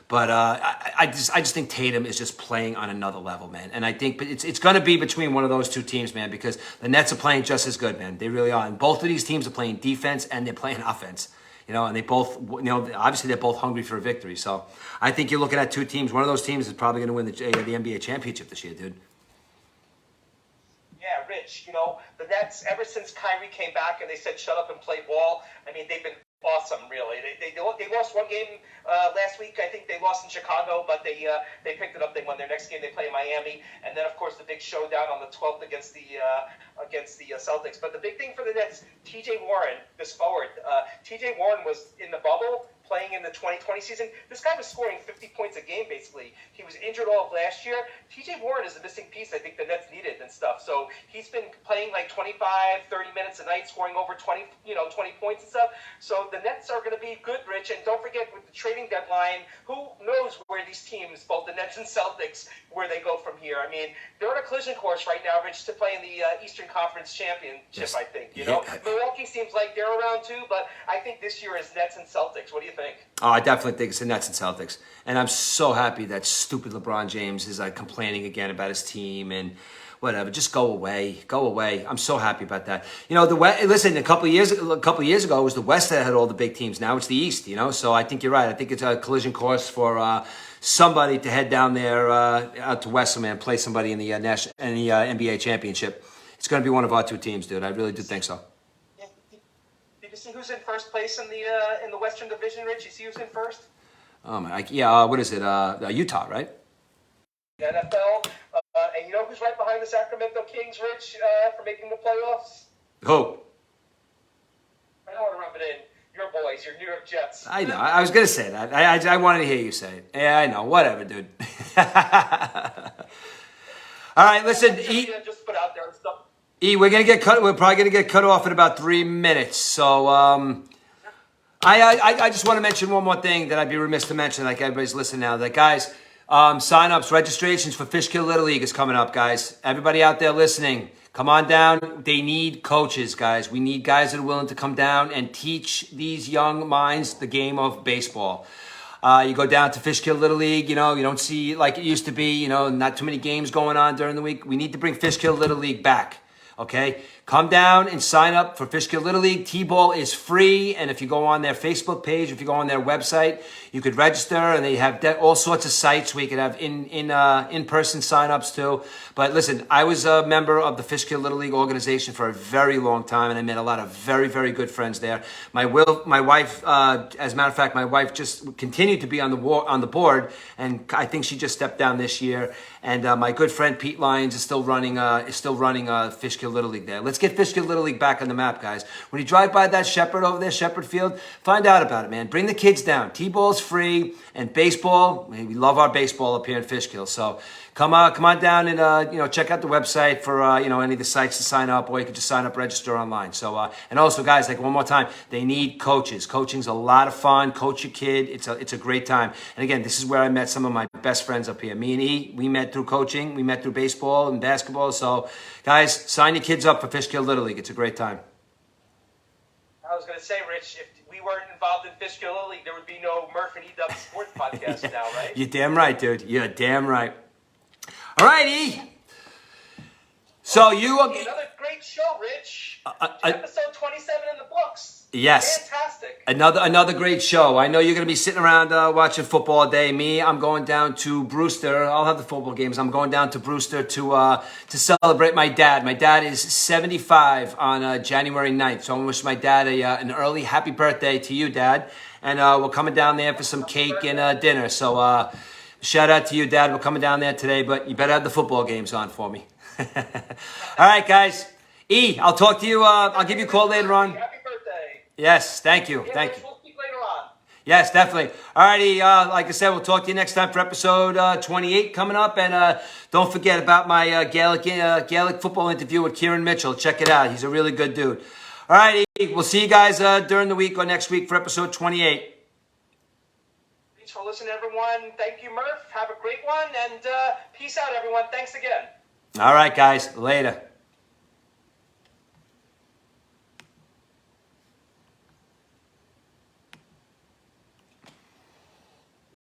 But I just think Tatum is just playing on another level, man. And I think it's going to be between one of those two teams, man, because the Nets are playing just as good, man. They really are. And both of these teams are playing defense and they're playing offense. And they both, obviously they're both hungry for a victory. So I think you're looking at two teams. One of those teams is probably going to win the NBA championship this year, dude. Yeah, Rich, the Nets, ever since Kyrie came back and they said shut up and play ball, I mean, they've been awesome, really. They lost one game last week. I think they lost in Chicago, but they picked it up. They won their next game. They play Miami, and then of course the big showdown on the 12th against the Celtics. But the big thing for the Nets, T.J. Warren, this forward. T.J. Warren was in the bubble playing in the 2020 season. This guy was scoring 50 points a game, basically. He was injured all of last year. T.J. Warren is the missing piece I think the Nets needed and stuff. So he's been playing like 25, 30 minutes a night, scoring over 20 points and stuff. So the Nets are going to be good, Rich. And don't forget, with the trading deadline, who knows where these teams, both the Nets and Celtics, where they go from here. I mean, they're on a collision course right now, Rich, to play in the Eastern Conference Championship, yes. I think. Milwaukee seems like they're around too, but I think this year is Nets and Celtics. What do you think? Oh, I definitely think it's the Nets and Celtics. And I'm so happy that stupid LeBron James is complaining again about his team and whatever. Just go away. Go away. I'm so happy about that. Listen, a couple of years ago, it was the West that had all the big teams. Now it's the East, So I think you're right. I think it's a collision course for somebody to head down there out to Western and play somebody in the NBA championship. It's going to be one of our two teams, dude. I really do think so. Did you see who's in first place in the Western Division, Rich? You see who's in first? Oh my, yeah. What is it? Utah, right? The NFL. And you know who's right behind the Sacramento Kings, Rich, for making the playoffs? Who? I don't want to rub it in. Your boys, your New York Jets. I know. I was going to say that. I wanted to hear you say it. Yeah, I know. Whatever, dude. All right, listen. Just put out there and stuff. We're gonna get cut. We're probably gonna get cut off in about 3 minutes. So I just want to mention one more thing that I'd be remiss to mention. Like everybody's listening now. That guys, sign-ups, registrations for Fishkill Little League is coming up, guys. Everybody out there listening, come on down. They need coaches, guys. We need guys that are willing to come down and teach these young minds the game of baseball. You go down to Fishkill Little League, you don't see like it used to be, not too many games going on during the week. We need to bring Fishkill Little League back. Okay, come down and sign up for Fishkill Little League. T-ball is free, and if you go on their Facebook page, if you go on their website, you could register, and they have all sorts of sites where you could have in-person sign-ups too. But listen, I was a member of the Fishkill Little League organization for a very long time, and I met a lot of very, very good friends there. My wife, as a matter of fact, my wife just continued to be on the board, and I think she just stepped down this year. And my good friend Pete Lyons is still running Fishkill Little League there. Let's get Fishkill Little League back on the map, guys. When you drive by that Shepherd over there, Shepherd Field, find out about it, man. Bring the kids down. T-ball's free, and baseball, we love our baseball up here in Fishkill. So come on down and check out the website for any of the sites to sign up, or you can just sign up, register online. So and also, guys, like one more time, they need coaches. Coaching's a lot of fun. Coach your kid. It's a great time. And again, this is where I met some of my best friends up here. Me and E, we met through coaching. We met through baseball and basketball. So, guys, sign your kids up for Fishkill Little League. It's a great time. I was going to say, Rich, if we weren't involved in Fishkill Little League, there would be no Murph and E-Dub Sports Podcast now, right? You're damn right, dude. You're damn right. All righty. So another great show, Rich. Episode 27 in the books. Yes. Fantastic. Another great show. I know you're going to be sitting around watching football all day. Me, I'm going down to Brewster. I'll have the football games. I'm going down to Brewster to celebrate my dad. My dad is 75 on January 9th. So I'm going to wish my dad an early happy birthday to you, Dad. And we're coming down there for some cake and dinner. So shout out to you, Dad. We're coming down there today, but you better have the football games on for me. All right, guys. I'll talk to you. I'll give you a call later on. Happy birthday. Yes, thank you. Yeah, Thank you. We'll speak later on. Yes, definitely. All righty. Like I said, we'll talk to you next time for episode 28 coming up. And don't forget about my Gaelic football interview with Kieran Mitchell. Check it out. He's a really good dude. All righty. We'll see you guys during the week or next week for episode 28. Thanks for listening, everyone. Thank you, Murph. Have a great one. And peace out, everyone. Thanks again. All right, guys. Later.